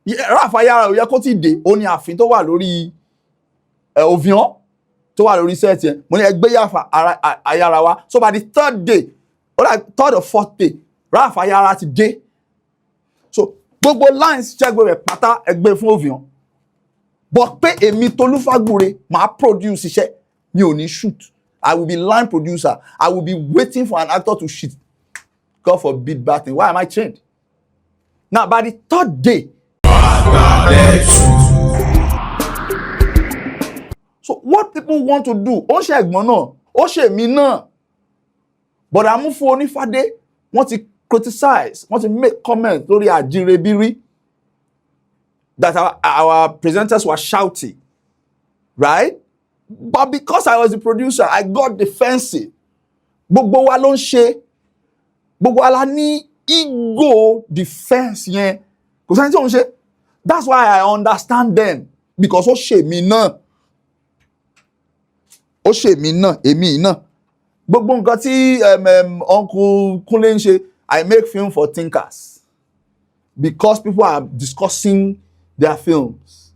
Ralph Ayara ó yẹ kó ti dé ó ní àfin tó wà lórí Ovion tó wà lórí set yẹn mo ní ẹgbẹ́ Ralph Ayara wa so by the third day or like third or fourth day Ralph Ayara ti dé so gbogbo lines ṣẹ́gbẹ́ rẹ̀ pátá ẹgbẹ́ fún Ovion but pé èmi Tolu Fagbure máa produce iṣẹ́ mi ò ní shoot I will be line producer I will be waiting for an actor to shoot God forbid bad thing why am I trained now by the third day so what people want to do ó ṣe ẹ̀gbọ́n náà ó ṣe mí náà but Amúfú Onífádé wọ́n ti criticize wọ́n ti make comment lórí Àjírebírí that our presenters were shouting right but because I was the producer I got defensive gbogbo wa ló ń ṣe gbogbo wa la ní ego defense yẹn kò sẹ́ni tí ó ń ṣe that's why I understand them because ó ṣe mí náà ó ṣe mí náà èmi náà gbogbo nǹkan tí Uncle Kunle ń ṣe I make film for thinkers because people are discussing their films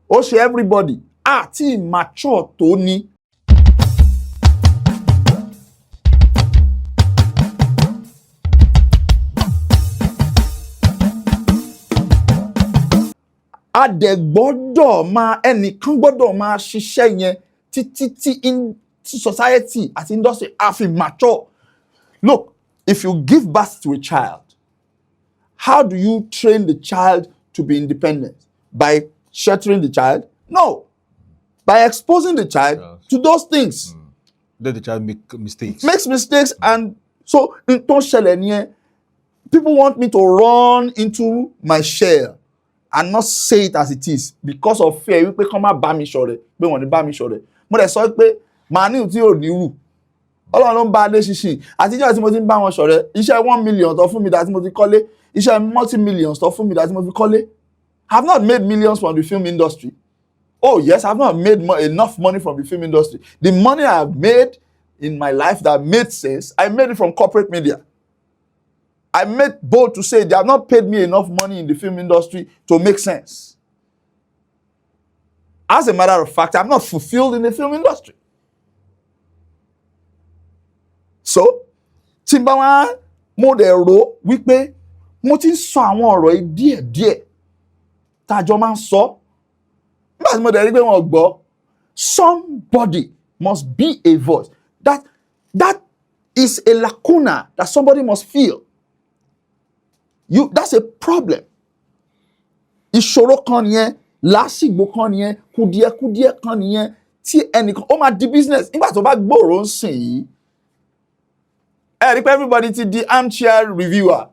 ó ṣe everybody àti mature tó ní. A dẹ̀ gbọ́dọ̀ máa ẹnìkan gbọ́dọ̀ máa ṣiṣẹ́ yẹn títí in society àti industry àfi mature. Look, if you give birth to a child, how do you train the child to be independent? By sheltering the child? No. By exposing the child to those things. Let the child make mistakes. Makes mistakes and so people want me to run into my shell and not say it as it is because of fear wípé kán má bá mi ṣọ̀rẹ́ pé wọ́n ní bá mi ṣọ̀rẹ́ mo dẹ̀ sọ pé màá ní tí ò ní rù Ọlọ́run ló ń bá adé ṣinṣin àtijọ́ tí mo ti ń bá wọn ṣọ̀rẹ́ iṣẹ́ 1 million tó fún mi dá tí mo ti kọ́lé iṣẹ́ multi-millions tó fún mi dá tí mo fi kọ́lé I have not made millions from the film industry. Oh yes, I have not made enough money from the film industry. The money I have made in my life that made sense, I made it from corporate media. I made bold to say they have not paid me enough money in the film industry to make sense. As a matter of fact, I'm not fulfilled in the film industry. So, Timbawa mo dẹ̀ rò wípé mo ti ń sọ àwọn ọ̀rọ̀ yìí díẹ̀díẹ̀ tájọ máa ń sọ. Nígbà tí mo dẹ̀ rí pé wọ́n gbọ́, somebody must be a voice. That is a lacuna that somebody must feel. That's a problem. Ìṣòro kan nìyẹn, lásìgbò kan nìyẹn, kùdìẹ̀kùdìẹ̀ kan nìyẹn, tí ẹnìkan ó máa di business nígbà tó bá gbòòrò ń sìn yìí. Ẹ rí pé everybody ti di armchair reviewer.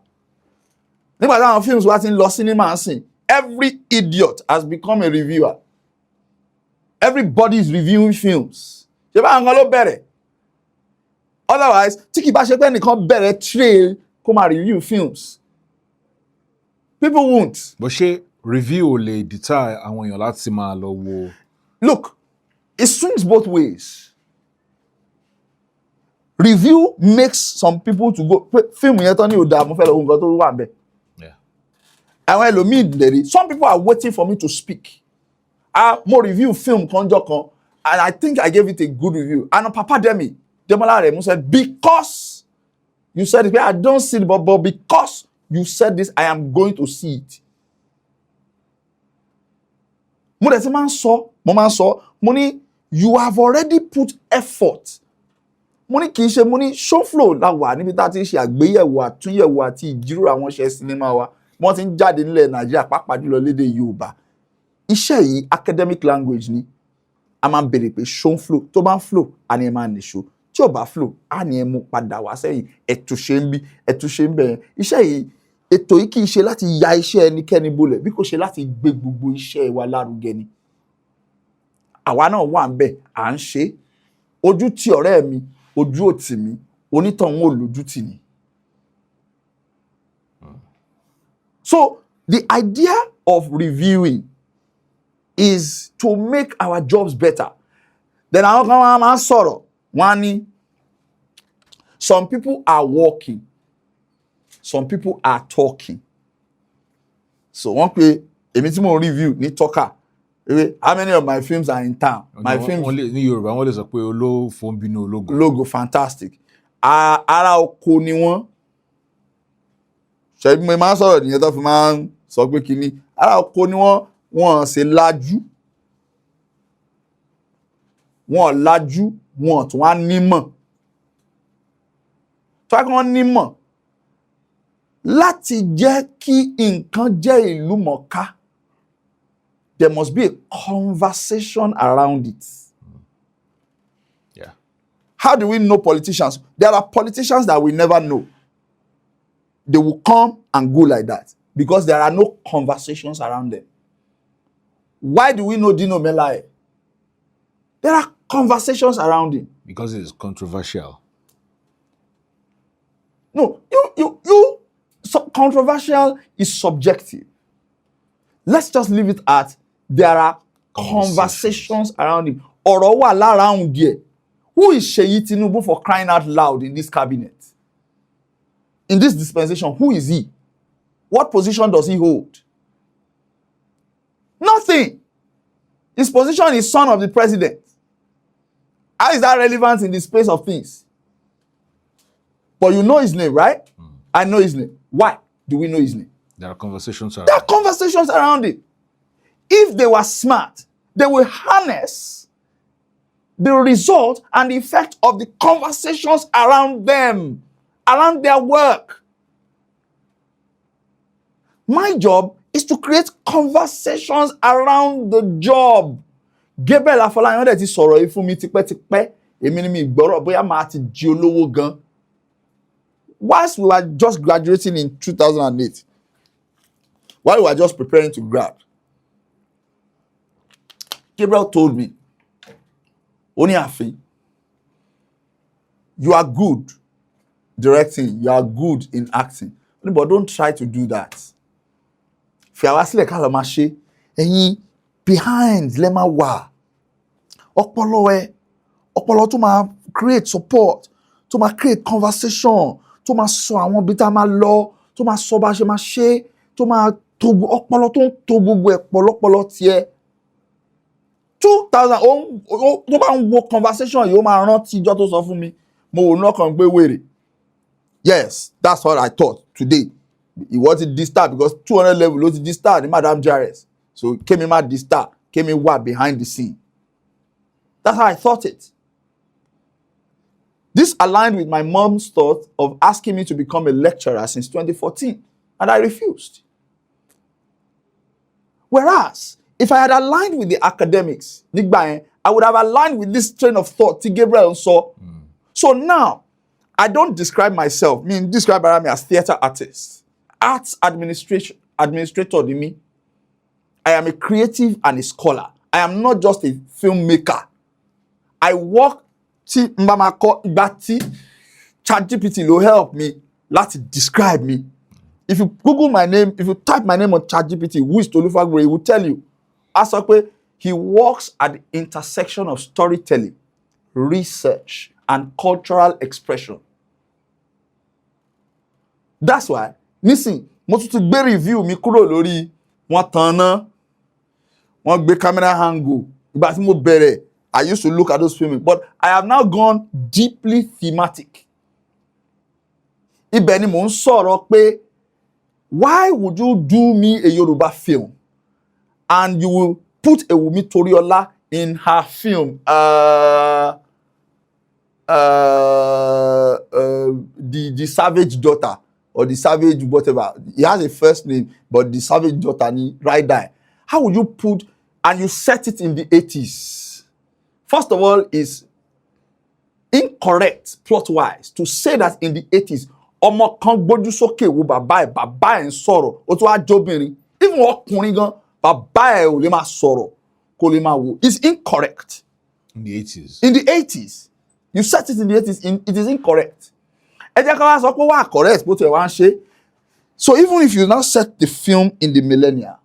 Nígbà táwọn films wá ti ń lọ cinema ń sìn, every idiot has become a reviewer. Everybody is reviewing films. Ṣé báwọn kan ló bẹ̀rẹ̀? Otherwise, tí kì bá ṣe pé ẹnìkan bẹ̀rẹ̀ trail kó máa review films. People won't. But ṣé review ò lè deter àwọn èèyàn láti máa lọ wo? Look, it swings both ways. Review makes some people to go. Film yẹn tán ní ò dáa, mo fẹ́ lọ wo nǹkan tó wà ńbẹ̀. Àwọn ẹlòmíì lè rí. Some people are waiting for me to speak. Mo review film kanjọ kan, and I think I gave it a good review. And Papa Demi, Demola Remu said, because you said it, I don't see it, but because you said this, I am going to see it. Mo dẹ̀ ti máa ń sọ, mo ní, you have already put effort. Mo ní kì í ṣe mo ní show flow la wà níbi tá a ti ṣe àgbéyẹ̀wò àtúnyẹ̀wò àti ìjíròrò àwọn iṣẹ́ sinimá wa. Wọ́n ti ń jáde nílẹ̀ Nàìjíríà pàápàá jùlọ lédè Yorùbá. Iṣẹ́ yìí academic language ni. A máa ń bèrè pé show flow tó bá ń flow a ní ẹ máa nìṣó. Tí ò bá flow a ní ẹ mú padà wá sẹ́yìn ẹ̀túnṣe ń bí ẹ̀túnṣe ń bẹ̀rẹ̀. Iṣẹ́ yìí ètò yìí kì í ṣe láti ya iṣẹ́ ẹnikẹ́ni bolẹ̀ bí kò ṣe láti gbé gbogbo iṣẹ́ wa lárugẹ ni. Àwa náà wà ń bẹ̀ à ń ṣe. Ojú ti ọ̀rẹ́ mi, ojú ò tì mí, onítọ̀hún ò lójú tì ní. So the idea of reviewing is to make our jobs better. Then àwọn kan máa ń sọ̀rọ̀ wọ́n ní some people are walking, some people are talking, So wọ́n pe èmi tí mo review ní Tọ́ka. How many of my films are in town? My films ní Yorùbá wọ́n lè sọ pé olófò ń bínú ológo. Logo fantastic. Ara oko ni wọ́n. Ṣé mo máa ń sọ̀rọ̀ nìyẹn tó fi máa ń sọ pé kíní. Ara oko ni wọ́n ṣe lájú. Wọ́n lájú, wọ́n tún wá nímọ̀. Tó kí wọ́n nímọ̀ láti jẹ́ kí nǹkan jẹ́ ìlú mọ̀ọ́ká. There must be a conversation around it. Yeah. How do we know politicians? There are politicians that we never know. They will come and go like that because there are no conversations around them. Why do we know Dino Melaye? There are conversations around him. Because it is controversial. No, so controversial is subjective. Let's just leave it at there are conversations around him. Ọ̀rọ̀ wà láround there. Who is Seyi Tinubu for crying out loud in this cabinet? In this dispensation, who is he? What position does he hold? Nothing. His position is son of the president. How is that relevant in the space of things? But you know his name, right? I know his name. Why do we know his name? There are conversations around. There are conversations around it. If they were smart, they will harness the result and the effect of the conversations around them, around their work. My job is to create conversations around the job. Gabriel Afolayan dẹ̀ ti sọ̀rọ̀ yìí fún mi tipẹ́tipẹ́. Èmi ni mi gbọ́rọ̀ bóyá màá ti di olówó gan. Whilst we were just graduating in 2008, while we were just preparing to grad, Gabriel told me, Oniafi, you are good directing, you are good in acting, but don't try to do that. Fi àwa sílẹ̀ ká lọ máa ṣe, ẹ̀yin behind lẹ máa wà. Ọpọlọ tó máa create support, tó máa create conversation, tó máa sọ àwọn ibi tá a máa lọ, tó máa sọ bá ṣe máa ṣe, tó máa to ọpọlọ tó ń to gbogbo ẹ̀ pọ̀lọpọlọ tiẹ̀. 2000 tó bá ń wo conversation yìí ó máa rántí ìjọ́ tó sọ fún mi. Mo wò náà kàn gbé wèrè. Yes, that's what I thought today. Ìwọ ti distar because 200 level ló ti distar ní Madam JRS. So kémi má distar, kémi wà behind the scene. That's how I thought it. This aligned with my mom's thought of asking me to become a lecturer since 2014, and I refused. Whereas, if I had aligned with the academics, I would have aligned with this train of thought tí Gabriel saw. So now, I don't describe myself, describe me as theater artist, arts administrator to me. I am a creative and a scholar. I am not just a filmmaker. I work ChatGPT will help me láti describe me. If you Google my name, if you type my name on ChatGPT, who is Tolu Fagbure, it will tell you. Asokwe, he works at the intersection of storytelling, research, and cultural expression. That's why, listen, mo tún ti gbé review mi kúrò lórí wọ́n tanná, wọ́n gbé camera angle. Ìgbà tí mo bẹ̀rẹ̀, I used to look at those films, but I have now gone deeply thematic. Ibẹ̀ ni mò ń sọ̀rọ̀ pé, why would you do me a Yoruba film and you will put a Wunmi Toriola in her film, the Savage Daughter or the Savage whatever. He has a first name, but the Savage Daughter ni right there. How would you put and you set it in the 80s? First of all, it's incorrect plot-wise to say that in the 80s, ọmọ kan gbójú sókè wo bàbá ẹ̀ ń sọ̀rọ̀, ó tún wá jóbìnrin. Even ọkùnrin gan, bàbá ẹ̀ ò lè máa sọ̀rọ̀, kò lè máa wò. It's incorrect. In the 80s. In the 80s. You set it in the 80s, it is incorrect. Ẹ jẹ́ ká wá sọ pé wà correct bó tiẹ̀ wá ń ṣe. So even if you now set the film in the millennia,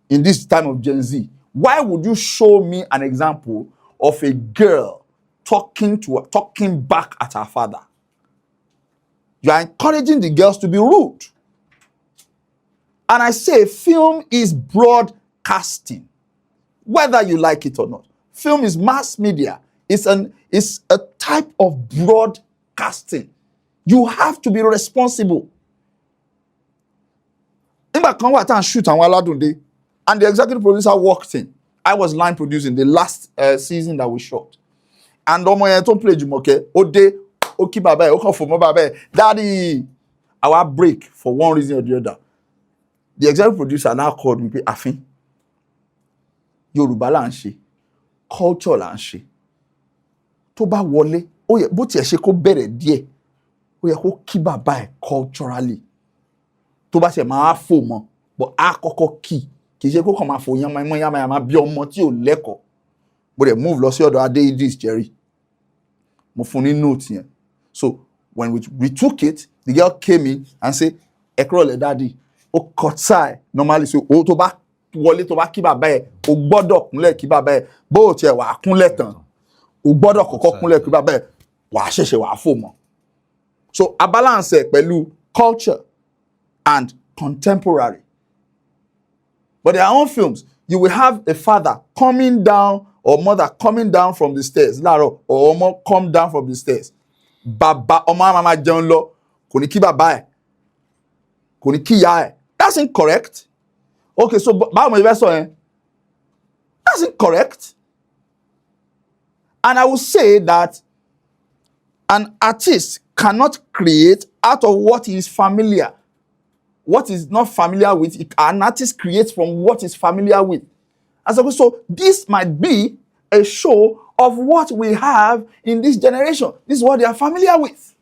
in this time of Gen Z, why would you show me an example of a girl talking back at her father? You are encouraging the girls to be rude. And I say film is broadcasting, whether you like it or not. Film is mass media. It's a type of broadcasting. You have to be responsible. Nígbà kan wà tá à ń shoot àwọn aládùndé, and the executive producer walked in. I was line producing the last season that we shot. And ọmọ yẹn tó ń play Jumoke, ó dé, ó kí bàbá ẹ̀, ó kàn fò mọ́ bàbá ẹ̀, Daddy, our break for one reason or the other. The executive producer now called me pé àfin, Yorùbá là ń ṣe, culture là ń ṣe. Tó bá wọlé, ó yẹ bó tiẹ̀ ṣe kó bẹ̀rẹ̀ díẹ̀, ó yẹ kó kí bàbá ẹ̀ culturally. Tó bá ṣe máa fò mọ́, but á kọ́kọ́ kí, kì í ṣe kó kàn máa fò yánmayánmá bí ọmọ tí ò lẹ́kọ̀ọ́. Bó dẹ̀ move lọ sí ọ̀dọ̀ Adé Idris Jerry. Mo fún ní note yẹn. So when we took it, the girl came in and said, ẹ kúrọ̀lẹ́ daddy. Ó cut side normally, so ó tó bá wọlé tó bá kí bàbá ẹ̀, ó gbọ́dọ̀ kúnlẹ̀ kí bàbá ẹ̀. Bó tiẹ̀ wà kúnlẹ̀ tán, ó gbọ́dọ̀ kọ́kọ́ kúnlẹ̀ kí bàbá ẹ̀, wà ṣẹ̀ṣẹ̀ wà fò mọ́. So a balance ẹ̀ pẹ̀lú culture and contemporary. But there are own films, you will have a father coming down or mother coming down from the stairs, láàárọ̀, or ọmọ come down from the stairs. Bàbá ọmọ máa jẹun lọ, kò ní kí bàbá ẹ̀, kò ní kí ìyá ẹ̀. That's incorrect. Okay, so báwo mo fẹ́ sọ yẹn? That's incorrect. And I will say that an artist cannot create out of what is familiar. What is not familiar with, an artist creates from what is familiar with. So this might be a show of what we have in this generation. This is what they are familiar with.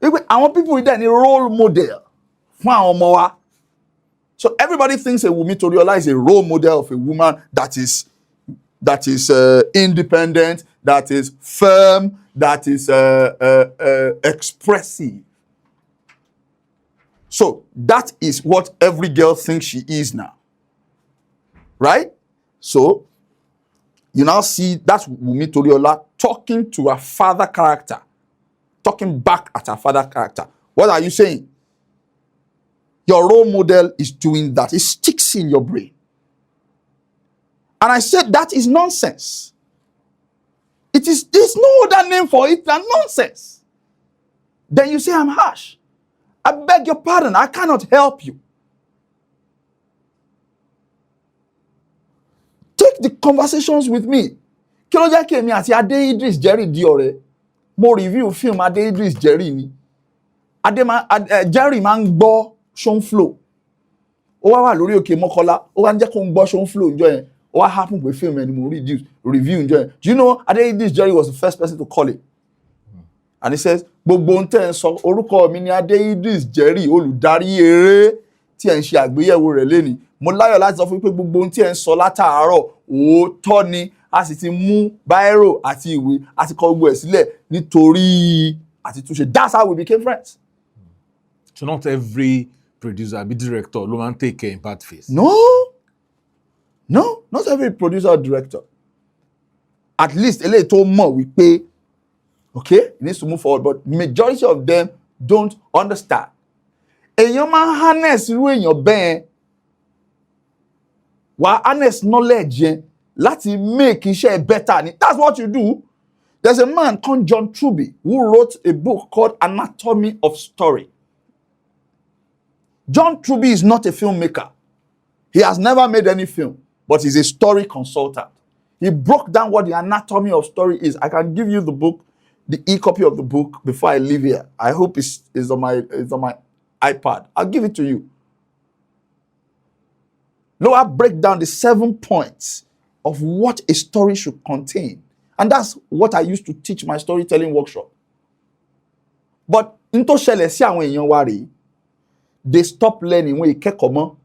I want people with a role model. So everybody thinks a Wunmi Toriola is a role model of a woman that is independent, that is firm, that is expressive. So that is what every girl thinks she is now. Right? So you now see that's Wunmi Toriola talking to her father character, talking back at her father character. What are you saying? Your role model is doing that. It sticks in your brain. And I said that is nonsense. There's no other name for it than nonsense. Then you say I'm harsh. I beg your pardon, I cannot help you. Take the conversations with me. Kí ló jẹ́ kí èmi àti Adé Idris Jerry di ọ̀rẹ́? Mo review film Adé Idris Jerry ni. Jerry máa ń gbọ́ show flow. Ó wá lórí òkè Mọ́kọ́lá, ó wá ń jẹ́ kó ń gbọ́ show flow ńjọ́ yẹn. Ó wá happen with film and mo review ńjọ́ yẹn. Do you know Adé Idris Jerry was the first person to call it? And he says, gbogbo ń tẹ́ ń sọ, orúkọ mi ni Adé Idris Jerry, olùdarí eré tí ẹ̀ ń ṣe àgbéyẹ̀wò rẹ̀ lénìí. Mo láyọ̀ láti sọ fún pé gbogbo ń tí ẹ̀ ń sọ látàárọ̀, òótọ́ ni, a sì ti mú báírò àti ìwé àti kọ gbogbo ẹ̀ sílẹ̀ nítorí àti túnṣe. That's how we became friends. So not every producer, be director, ló máa ń take care in bad face. No, not every producer or director. At least eléyìí tó mọ̀ wípé, okay, it needs to move forward, but majority of them don't understand. Èèyàn máa ń harness irú èèyàn bẹ́ẹ̀, wà harness knowledge yẹn láti make iṣẹ́ better ni. That's what you do. There's a man called John Truby who wrote a book called Anatomy of Story. John Truby is not a filmmaker. He has never made any film, but he's a story consultant. He broke down what the anatomy of story is. I can give you the book, the e-copy of the book before I leave here. I hope it's on my iPad. I'll give it to you. Noah break down the 7 points of what a story should contain. And that's what I used to teach my storytelling workshop. But into ṣẹlẹ̀ sí àwọn èèyàn wa rèé, they stop learning when ìkẹ́kọ̀ọ́ mọ́.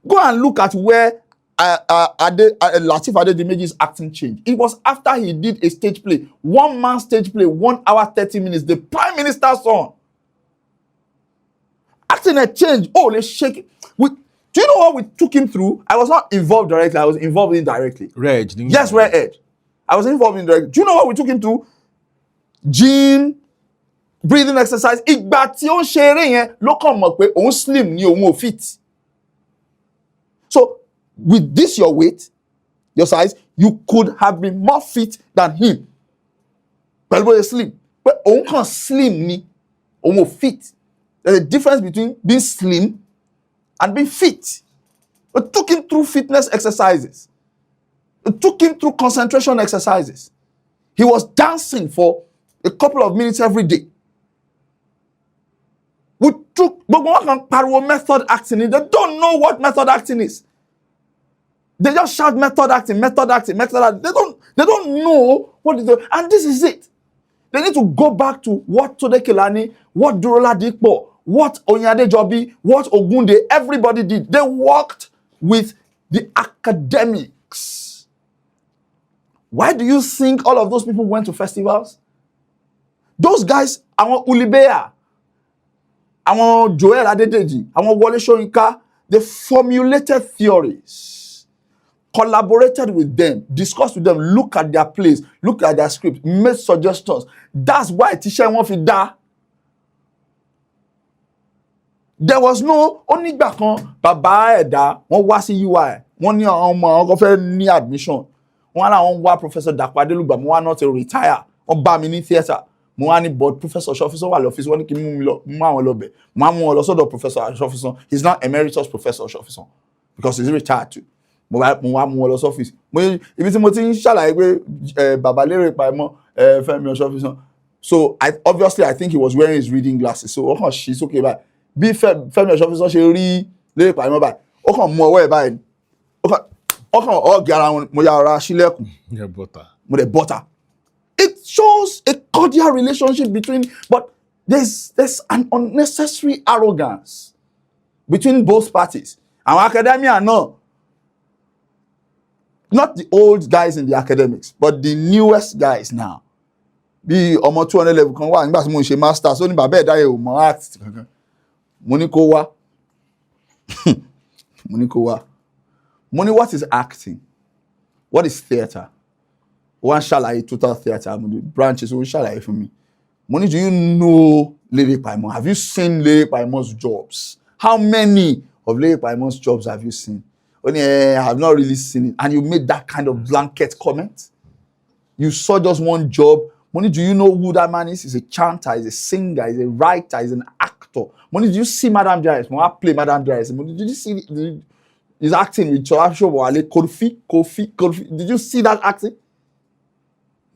Go and look at where Lateef Adedimeji's acting changed. It was after he did a stage play, one-man stage play, 1 hour 30 minutes, the Prime Minister's son. Acting had changed. Oh, let's shake it. Do you know what we took him through? I was not involved directly. I was involved indirectly. Reg. Yes, Red Edge. I was involved indirectly. Do you know what we took him through? Gene, breathing exercise. Ìgbà tí ó ń ṣe eré yẹn ló kàn mọ̀ pé òun slim ni òun ò fit. So with this your weight, your size, you could have been more fit than him. Pẹ̀lú bóyá slim. Pé òun kàn slim ni òun ò fit. There's a difference between being slim and being fit. It took him through fitness exercises. It took him through concentration exercises. He was dancing for a couple of minutes every day. We took method acting. They don't know what method acting is. They just shout method acting, method acting, method acting. They don't know what is it. And this is it. They need to go back to what Tolu Kelani, what Durola Dikpo, what Onyade Jobi, what Ogunde, everybody did. They worked with the academics. Why do you think all of those people went to festivals? Those guys, àwọn Ulibea, àwọn Joel Adedeji, àwọn Wole Soyinka, they formulated theories, collaborated with them, discussed with them, look at their plays, look at their script, made suggestions. That's why Tisha wọ́n fi dá. There was no onígbà kan bàbá ẹ̀dá wọ́n wá sí UI wọ́n ní àwọn ọmọ àwọn kan fẹ́ ní admission wọ́n láwọn wá Professor Dapo Adelugba mo wá not to retire wọ́n bá mi ní theatre mo wá ní board Professor Sofison wà lọ́fíìsì wọ́n ní kí n mú mi lọ mú àwọn lọ bẹ̀ mo á mú wọn lọ sọ́dọ̀ Professor Sofison. He's now emeritus Professor Sofison because he's retired too. Mo wá mú wọn lọ sọ́fíìsì ibi tí mo ti ń ṣàlàyé pé bàbá lérè pàmò Fẹ́mi Sofison. So I think he was wearing his reading glasses. So ọkàn ṣí sókè báyìí bí Fẹ́mi Sofison ṣe rí lérè pàmò báyìí ó kàn mú ọwọ́ ẹ̀ báyìí ọkàn ọ̀gì ara wọn mo yà ọ̀rá sílẹ̀kùn mo dẹ̀ bọ́tà. It shows a cordial relationship between, but there's an unnecessary arrogance between both parties. Our academia no, not the old guys in the academics, but the newest guys now. Bí ọmọ 200 level kan wà nígbà tí mo ń ṣe master so ní bàbá ẹ̀dá yẹn ò mọ art kankan. Mo ní kó wá. Mo ní kó wá. Mo ní what is acting? What is theatre? One ṣàlàyé total theatre branches one ṣàlàyé fún mi. Mo ní, do you know Lere Paimon? Have you seen Lere Paimon's jobs? How many of Lere Paimon's jobs have you seen? Only I have not really seen it. And you made that kind of blanket comment. You saw just one job. Money, do you know who that man is? He's a chanter, he's a singer, he's a writer, he's an actor. Money, do you see Madame Jairus? When I play Madame Jairus, did you see he's acting with Cholasho Wale, Kofi? Did you see that acting?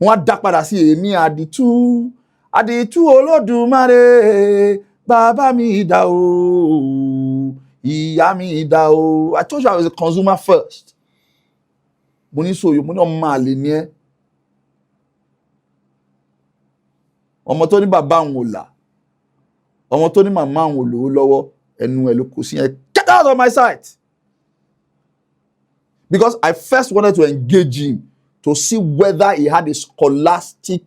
Wọ́n dá padà sí èmi àdìtú Olódùmarè bàbá mi dá o ìyá mi dá o. I told you I was a consumer first. Mo ní sòyò mo ní ọmọ àlè ni ẹ́ ọmọ tó ní bàbá òun ò là ọmọ tó ní màmá òun ò lówó lọ́wọ́ ẹnu ẹ̀ ló kù sí ẹ. Get out of my sight. Because I first wanted to engage him to see whether he had a scholastic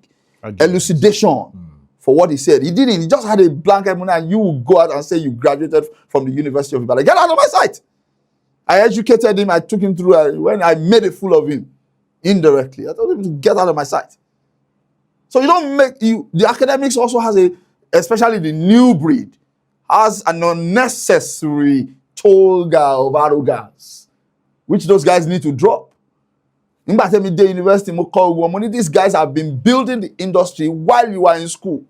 elucidation for what he said. He didn't. He just had a blanket money, and you would go out and say you graduated from the University of Ibadan. Get out of my sight. I educated him. I took him through. When I made a fool of him, indirectly, I told him to get out of my sight. So you don't make you. The academics also has especially the new breed, has an unnecessary toga of arrogance, which those guys need to drop. In Batemi University, these guys have been building the industry while you are in school.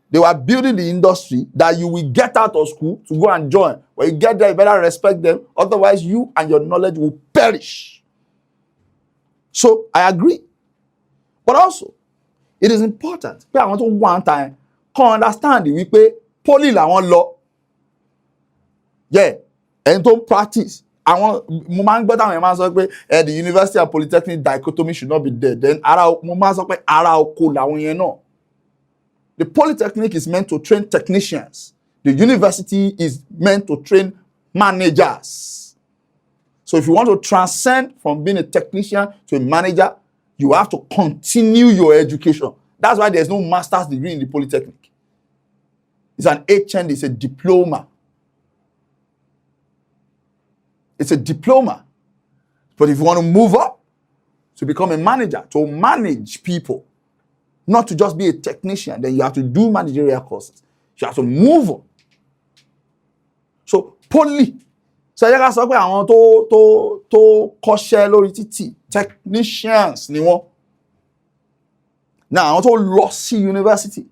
They were building the industry that you will get out of school to go and join. When you get there, you better respect them. Otherwise, you and your knowledge will perish. So, I agree. But also, it is important. I want to one time understand we pay poly la one law. Yeah, and don't practice. Mo máa ń gbọ́ táwọn èèyàn máa ń sọ pé the university and polytechnic dichotomy should not be there. Then mo máa ń sọ pé ara oko làwọn yẹn náà. The polytechnic is meant to train technicians. The university is meant to train managers. So if you want to transcend from being a technician to a manager, you have to continue your education. That's why there's no master's degree in the polytechnic. It's an HND, it's a diploma. It's a diploma. But if you want to move up to become a manager, to manage people, not to just be a technician. Then you have to do managerial courses. You have to move on. So poly. So you guys sọ pé àwọn tó kọ́ṣẹ́ lórí títì, technicians ni wọ́n. Now àwọn tó lọ sí university,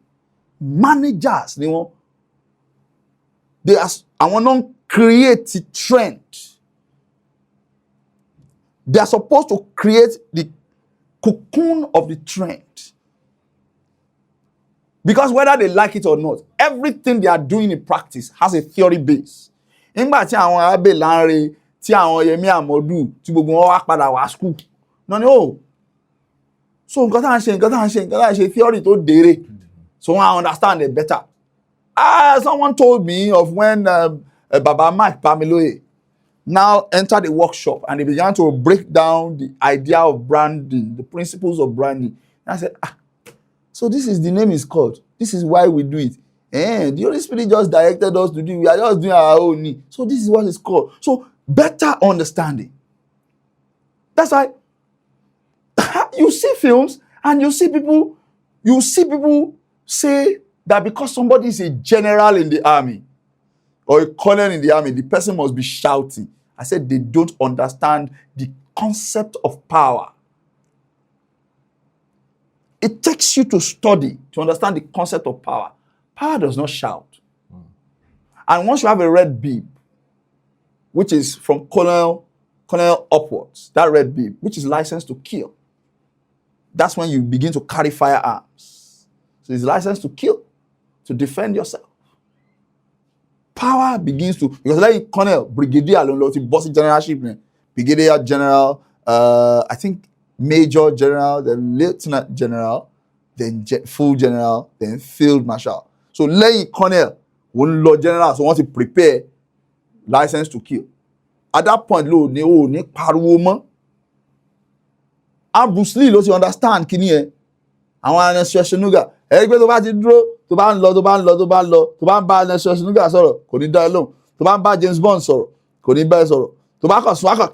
managers ni wọ́n. They are àwọn non create trend. They are supposed to create the cocoon of the trend. Because whether they like it or not, everything they are doing in practice has a theory base. Nígbà tí àwọn Abe Lanre, tí àwọn Yemi Amodu, tí gbogbo wọn wá padà wá school. No, no. So nǹkan tá ń ṣe theory tó dére. So I understand it better. Someone told me of when Baba Mike Pamiloye now entered the workshop and he began to break down the idea of branding, the principles of branding. And I said, so this is the name is called. This is why we do it. And the Holy Spirit just directed us to do it. We are just doing our own need. So this is what it's called. So better understanding. That's why you see films and you see people say that because somebody is a general in the army or a colonel in the army, the person must be shouting. I said they don't understand the concept of power. It takes you to study to understand the concept of power. Power does not shout. And once you have a red beam, which is from colonel upwards, that red beam, which is licensed to kill, that's when you begin to carry firearms. So it's licensed to kill, to defend yourself. Power begins to, because like colonel, brigadier, bossy generalship, brigadier general, I think major general, then lieutenant general, then full general, then field marshal. So lay colonel, one law general, so want to prepare license to kill. At that point, lo ni pariwo mọ́. And Bruce Lee ló ti understand kíní ẹ. Àwọn Schwarzenegger, ẹgbẹ́ tó bá ti dúró, tó bá ń lọ, tó bá ń bá Schwarzenegger sọ̀rọ̀, kò ní dá ẹ lóhùn. Tó bá ń bá James Bond sọ̀rọ̀, kò ní bá ẹ sọ̀rọ̀. Tó bá kàn sún akàn,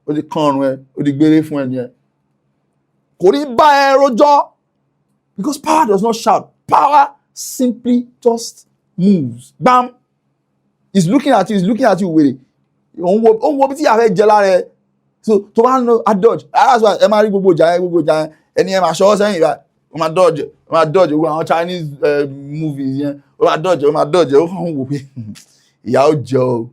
ó di kan ọrùn ẹ, ó di gbére fún ẹ nìyẹn. Kò ní bá ẹ rojọ́. Because power does not shout. Power simply just moves. Bam! He's looking at you with it. Òun wo bí tí àfẹ́ jẹ lára ẹ. So tó bá ń lo adọ́j, that's why ẹ máa rí gbogbo ìjà yẹn, ẹni ẹ máa ṣọwọ́ sẹ́yìn ìgbà, ó máa dodge, gbogbo àwọn Chinese movies yẹn, ó máa dodge, ó kàn ń wò pé ìyà ó jẹ o.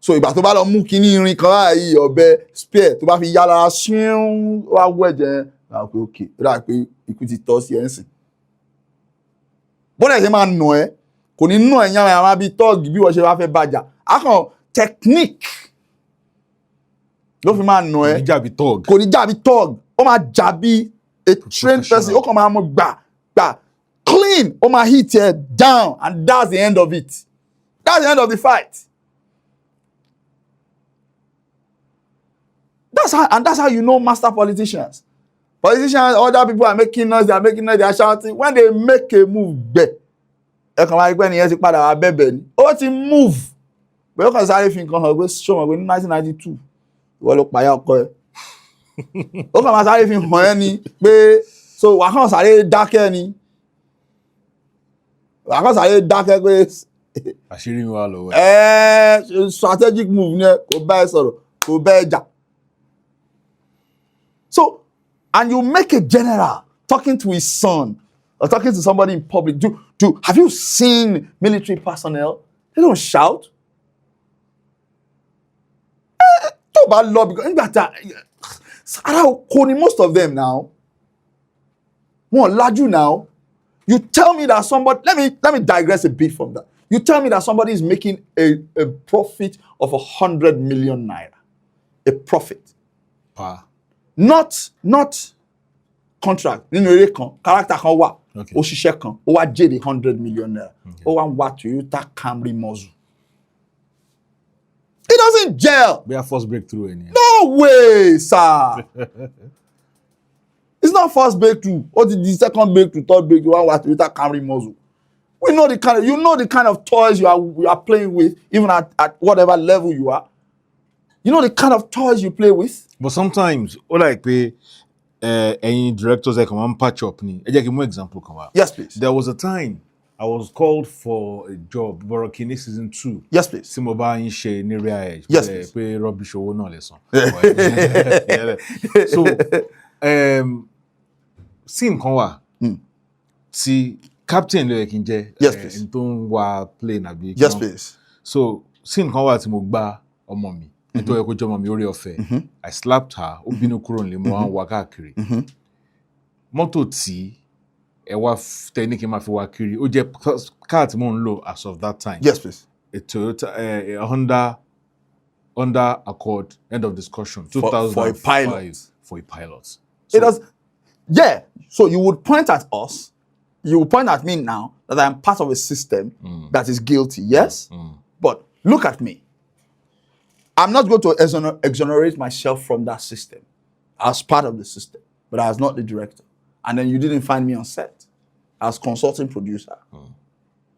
So ìgbà tó bá lọ mú kíní irin kan láàyè ọ̀bẹ spear tó bá fi yá lára ṣíún ó wá wọ ẹ̀jẹ̀ yẹn, láwọn pé okay, ó dà pé ikú ti tọ́ sí ẹ̀ ń sìn. Bọ́dẹ̀ ṣe máa nà ẹ́, kò ní nà ẹ̀ yára àwọn abí tọ́ọ̀gì bí wọ́n ṣe wá fẹ́ bàjá. Akàn technique ló fi máa nà ẹ́. Kò ní jàbí tọ́ọ̀gì. Ó máa jàbí a trained person. Ó kàn máa mú gbà clean. Ó máa hit ẹ down and that's the end of it. That's the end of the fight. That's how you know master politicians. Politicians, other people are making noise, they are shouting. When they make a move, ẹ kàn máa rí pé ẹnìyẹn ti padà wá bẹ̀bẹ̀ ni. Ó ti move. Bẹ́ẹ̀ ó kàn sáré fi nǹkan hàn pé ṣọ́mọ̀ pé ní 1992 ìwọ ló pààyà ọkọ ẹ̀. Ó kàn máa sáré fi hàn ẹ́ ni pé so wà kàn sáré dákẹ́ ni. Wà kàn sáré dákẹ́ pé àṣírí mi wà lọ́wọ́ ẹ̀. Strategic move ni ẹ kò bá ẹ sọ̀rọ̀ kò bá ẹ jà. So, and you make a general talking to his son or talking to somebody in public. Have you seen military personnel? They don't shout. Tó bá lọ because nígbà tá ara kò ní most of them now. Wọ́n lájú now. You tell me that somebody, let me digress a bit from that. You tell me that somebody is making a profit of 100 million naira. A profit. Not contract. Nínú eré kan, character kan wà, òṣìṣẹ́ kan, ó wá jèrè 100 million naira. Ó wá ń wá Toyota Camry muzzle. It doesn't gel. We have first breakthrough in here. No way, sir. It's not first breakthrough. Or the second breakthrough, third breakthrough, one was Toyota Camry muzzle. We know the kind of toys you are playing with, even at whatever level you are. You know the kind of toys you play with. But sometimes, all like pay, any directors I can patch up ni. Ẹ jẹ́ kí n mú example kan wá. Yes, please. There was a time I was called for a job, Borokini season 2. Yes, please. Tí mo bá ń ṣe ní Real Edge. Yes, please. Pé rubbish owó náà lè san. So, scene kan wà tí captain ló yẹ kí n jẹ́. Yes, please. N tó ń wa plane àbí. Yes, please. So, scene kan wà tí mo gbá ọmọ mi. Nítorí kó jẹ́ ọmọ mi orí ọ̀fẹ́. I slapped her. Ó bínú kúrò nílé mo wá ń wa káàkiri. Mọ́tò tí ẹ wá tẹ ní kí n máa fi wá kiri ó jẹ́ car tí mò ń lò as of that time. Yes, please. A Toyota, a Honda Accord, end of discussion. 2005 for a pilot. For a pilot. So, it does. Yeah. So you would point at us. You would point at me now that I am part of a system that is guilty. Yes. But look at me. I'm not going to exonerate myself from that system. I was part of the system, but I was not the director. And then you didn't find me on set as consulting producer.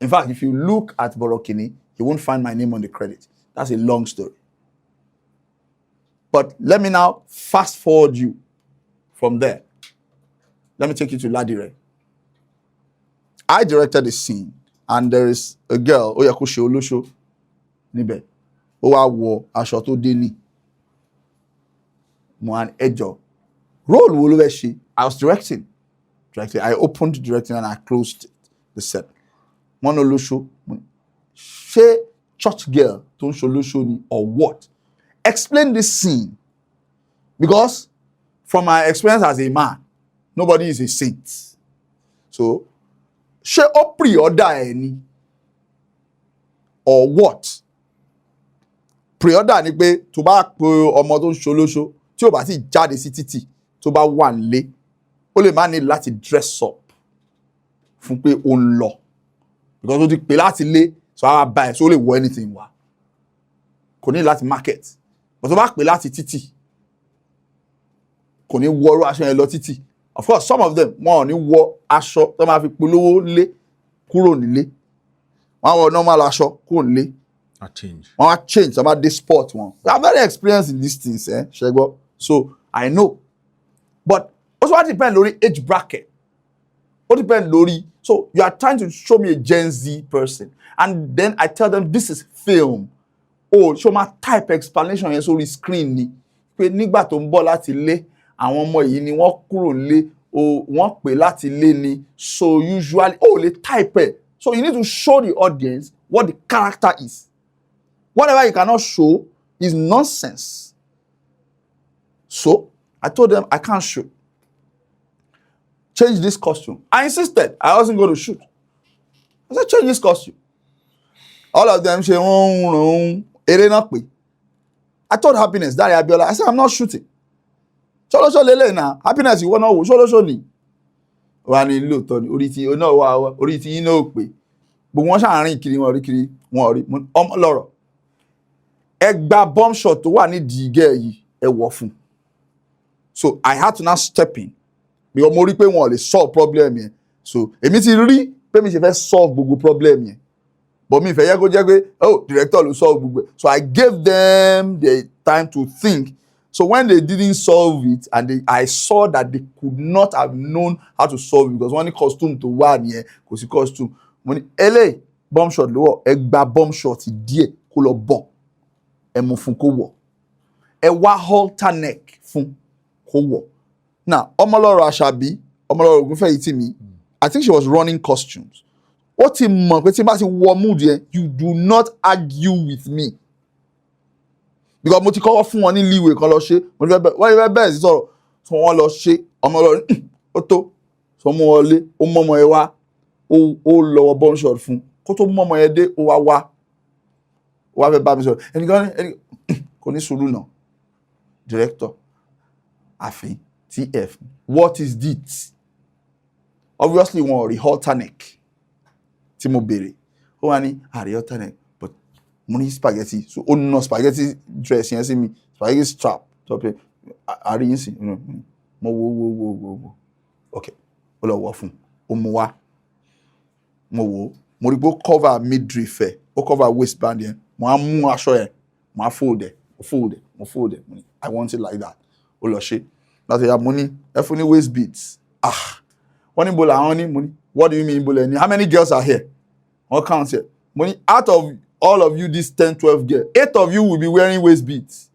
In fact, if you look at Borokini, you won't find my name on the credit. That's a long story. But let me now fast forward you from there. Let me take you to Ladire. I directed a scene, and there is a girl, Oyakushe Olusho, Nibe. Owa wo aṣọ tó dé ní. Mo an ẹjọ́. Role wo ló fẹ́ ṣe? I was directing. I opened directing and I closed the set. One Olusho. Ṣé church girl tó ń ṣe Olusho ni or what? Explain this scene. Because from my experience as a man, nobody is a saint. So, ṣé ó pre-order ẹ ni? Or what? Pre-order ni pé tó bá pe ọmọ tó ń ṣe Olóṣó tí ó bá sì jáde sí títì tó bá wà nílé ó lè má ní láti dress up fún pé ó ń lọ because ó ti pè láti lé so ara bá ẹ̀ so ó lè wọ anything wá kò ní láti market but tó bá pè láti títì kò ní wọ aṣọ yẹn lọ títì. Of course some of them wọn ò ní wọ aṣọ tó máa fi polówó lé kúrò nílé wọn wọ normal aṣọ kúrò nílé. I change. When I change about this sport one. I'm very experienced in these things, Shego. So I know. But also what depends on the age bracket. What depends on so you are trying to show me a Gen Z person. And then I tell them this is film. Oh, show my type explanation yẹn sórí screen ni. Pé nígbà tó ń bọ̀ láti ilé, àwọn ọmọ yìí ni wọ́n kúrò nílé, o wọ́n pè láti ilé ni. So usually, they type it. So you need to show the audience what the character is. Whatever you cannot show is nonsense. So I told them I can't shoot. Change this costume. I insisted. I wasn't going to shoot. I said, change this costume. All of them say, I told Happiness, Daddy Abiola, I said, I'm not shooting. Ṣolóṣó lélẹ̀ náà. Happiness, you want to know? Ṣolóṣó ni. Wà ní lóòótọ́ ni. Orí ti yín náà pé. Gbogbo wọn ṣáà rìn kiri wọn rí kiri wọn rí. Ọmọ lọ́rọ̀. Ẹ gba bomb shot tó wà ní dìgẹ́ yìí ẹ wọ̀ fún. So I had to now step in. Because mo rí pé wọn ò lè solve problem yẹn. So èmi ti rí pé mi ṣe fẹ́ solve gbogbo problem yẹn. But mi fẹ́ yẹ kó jẹ́ pé director ló solve gbogbo. So I gave them the time to think. So when they didn't solve it and I saw that they could not have known how to solve it because one costume to wà nìyẹn kò sí costume. Mo ní eléyìí bomb shot ló wọ̀ ẹ gba bomb shot díẹ̀ kó lọ bọ̀. Ẹ mú fún kó wọ̀. Ẹ wá halter neck fún kó wọ̀. Now, Ọmọlọ́rọ̀ Àṣàbí, Ọmọlọ́rọ̀ Ògúnfẹ̀yìntì, I think she was running costumes. Ó ti mọ̀ pé tí bá ti wọ mood yẹn, you do not argue with me. Because mo ti kọ́kọ́ fún wọn ní leeway kan lọ ṣe. Mo ti fẹ́ bẹ́ẹ̀ sí sọ̀rọ̀. So wọ́n lọ ṣe Ọmọlọ́rọ̀ ó tó. So mo wọlé, ó mọ́mọ́ ẹ wá. Ó lọ́wọ́ bomb shot fún. Kó tó mọ́mọ́ ẹ dé, ó wá wá. Ó wá fẹ́ bá mi sọ̀rọ̀. Ẹnìkan kò ní sùúrù náà. Director, àfin, TF, what is it? Obviously, wọn rí halter neck. Tí mo béèrè. Ó wá ní halter neck, but mo ní spaghetti. So ó ná spaghetti dress yẹn sí mi. Spaghetti strap. Àrí yín sí. Mo wo. Okay. Ó lọ wọ̀ fún. Ó mú wá. Mo wo. Mo rí pé ó cover midriff ẹ̀. Ó cover waistband yẹn. Mo á mú aṣọ yẹn. Mo á fold ẹ̀. Mo fold ẹ̀. I want it like that. Ó lọ ṣe. That's your money. If only waist beats. One bola honey money. What do you mean bola? How many girls are here? What counts here? Money out of all of you, this 10, 12 girls, 8 of you will be wearing waist beats.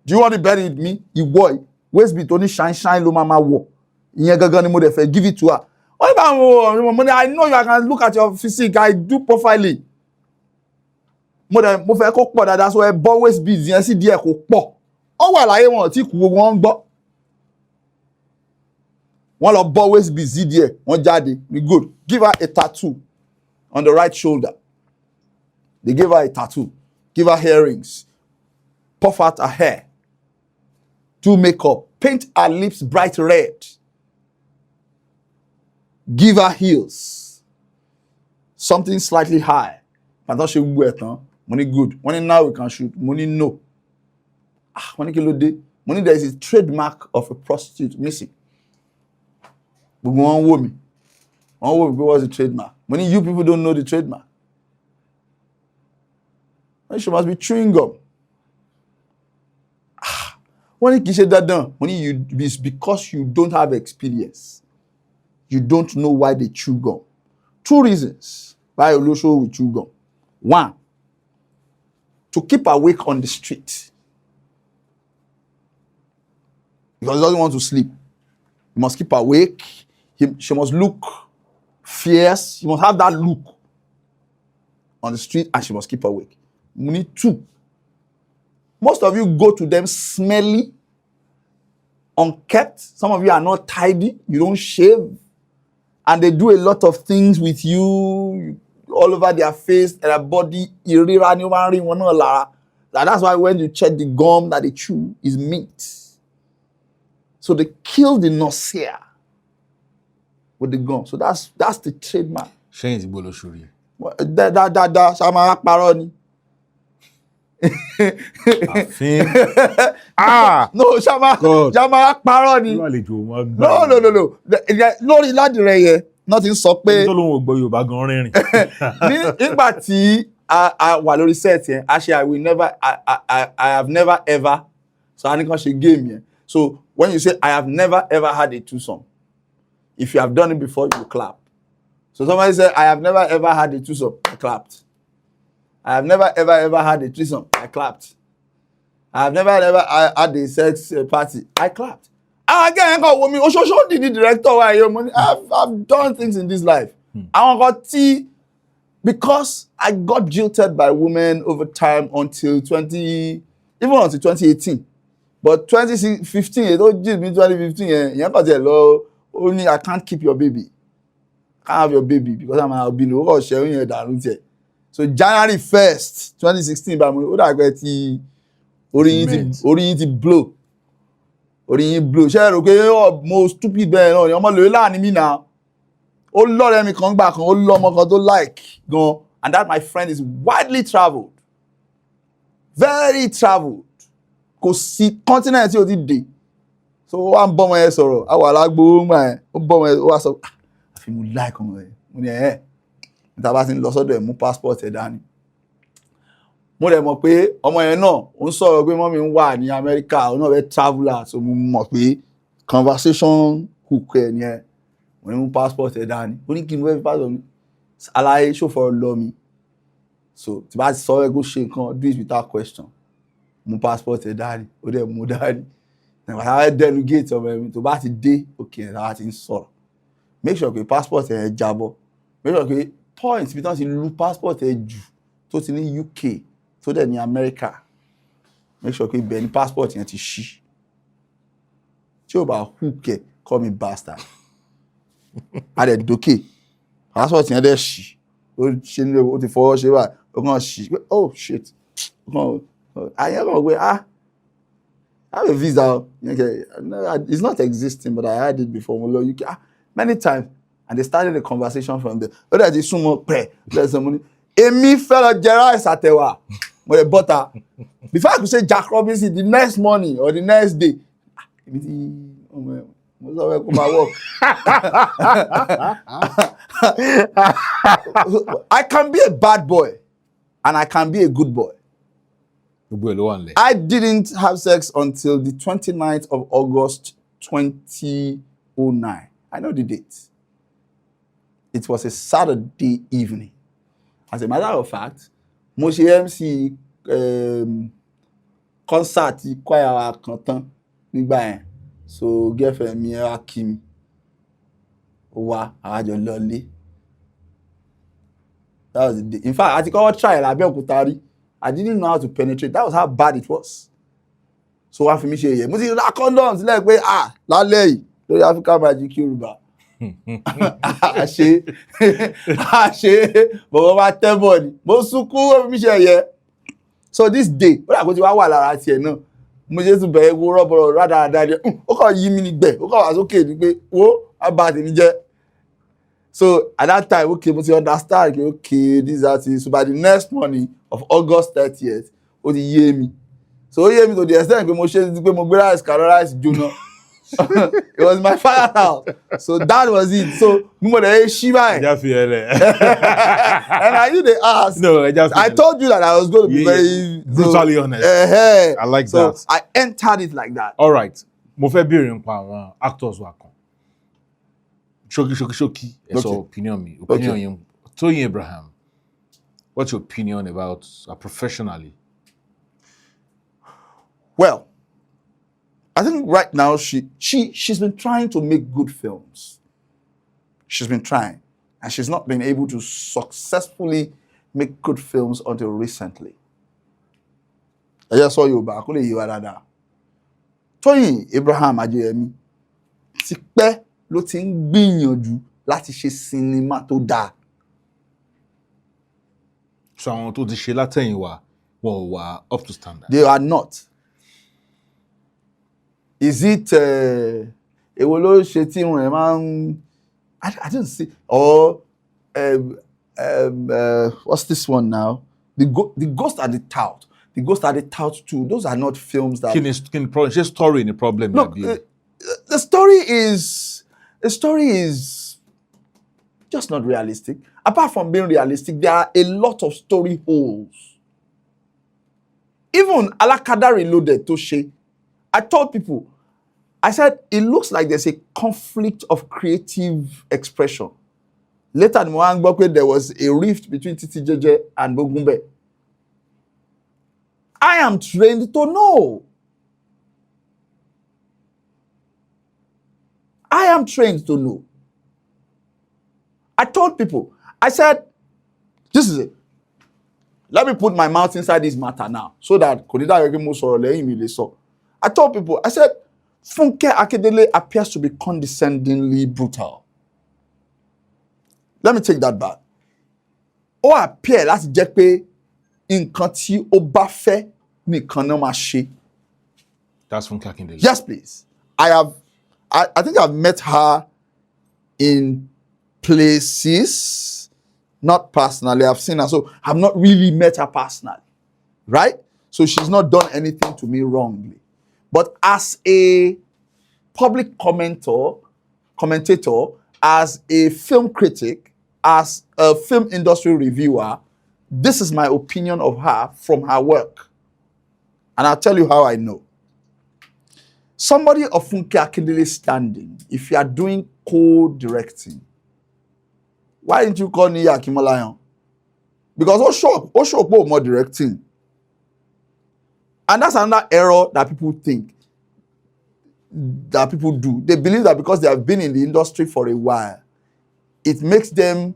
Do you want to bet with me? You boy, waist beat only shine lo mama wo. Give it to her. What about money? I know you can look at your physique. I do profiling. Mo fẹ́ kó pọ̀ dáadáa so ẹ bọ́ waist beats yẹn sí díẹ̀ kó pọ̀. Ó wà láyé wọn tí kú gbogbo wọn gbọ́. Wọ́n lọ bọ́ waist beats sí díẹ̀, wọ́n jáde. We good. Give her a tattoo on the right shoulder. They gave her a tattoo. Give her earrings. Puff out her hair. Do makeup. Paint her lips bright red. Give her heels. Something slightly high. But she will wear it. Money good. Money now we can shoot. Money no. Money kilo day. Money there is a trademark of a prostitute missing. But one woman. One woman was the trademark. Money you people don't know the trademark. She must be chewing gum. Money kì í ṣe dandan. Money it's because you don't have experience. You don't know why they chew gum. 2 reasons why Olosho will chew gum. 1, to keep awake on the street. Because he doesn't want to sleep. He must keep awake. She must look fierce. She must have that look on the street and she must keep awake. Money 2. Most of you go to them smelly, unkept. Some of you are not tidy. You don't shave. And they do a lot of things with you all over their face, their body. That's why when you check the gum that they chew is mint. So they kill the nausea with the gum. So that's the trademark. Shane is Boloshuri. Sama paroni. No, Shama paroni. No. Lórí ládìrẹ yẹn, nothing sọ pé. Nígbà tí a wà lórí set yẹn, I have never ever. So I need to game yẹn. So when you say I have never ever had a twosome, if you have done it before, you clap. So somebody said I have never ever had a twosome, I clapped. I have never ever had a threesome, I clapped. I have never ever had a sex party, I clapped. Again, the director, I've done things in this life. I got tea because I got jilted by women over time until 2018. But 2015, it don't jilt me 2015. Only I can't keep your baby. I can't have your baby because I'm albino. Sharing your down. So January 1st, 2016, by me, what I get the oriented blow. Oriented blow. Share okay, most stupid man. No, you're not me now. Oh Lord, let me come back. Oh Lord, my God, don't like go. And that my friend is widely traveled, very traveled. Cause see continent you did. So one bomb my sorrow. I was like boom, man. Bomb was so. I feel like on me. Tàbá ti ń lọ sọ́dọ̀ ẹ̀ mú passport ẹ̀ dání. Mo dẹ̀ mọ̀ pé ọmọ yẹn náà ó ń sọ̀rọ̀ pé mọ́mí ń wà ní Amẹ́ríkà, ó náà fẹ́ traveller, so mo mọ̀ pé conversation hook ẹ̀ ni ẹ̀. Mo ní mú passport ẹ̀ dání. Ó ní kí n fẹ́ passport mi. Aláyé ṣòfò lọ mi. So tí bá ti sọ ẹ kó ṣe nǹkan, do it without question. Mú passport ẹ̀ dání. Ó dẹ̀ mú dání. Nígbà tí delegate ọmọ ẹ̀mí tó bá ti dé òkè ẹ̀ láti ń sọ̀rọ̀. Make sure pé passport ẹ̀ jábọ́. Make sure pé points bí tán ti lu passport ẹ jù tó ti ní UK tó dẹ̀ ní America. Make sure pé ibẹ̀ ni passport yẹn ti ṣí. Tí o bá hook ẹ, call me bastard. Adẹ̀ dókè. Passport yẹn dẹ̀ ṣí. Ó ṣe ní o ti fọwọ́ ṣe wà. Ó kàn ṣí. Oh shit. Ayé kan pé I have a visa. Okay. No, it's not existing, but I had it before. UK. Many times. And they started the conversation from there. Oh, that is sumo pay. There's some money. Emi fellow Gerard Satewa with a butter. Before I could say Jack Robinson the next morning or the next day. I can be a bad boy and I can be a good boy. I didn't have sex until the 29th of August 2009. I know the date. It was a Saturday evening. As a matter of fact, mo ṣe MC concert choir wa kan tán nígbà yẹn. So girlfriend mi wá kí mi. Ó wá àwa jọ lọ lé. That was the day. In fact, I think I was trying Abeokuta rí. I didn't know how to penetrate. That was how bad it was. So wá fi mí ṣe yẹ. Mo ti ra condoms like pé lálẹ́ yìí lórí African Magic Yoruba. Àṣe bọ̀bọ̀ bá tẹ́ bọ̀ ni. Mo sunkún wọ́n fi mí ṣe yẹ. So this day, ó dà kó ti wá wà lára tiẹ̀ náà. Mo ṣe tún bẹ̀rẹ̀ wo rọ́bọ̀rọ̀ rádaràdà. Ó kàn yí mi nígbẹ̀. Ó kàn wá sókè ní pé wo àbá tèmi jẹ́. So at that time, okay, but you understand, okay, this that is. So by the next morning of August 30th, ó ti yé mi. So ó yé mi to the extent pé mo ṣe pé mo gbé rice rice jóná. It was my father's house. So that was it. So mo dey ṣí báyìí. And I knew they asked. No, I told you that I was going to be very brutally honest. I like so that. I entered it like that. All right. Mo fẹ́ béèrè nípa àwọn actors wa kan. Shoki. That's your opinion me. Opinion you. Toyin Abraham. What's your opinion about her professionally? Well, I think right now she's been trying to make good films. She's been trying, and she's not been able to successfully make good films until recently. I just saw you back. Toyin Abraham Ajayemi ti pẹ́ ló ti ń gbìyànjú láti ṣe sinimá tó dáa. So àwọn tó ti ṣe látẹ̀yìnwá wọ́n wà up to standard. They are not. Is it èwo ló ṣe tí irun ẹ̀ máa ń I didn't see or what's this one now? The Ghost at the Tout. The Ghost at the Tout too. Those are not films that. Just story in the problem. Look, the story is just not realistic. Apart from being realistic, there are a lot of story holes. Even Alakada Reloaded Toshe, I told people, I said, it looks like there's a conflict of creative expression. Later in Mwangboke, there was a rift between Titi Jeje and Bogumbe. I am trained to know. I am trained to know. I told people, I said, this is it. Let me put my mouth inside this matter now, so that I told people, I said, Funke Akindele appears to be condescendingly brutal. Let me take that back. Ó appear láti jẹ́ pé nǹkan tí ó bá fẹ́ nìkan náà máa ṣe. That's Funke Akindele. Yes, please. I think I've met her in places, not personally. I've seen her, so I've not really met her personally, right? So she's not done anything to me wrongly. But as a public commentator, as a film critic, as a film industry reviewer, this is my opinion of her from her work. And I'll tell you how I know. Somebody of Funke Akindele's standing, if you are doing co-directing, why didn't you call Niyi Akimolayan? Because Osho more directing. And that's another error that people think, that people do. They believe that because they have been in the industry for a while, it makes them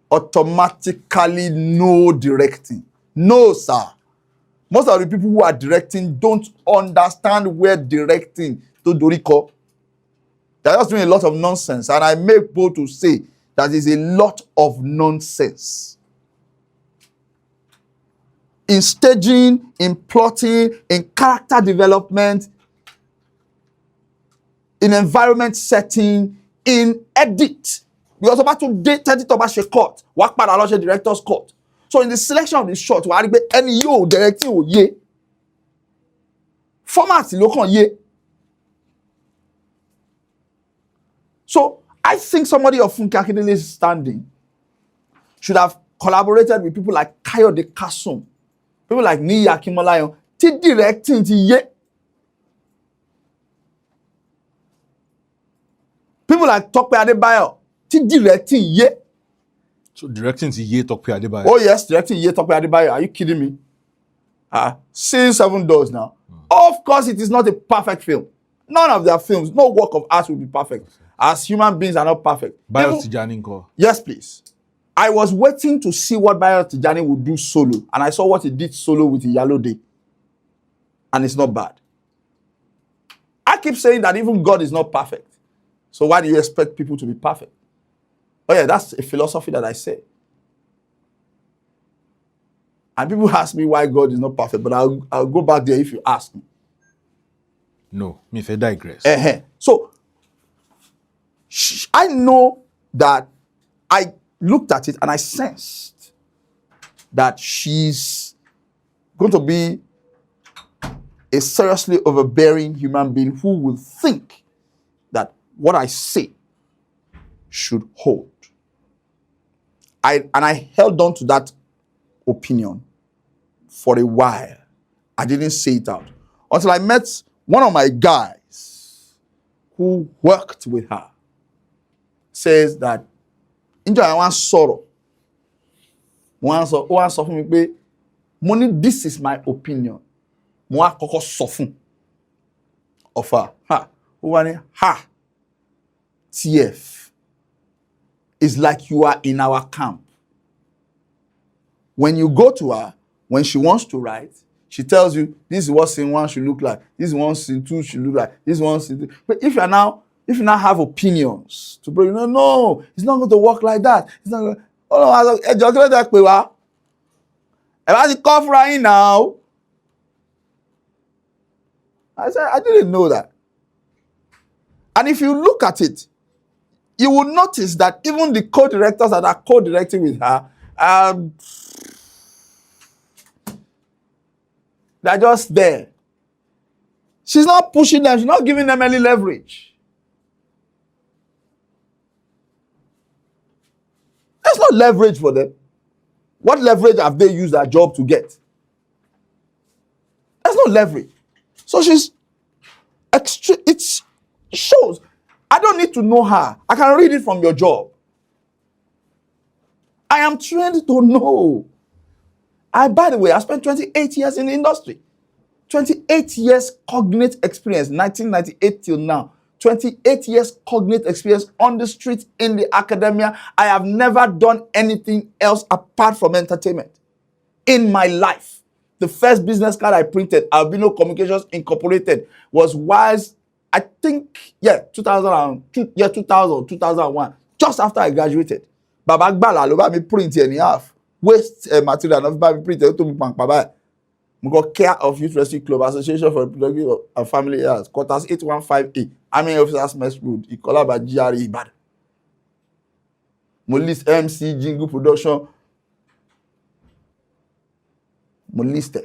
automatically know directing. No, sir. Most of the people who are directing don't understand where directing to Doriko. They're just doing a lot of nonsense. And I make bold to say that is a lot of nonsense. In staging, in plotting, in character development, in environment setting, in edit. Because about to date edit about she cut, work para lo director's cut. So in the selection of the shot, we are any yo directing o ye. Format lo kan ye. So I think somebody of Funke Akindele's standing should have collaborated with people like Kayode Kasum. People like Niyi Akimolayan, ti directing ti ye. People like Tope Adebayo, ti directing ye. So directing to Ye Tope Adebayo. Oh yes, directing ye Tope Adebayo. Are you kidding me? Seeing Seven Doors now. Of course, it is not a perfect film. None of their films, no work of art will be perfect. As human beings are not perfect. Bayo Tijani Nko. Yes, please. I was waiting to see what Bayo Tijani would do solo, and I saw what he did solo with Iyalode, and it's not bad. I keep saying that even God is not perfect. So why do you expect people to be perfect? Oh yeah, that's a philosophy that I say. And people ask me why God is not perfect, but I'll go back there if you ask me. No, me if I digress. So I know that I looked at it and I sensed that she's going to be a seriously overbearing human being who will think that what I say should hold. I held on to that opinion for a while. I didn't say it out until I met one of my guys who worked with her. Says that enjoy I want sorrow. One sọ fún mi pé money, this is my opinion. Mo wá kọ́kọ́ sọ fún of her. TF is like you are in our camp. When you go to her, when she wants to write, she tells you this is what scene 1 should look like, this is what scene 2 should look like, this one scene 3. But if you now have opinions to bring, no, it's not going to work like that. It's not going to. Oh no, I call for now. I said, I didn't know that. And if you look at it, you will notice that even the co-directors that are co-directing with her, they're just there. She's not pushing them. She's not giving them any leverage. There's no leverage for them. What leverage have they used their job to get? There's no leverage. So she's extreme. It shows. I don't need to know her. I can read it from your job. I am trained to know. By the way, I spent 28 years in the industry. 28 years cognate experience, 1998 till now. 28 years cognate experience on the street, in the academia. I have never done anything else apart from entertainment in my life. The first business card I printed, Albino Communications Incorporated, was whilst, I think, 2002, 2000, 2001, just after I graduated. Baba Gbala lo ba mi print in half. Waste material, not ba mi print to mi pan baba. We got Care of Youth Rescue Club, Association for Reproductive and Family Health, quarters 815A, Army Officers Mess Road, Ikolaba GRE Ibadan. Molist MC, Jingle Production. Molist. I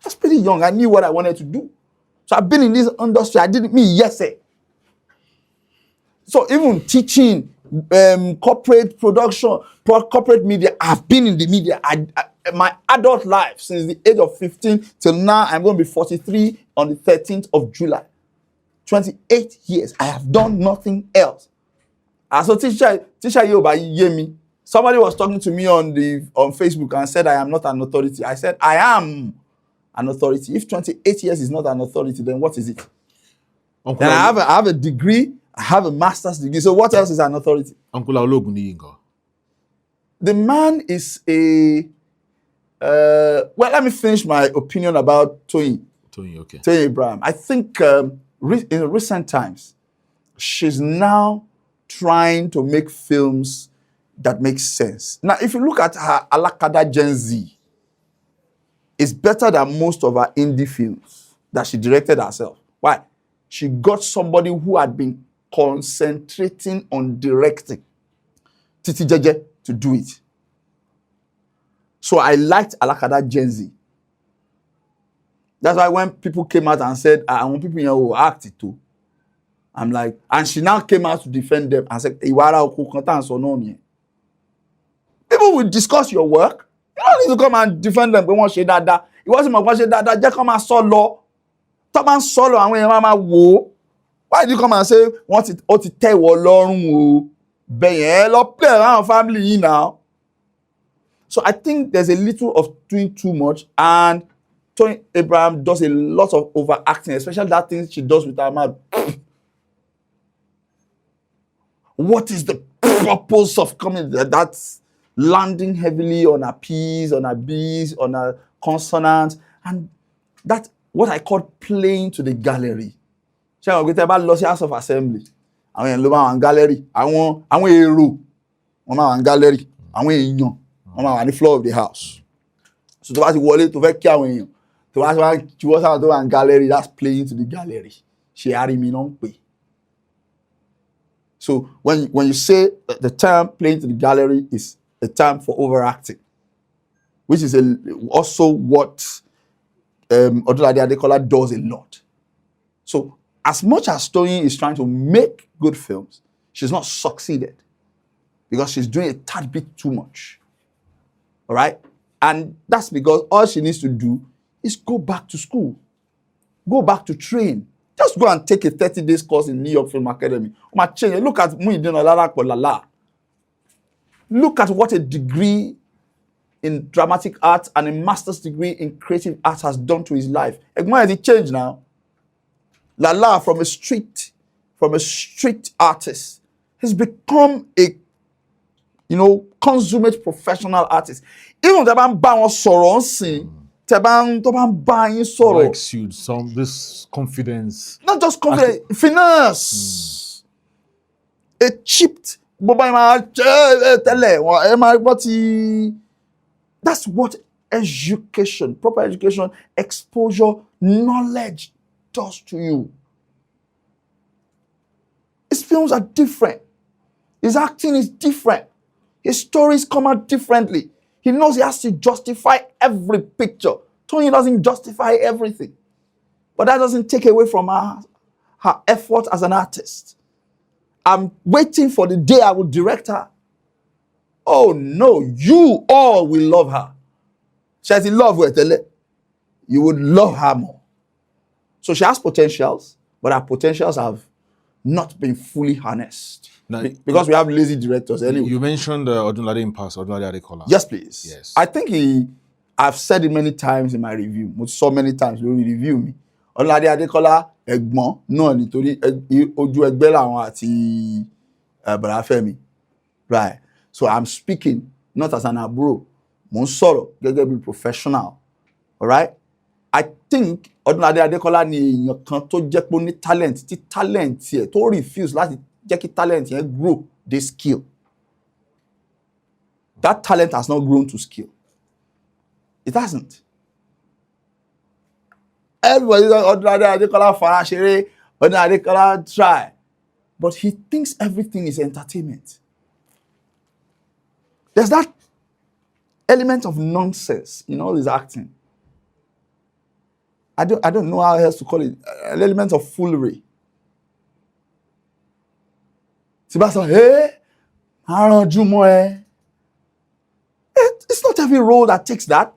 was pretty young. I knew what I wanted to do. So I've been in this industry. I didn't mean yes, sir. So even teaching, corporate production, corporate media, I've been in the media. My adult life, since the age of 15 till now, I'm going to be 43 on the 13th of July. 28 years. I have done nothing else. And so teacher Yoba Yemi, somebody was talking to me on Facebook and said I am not an authority. I said I am an authority. If 28 years is not an authority, then what is it? Uncle Then I have a degree, I have a master's degree. So what else is an authority? Uncle Ologun Yingo. The man is a well, let me finish my opinion about Toyin. Okay. Toyin Abraham. I think in recent times, she's now trying to make films that make sense. Now, if you look at her Alakada Gen Z, it's better than most of her indie films that she directed herself. Why? She got somebody who had been concentrating on directing, Titi Jeje, to do it. So I liked Alakada Gen Z. That's why when people came out and said, I want people here who act it too. I'm like, and she now came out to defend them and said, people will discuss your work. You know don't need to come and defend them pé wọ́n ṣe dáadáa. Ìwọ sì mọ̀ pé wọ́n ṣe dáadáa, jẹ́ kó máa sọ lọ. Tó bá ń sọ lọ, àwọn èèyàn máa wò ó. Why did you come and say ó ti tẹ́ ìwọ lọ́rùn o? Bẹ̀yẹn lọ play around family yìí now. So I think there's a little of doing too much, and Toyin Abraham does a lot of overacting, especially that thing she does with her mouth. What is the purpose of coming? That's landing heavily on her P's, on her B's, on her consonants, and that's what I call playing to the gallery. Ṣé àwọn ògbé tẹ́ bá lọ sí House of Assembly, àwọn èèyàn ló máa wà ní gallery, àwọn èrò wọ́n máa wà ní gallery, àwọn èèyàn wọ́n máa wà ní floor of the house. So tó bá ti wọlé tó fẹ́ kí àwọn èèyàn, tó bá ti wá juwọ́ sáwọn tó wà ní gallery, that's playing to the gallery. Ṣé àrími náà ń pè? So when you say the term playing to the gallery is a term for overacting, which is also what Odunlade Adekola does a lot. So as much as Toyin is trying to make good films, she's not succeeded because she's doing a tad bit too much. All right? And that's because all she needs to do is go back to school, go back to train. Just go and take a 30-day course in New York Film Academy. Look at Muideen Olalapo. Look at what a degree in dramatic art and a master's degree in creative art has done to his life. Egmont has changed now. Lala, from a street artist, has become a consummate professional artist. Even the man bang sọ̀rọ̀ nsìn, tó bá ń bá yín sọ̀rọ̀. Likes you, this confidence. Not just confidence, finesse. A chipped. That's what education, proper education, exposure, knowledge does to you. His films are different. His acting is different. His stories come out differently. He knows he has to justify every picture. Toyin doesn't justify everything. But that doesn't take away from her effort as an artist. I'm waiting for the day I will direct her. Oh no, you all will love her. She's in love with Tele. You would love her more. So she has potentials, but her potentials have not been fully harnessed. Now, because we have lazy directors anyway. You mentioned Odunlade in past, Odunlade Adekola. Yes, please. Yes. I think I've said it many times in my review. So many times you review me. Odunlade Adekola, ẹ̀gbọ́n náà nítorí ojú ẹgbẹ́ làwọn àti Bàbá Fẹ́mi. Right. So I'm speaking not as an àbúrò. Mo ń sọ̀rọ̀ gẹ́gẹ́ bí professional. All right? I think Odunlade Adekola ni èèyàn kan tó jẹ́ pé ó ní talent, tí talent yẹ tó refuse láti jẹ́ kí talent yẹn grow this skill. That talent has not grown to skill. It hasn't. Everybody says Odunlade Adekola fara ṣeré, Odunlade Adekola try. But he thinks everything is entertainment. There's that element of nonsense in all his acting. I don't know how else to call it. An element of foolery. Sebastian, it's not every role that takes that.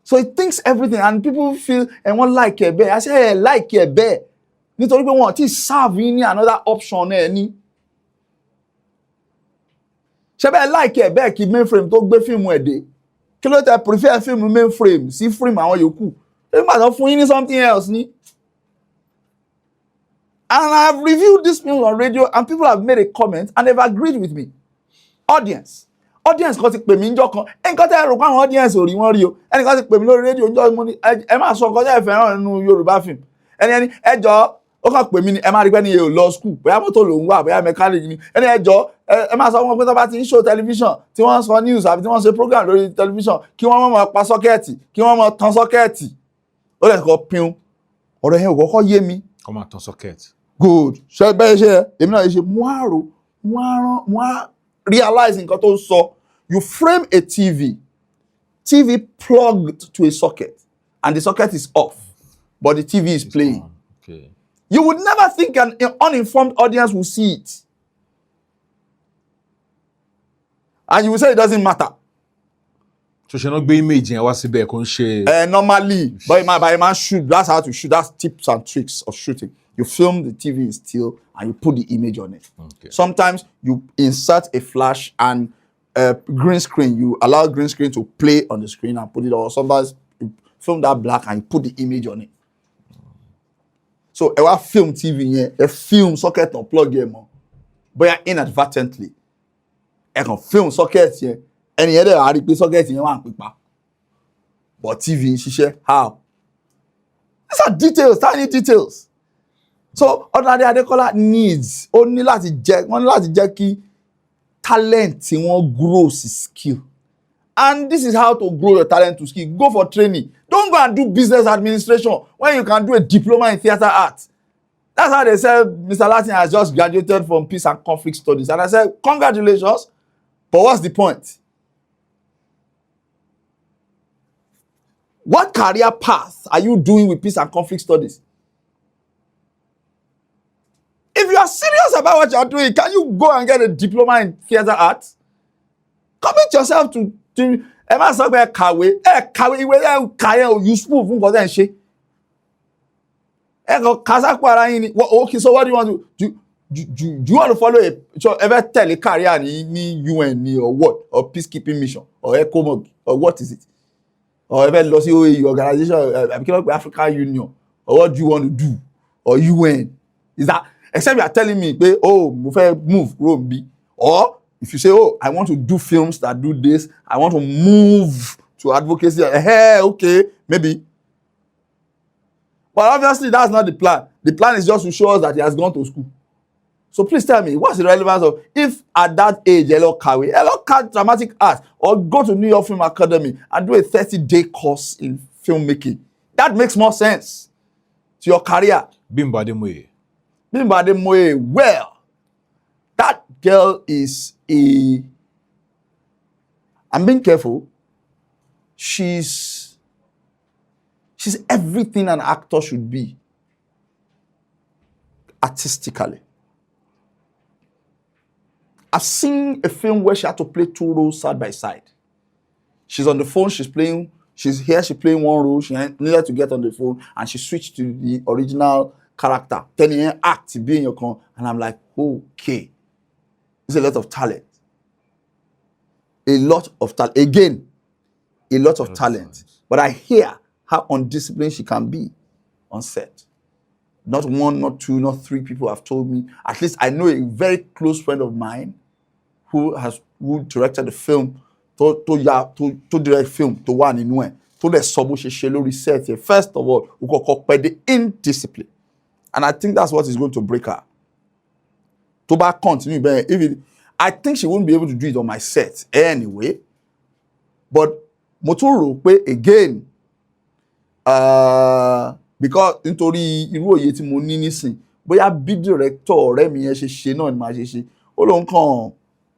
So he thinks everything, and people feel and wọ́n like ẹ̀ bẹ́ẹ̀. I say like ẹ̀ bẹ́ẹ̀ nítorí pé wọ́n ti serve ní another option ẹ̀ ní. Ṣé bẹ́ẹ̀ like ẹ̀ bẹ́ẹ̀ kí mainframe tó gbé fíìmù ẹ̀ dé? Kí ló tẹ́ prefer fíìmù mainframe sí fíìmù àwọn yòókù? Nígbà tó fún yín ní something else ní. And I have reviewed this film on radio, and people have made a comment and they've agreed with me. Audience kan ti pè mí ńjọ́ kan. Nǹkan tẹ́ rò pé àwọn audience ò rí wọ́n rí o. Ẹnìkan ti pè mí lórí rédíò ńjọ́ mo ní ẹ máa sọ nǹkan tẹ́ ẹ fẹ́ràn nínú Yorùbá film. Ẹni ẹ jọ̀ọ́ ó kàn pè mí ni ẹ máa rí pé ní yẹn ò lọ school. Bóyá mọ́tò lòún wà, bóyá mechanic ni. Ẹni ẹ jọ̀ọ́ ẹ máa sọ fún wọn pé tó bá ti ń show television, tí wọ́n sọ news àbí tí wọ́n ṣe program lórí television, kí wọ́n má pa sọ́kẹ́ẹ̀tì, kí wọ́n má tan sọ́kẹ́ẹ̀tì. Ó lè kọ́ pín ọ̀rọ̀ yẹn ò kọ́kọ́ yé mi. Kọ́ máa tan sọ́kẹ́ẹ̀tì. Good. Ṣé bẹ́ẹ̀ ṣe èmi náà ṣe mo á realize nǹkan tó ń sọ. You frame a TV plugged to a socket, and the socket is off, but the TV is playing. Okay. You would never think an uninformed audience will see it. and you will say it doesn't matter. So ṣe náà gbé image yẹn wá síbẹ̀ kò ń ṣe. Normally, but my man shoot. That's how to shoot. That's tips and tricks of shooting. You film the TV in still and you put the image on it. Okay. Sometimes you insert a flash and green screen. You allow green screen to play on the screen and put it on. Sometimes you film that black and you put the image on it. So I film TV here, a film socket or plug here more. But inadvertently, I can film socket here. Any other I replace socket in one quick. But TV, she how? These are details, tiny details. So Odunlade Adekola needs only láti jẹ́ kí talent tí wọ́n grow skill. And this is how to grow your talent to skill. Go for training. Don't go and do business administration when you can do a diploma in theater art. That's how they said Mr. Latin has just graduated from peace and conflict studies. And I said, congratulations. But what's the point? What career path are you doing with peace and conflict studies? If you are serious about what you are doing, can you go and get a diploma in theater art? Commit yourself to ẹ má sọ pé kàwé ìwé ẹ kàyẹ ò useful fún nǹkan tẹ́ ń ṣe. Ẹ kàn kásápò ara yín ni. Okay, so what do you want to do? You want to follow ever tell a career ní UN or what? Or peacekeeping mission or ECOMOG or what is it? Or ever lọ sí OAU organization African Union or what do you want to do? Or UN? Is that except you are telling me mo fẹ́ move kúrò níbí, or if you say, I want to do films that do this, I want to move to advocacy, okay, maybe. But obviously, that's not the plan. The plan is just to show us that he has gone to school. So please tell me, what's the relevance of if at that age, hello dramatic art, or go to New York Film Academy and do a 30-day course in filmmaking? That makes more sense to your career. Bimbo Ademoye, well, that girl is I'm being careful. She's everything an actor should be artistically. I've seen a film where she had to play two roles side by side. She's on the phone, she's playing one role, she needed to get on the phone, and she switched to the original character. 10 act being your con, and I'm like, okay. It's a lot of talent. A lot of talent. Again, a lot of talent. But I hear how undisciplined she can be on set. Not one, not two, not three people have told me. At least I know a very close friend of mine who directed the film, to direct film, to one in one, to the sobo she reset. First of all, we got the indiscipline. And I think that's what is going to break her. To back continue, but I think she wouldn't be able to do it on my set anyway. But Motoro, again, because nítorí irú òye tí mo ní nísìn, bóyá bí director ọ̀rẹ́ mi yẹn ṣe náà ni màá ṣe. Ó lóun kàn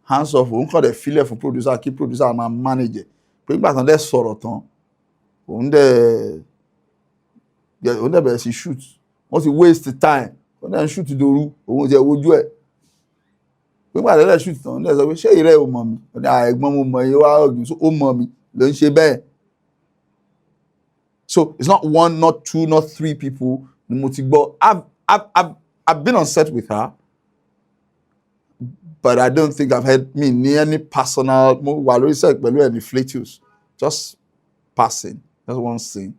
hands off, òun kàn dẹ̀ filẹ̀ fún producer, kí producer máa manage. Pé nígbà tán dẹ̀ sọ̀rọ̀ tán, òun dẹ̀ bẹ̀rẹ̀ sí shoot. Wọ́n ti waste time. Wọ́n dẹ̀ shoot doru, òun jẹ́ wojú ẹ̀. Nígbà tán dẹ̀ shoot tán, dẹ̀ sọ pé ṣé ìrẹ́ ò mọ̀ mi? Ẹ̀gbọ́n mo mọ̀ iye wá ọ̀gbìn, so ó mọ̀ mi ló ń ṣe bẹ́ẹ̀. So it's not one, not two, not three people. I've been on set with her, but I don't think I've had near any personal. Any flatus, just passing. That's one scene.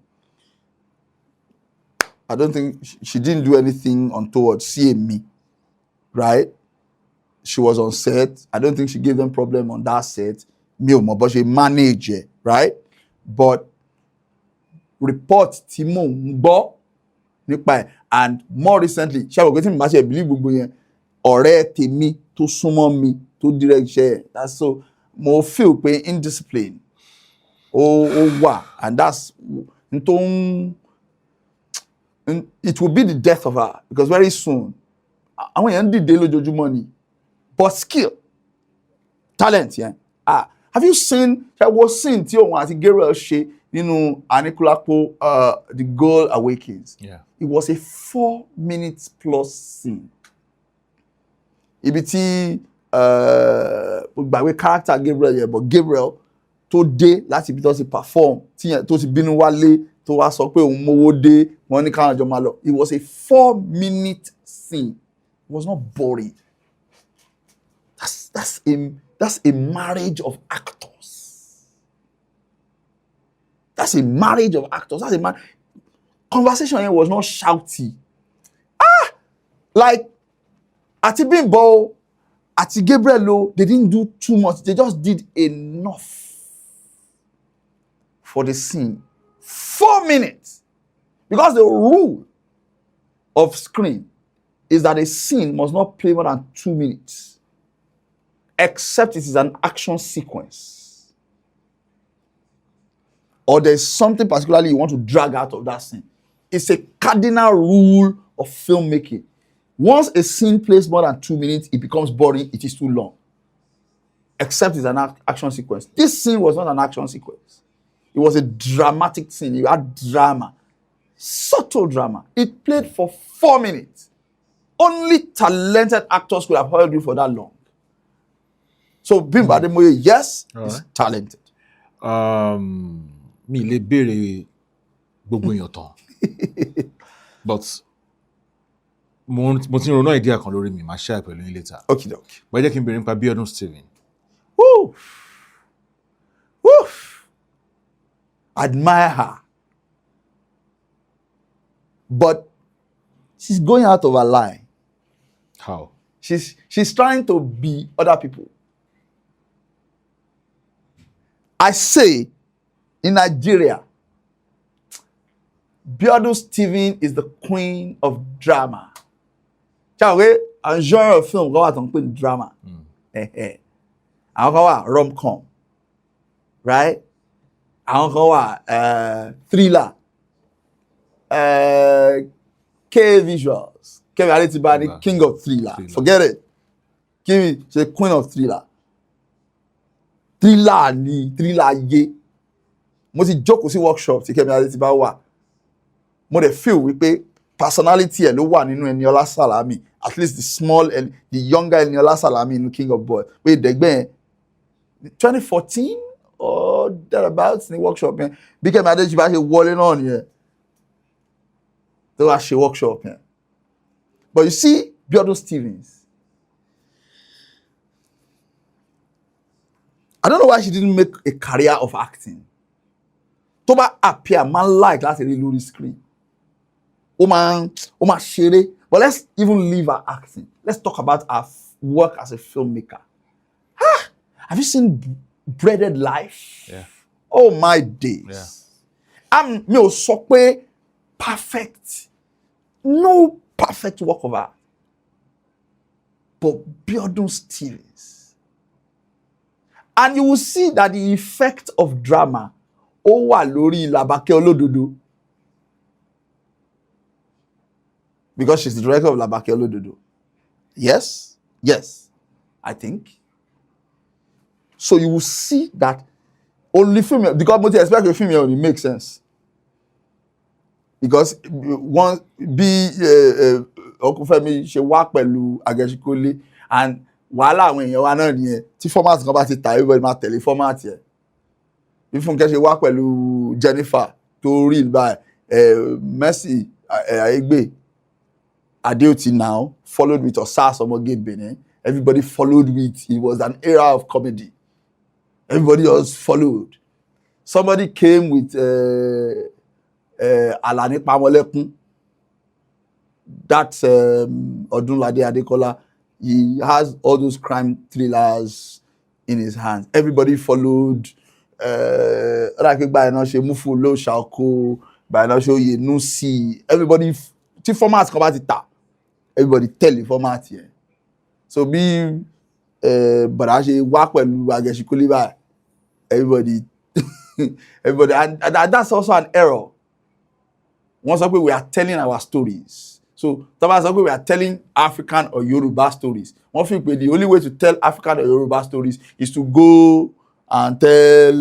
I don't think she didn't do anything untoward. Seeing me, right? She was on set. I don't think she gave them problem on that set. But she managed it, right? But report Timo Mbo nípa, and more recently, ṣé àwọn tí mo máa ṣe believe gbogbo yẹn ọ̀rẹ́ tèmi tó súnmọ́ mi tó direct ṣe. That's so mo feel pé indiscipline ó wà, and that's it will be the death of her, because very soon àwọn èèyàn dìde lójoojúmọ́ ni, but skill, talent, yeah. Have you seen tí òun àti Gabriel ṣe nínú Anikulapo, The Girl Awakens? Yeah. It was a 4 minutes plus scene. Ibi tí gbàgbé character Gabriel yẹn, but Gabriel tó dé láti ibi tó ti perform tó ti bínú wálé tó wá sọ pé òun mówó dé wọ́n ní káwọn jọ máa lọ. It was a 4-minute scene. It was not boring. That's a marriage of actors. That's a marriage of actors. Conversation here was not shouty. Like Ati Bimbo, Ati Gabriel, they didn't do too much. They just did enough for the scene. 4 minutes. Because the rule of screen is that a scene must not play more than 2 minutes, except it is an action sequence, or there's something particularly you want to drag out of that scene. It's a cardinal rule of filmmaking. Once a scene plays more than 2 minutes, it becomes boring, it is too long. Except it's an action sequence. This scene was not an action sequence. It was a dramatic scene. You had drama. Subtle drama. It played for 4 minutes. Only talented actors could have held you for that long. So Bimbo Ademoye, yes, is talented. Mi lè béèrè gbogbo èèyàn tán. But mo ti ronú idea kan lórí mi, màá share pẹ̀lú yín later. Okay. Bá jẹ́ kí n béèrè nípa Biodun Steven. Woo! Admire her. But she's going out of her line. How? She's trying to be other people. I say, in Nigeria, Biodun Steven is the queen of drama. Un genre of film kan wà tó ń pè ní drama. Àwọn kan wà rom-com, right? Àwọn kan wà thriller, K-visuals. Kemi Adetibani, king of thriller. Forget it. Kemi, she's the queen of thriller. Thriller ye. Mo ti jókòó sí workshop tí Kemi Adetibani wà. Mo dẹ̀ feel wípé personality ẹ̀ ló wà nínú Eniola Salami. At least the younger Eniola Salami in King of Boys. Wait, dẹ̀gbẹ́ 2014 or thereabouts ní workshop yẹn. Bí Kemi Adetibani ṣe wọlé náà nìyẹn. Tó wá ṣe workshop yẹn. But you see, Biodun Stevens, I don't know why she didn't make a career of acting. Tó bá appear, man like láti rí lórí screen. Ó máa ṣeré. But let's even leave her acting. Let's talk about her work as a filmmaker. Have you seen Breaded Life? Yeah. Oh my days. Yeah. Mi ò sọ pé perfect. No perfect work of art. But Biodun Stevens. And you will see that the effect of drama ó wà lórí Labake Olododo. Because she's the director of Labake Olododo. Yes, I think. So you will see that only female, because what you expect a female only makes sense. Because one Okufemi ṣe wá pẹ̀lú Agẹṣinkólé, and wàhálà àwọn èèyàn wa náà nìyẹn tí format kan bá ti tà everybody máa tẹ̀lé format yẹn. Bí Funke ṣe wá pẹ̀lú Jennifer tó real by Mercy Aigbe Adeoti now followed with Osas Omoge Benin. Everybody followed with, it was an era of comedy. Everybody else followed. Somebody came with Alani Pamolekun. That's Odunlade Adekola. He has all those crime thrillers in his hands. Everybody followed. Everybody, tí format kan bá ti tà, everybody tell the format here. So bí bàdá ṣe wá pẹ̀lú Agẹṣinkólé báyìí, everybody, and that's also an error. Wọ́n sọ pé we are telling our stories. So tó bá sọ pé we are telling African or Yoruba stories, wọ́n fi pé the only way to tell African or Yoruba stories is to go and tell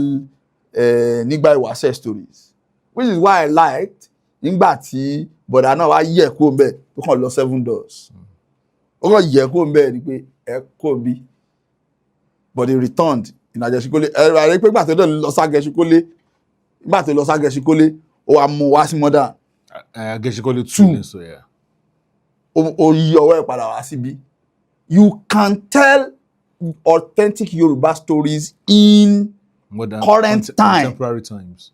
Nígbà Ìwáṣẹ̀ stories, which is why I liked nígbà tí bọ̀dá náà wá yẹ̀ kó ń bẹ̀ tó kàn lọ 7 doors. Ó kàn yẹ̀ kó ń bẹ̀ ni pé ẹ kó bí but he returned in Agẹṣinkólé. Ẹ̀rọ pé gbà tó lọ s'Agẹṣinkólé, gbà tó lọ s'Agẹṣinkólé, ó wá mú wá sí modern. Agẹṣinkólé 2 so yeah. Ó yí ọwọ́ ẹ̀ padà wá síbí. You can tell authentic Yoruba stories in Modern, current time. Contemporary times.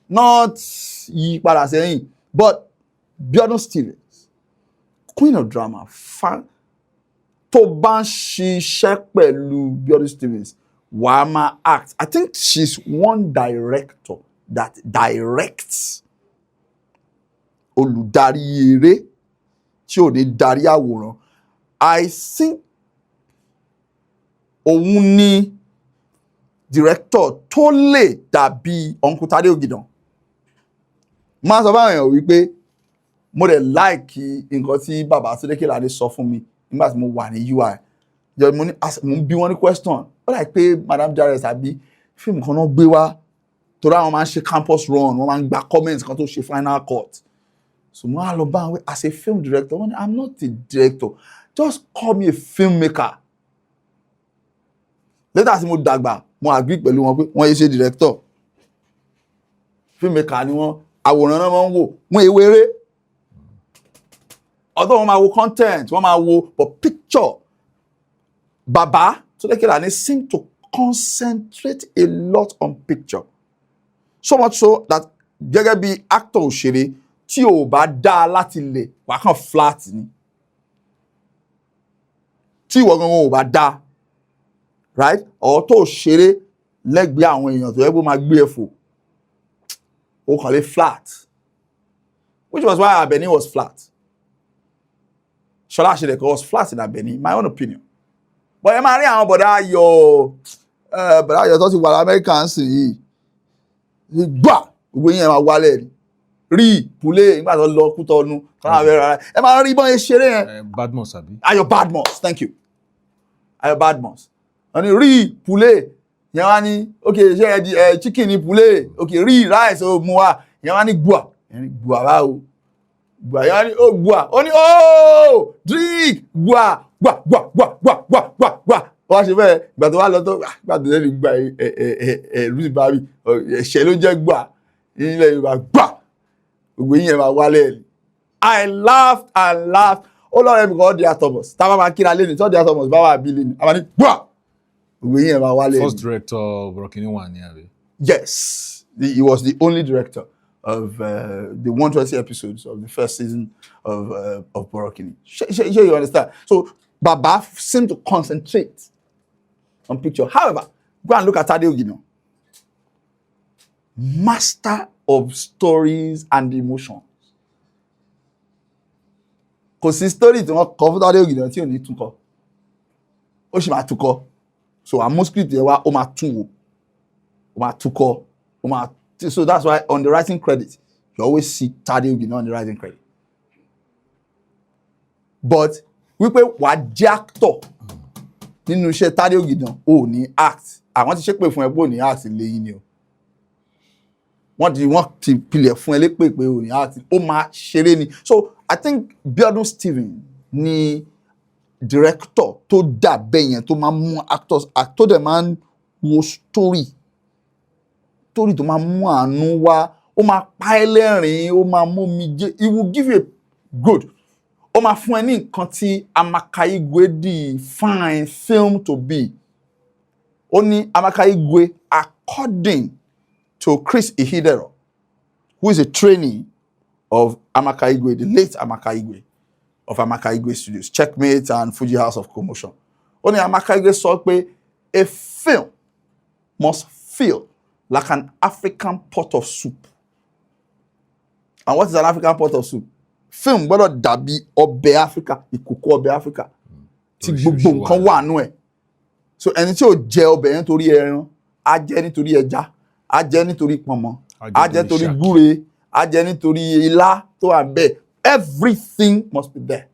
Not yí padà sẹ́yìn, but Biodun Stevens, Queen of Drama, tó bá ń ṣiṣẹ́ pẹ̀lú Biodun Stevens, wàá máa act. I think she's one director that directs olùdarí eré tí ò ní darí àwòrán. I think òun ni director tó lè dàbí Uncle Tade Ogidan. Máa sọ fáwọn èèyàn wípé mo dẹ̀ like nǹkan tí bàbá Túndé sọ fún mi nígbà tí mo wà ní UI. Mo ń bí wọn ní question. Ó dà pé Madam Jare àbí fíìmù kan náà gbé wá torí àwọn máa ń ṣe campus run, wọ́n máa ń gba comments kan tó ṣe final cut. So mo á lọ bá wọn as a film director. I'm not a director. Just call me a filmmaker. Later tí mo dàgbà, mo agree pẹ̀lú wọn pé wọ́n yé ṣe director. Filmmaker ni wọ́n, àwòrán náà máa ń wò, wọ́n èwe eré. Although wọ́n máa wo content, wọ́n máa wo but picture. Bàbá Túndé seem to concentrate a lot on picture. So much so that gẹ́gẹ́ bí actor òṣèré tí ò bá dá láti lè wà kàn flat ni. Tí ìwọ gangan ò bá dá, right? Or tó ṣeré lẹ́gbẹ̀ẹ́ àwọn èèyàn tó yẹ kó máa gbé ẹ̀fọ́, ó kàn lè flat. Which was why Abeni was flat. Ṣọlá Àṣẹdẹ̀kọ was flat in Abeni, my own opinion. But ẹ máa rí àwọn bọ̀dá ayọ̀ tó ti wà l'Amẹ́ríkà ń sìn yìí. Gbà gbogbo yẹn máa wálẹ̀ rí. Rí Pulé nígbà tó lọ Kútọ́nù. Ẹ máa rí bọ́n ṣeré yẹn. Badmus àbí? Ayọ̀ Badmus, thank you. Ayọ̀ Badmus. Wọ́n ní rí Pulé. Yẹn wá ní, okay, ṣé chicken ní Pulé. Okay, rí rice ó mú wá. Yẹn wá ní gbà. Yẹn ní gbà báwo. Gbà yẹn wá ní ó gbà. Ó ní ó drink gbà. Gbà. Wọ́n ṣe bẹ́ẹ̀ ìgbà tó wá lọ tó gbà tó lẹ́nu gbà Ruth Barry ẹ̀ṣẹ̀ ló jẹ́ gbà nílẹ̀ Yorùbá gbà gbogbo yín ẹ̀ máa wálẹ̀. I laughed. Ó lọ́rọ̀ mi kọ́ di Thomas. Tá a bá máa kíra lé ní tó di Thomas bá wà bí lé ní. A máa ní gbà gbogbo yín ẹ̀ máa wálẹ̀. First director Borokini wà ní àbí? Yes, he was the only director of the 120 episodes of the first season of Borokini. Sure you understand? So Baba seemed to concentrate on picture. However, go and look at Tade Ogidan. Master of stories and emotions. Kò sí story tí wọ́n kọ fún Tade Ogidan tí ò ní tún kọ. Ó sì máa tún kọ. So àwọn script yẹn wá ó máa tún wò. Ó máa tún kọ. So that's why on the writing credit, you always see Tade Ogidan on the writing credit. But wípé wàá jẹ́ actor nínú iṣẹ́ Tade Ogidan ò ní act. Àwọn ti ṣépè fún ẹ pé ò ní act lẹ́yìn ni o. Wọ́n ti pilẹ̀ fún ẹ lépè pé ò ní act. Ó máa ṣeré ni. So I think Biodun Stevens ni director tó dà bẹ́ẹ̀ yẹn tó máa mú actors tó dẹ̀ máa ń wo story tó máa mú àánú wá. Ó máa pa ẹ́ lẹ́rìn-ín, ó máa mú mi jẹ́. It will give you a good. Ó máa fún ẹ ní nǹkan tí Amaka Igwe define film to be. Ó ní Amaka Igwe according to Chris Ihidero, who is a trainee of Amaka Igwe, the late Amaka Igwe of Amaka Igwe Studios, Checkmate and Fuji House of Commotion. Ó ní Amaka Igwe sọ pé a film must feel like an African pot of soup. And what is an African pot of soup? Film gbọ́dọ̀ dàbí ọbẹ̀ Africa, ìkòkò ọbẹ̀ Africa tí gbogbo nǹkan wà nú ẹ̀. So ẹni tí ó jẹ ọbẹ̀ yẹn torí ẹran, á jẹ nítorí ẹja, á jẹ nítorí pọ̀nmọ́, á jẹ nítorí gúre, á jẹ nítorí ilá tó wà bẹ́ẹ̀. Everything must be there.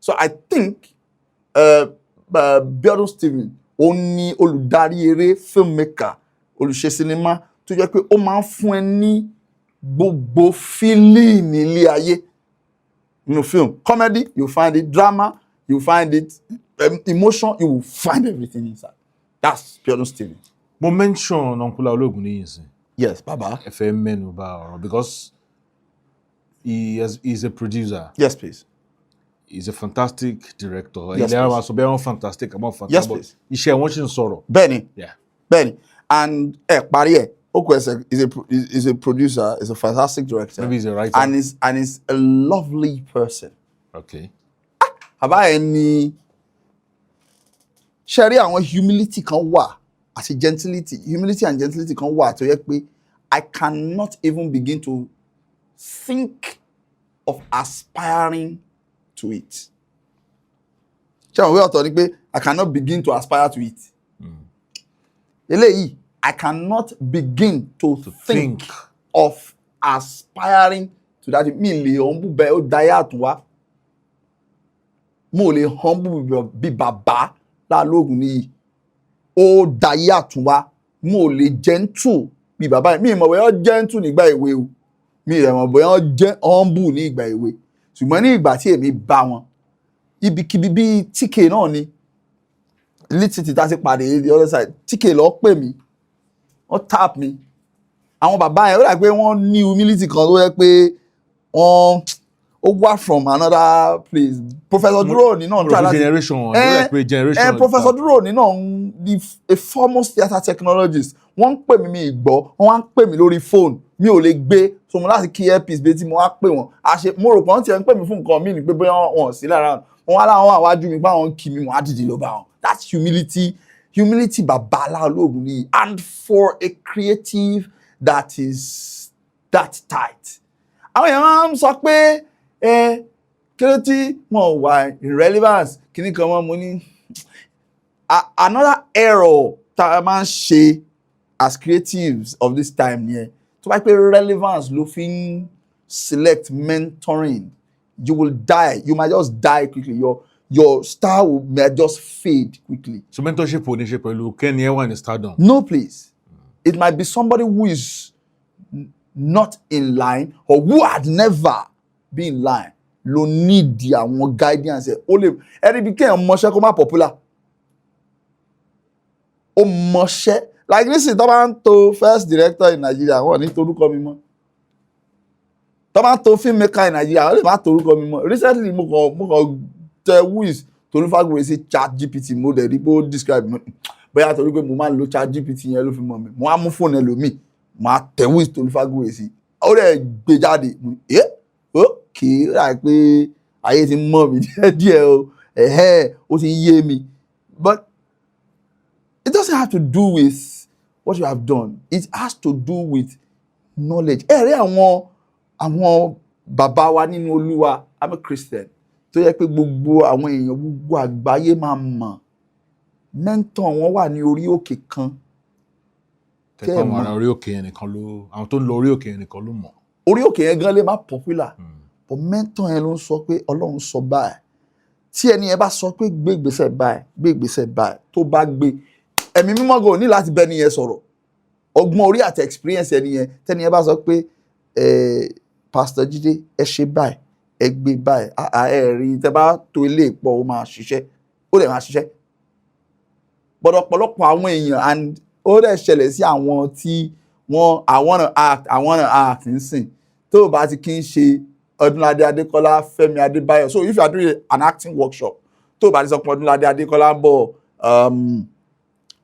So I think Biodun Stevens ó ní olùdarí eré, filmmaker, olùṣe sinimá tó jẹ́ pé ó máa ń fún ẹ ní gbogbo feeling ilé ayé. No film, comedy, you find it, drama, you find it, emotion, you will find everything inside. That's Piano Steven. Mo mention Uncle Ologun níyìnsín. Yes, Baba. Ẹ fẹ́ mẹ́nu bà ọ̀rọ̀ because he's a producer. Yes, please. He's a fantastic director. Yes, Ilé please. àwọn sọ bẹ́ẹ̀ wọ́n fantastic àmọ́ fantastic. Yes, please. Iṣẹ́ wọn ṣì ń sọ̀rọ̀. Benny. Yeah. Benny. And parí ẹ̀, Okwese is a producer, is a fantastic director. Maybe he's a writer. And is a lovely person. Okay. Àbá ẹni ṣe rí àwọn humility kan wà àti humility and gentility kan wà tó yẹ pé I cannot even begin to think of aspiring to it. Ṣé àwọn ìwé ọ̀tọ̀ ni pé I cannot begin to aspire to it. Eléyìí, I cannot begin to think of aspiring to that. Mi lè humble bẹ́ẹ̀ ó dáyé àtúnwá. Mo lè humble bí bàbá láàlóògùn níyì. Ó dáyé àtúnwá. Mo lè gentle bí bàbá yẹn. Mi mọ̀ bóyá ó gentle nígbà èwe o. Mi mọ̀ bóyá ó jẹ́ humble ní ìgbà èwe. Ṣùgbọ́n ní ìgbà tí èmi bá wọn, ibikíbi bí TK náà ni. Lítìtì tá ti pàdé the other side. TK lọ pè mí. Wọ́n tap mi. Àwọn bàbá yẹn ó dà pé wọ́n ní humility kan tó yẹ pé wọ́n ó wá from another place. Professor Duro ní náà try láti generation. Professor Duro ní náà a foremost theatre technologist. Wọ́n ń pè mí mi ìgbọ́, wọ́n wá ń pè mí lórí phone. Mi ò lè gbé, so mo láti kí earpiece bí tí mo wá pè wọ́n. Mo rò pé wọ́n ti ẹ̀ ń pè mí fún nǹkan mi ni pé bóyá wọ́n sí lára wọn wá láwọn àwájú mi pé àwọn kì mí wọ́n á dìde ló bá wọn. That's humility bàbá Ológun ni. And for a creative that is that tight. Àwọn èèyàn máa ń sọ pé kí ló tí wọn wà irrelevance kíní kan mọ́ mo ní another error tá a máa ń ṣe as creatives of this time nìyẹn. Tó bá pé relevance ló fi ń select mentoring, you will die. You might just die quickly. Your star may just fade quickly. So mentorship ò ní ṣe pẹ̀lú kẹ́ni ẹ wà ní stardom. No, please. It might be somebody who is not in line or who had never been in line. Ló need àwọn guidance ẹ̀. Ó lè ẹni bí kéèyàn mọṣẹ́ kó má popular. Ó mọṣẹ́. Like this is tó bá ń to first director in Nigeria, wọ́n ní torúkọ mi mọ́. Tó bá ń to filmmaker in Nigeria, wọ́n lè má torúkọ mi mọ́. Recently mo kàn tẹ who is Tolu Fagbure sí ChatGPT mo dẹ̀ rí pé ó describe mi. Bóyá torí pé mo máa ń lo ChatGPT yẹn ló fi mọ̀ mi. Mo á mú fóònù ẹlòmíì, mo á tẹ who is Tolu Fagbure sí. Ó dẹ̀ gbé jáde. Okay, ó dà pé ayé ti mọ̀ mi díẹ̀ o. Ó ti yé mi. But it doesn't have to do with what you have done. It has to do with knowledge. Rí àwọn bàbá wa nínú Olúwa, I'm a Christian. Tó yẹ pé gbogbo àwọn èèyàn gbogbo àgbáyé máa mọ̀. Mentor wọn wà ní orí òkè kan. Tẹ́pọ̀ àwọn ará orí òkè yẹn nìkan àwọn tó ń lọ orí òkè yẹn nìkan ló mọ̀. Orí òkè yẹn gan lè má popular. But mentor yẹn ló ń sọ pé Ọlọ́run sọ báyìí. Tí ẹni yẹn bá sọ pé gbé ìgbésẹ̀ báyìí, tó bá gbé ẹ̀mí mímọ́ gan ò ní láti bẹ́ni yẹn sọ̀rọ̀. Ọgbọ́n orí àti experience ẹni yẹn tẹ́ni yẹn bá sọ pé Pastor Jídé ẹ ṣe báyìí, ẹ gbé báyìí, rí tẹ́ bá tó ilé ìpọ̀ ó máa ṣiṣẹ́, ó lè máa ṣiṣẹ́. But ọ̀pọ̀lọpọ̀ àwọn èèyàn and ó dẹ̀ ṣẹlẹ̀ sí àwọn tí I wanna act nísìn tó o bá ti kí ń ṣe Odunlade Adékọ́lá, Fẹ́mi Adébáyọ̀. So if you are doing an acting workshop, tó o bá ti sọ pé Odunlade Adékọ́lá ń bọ̀,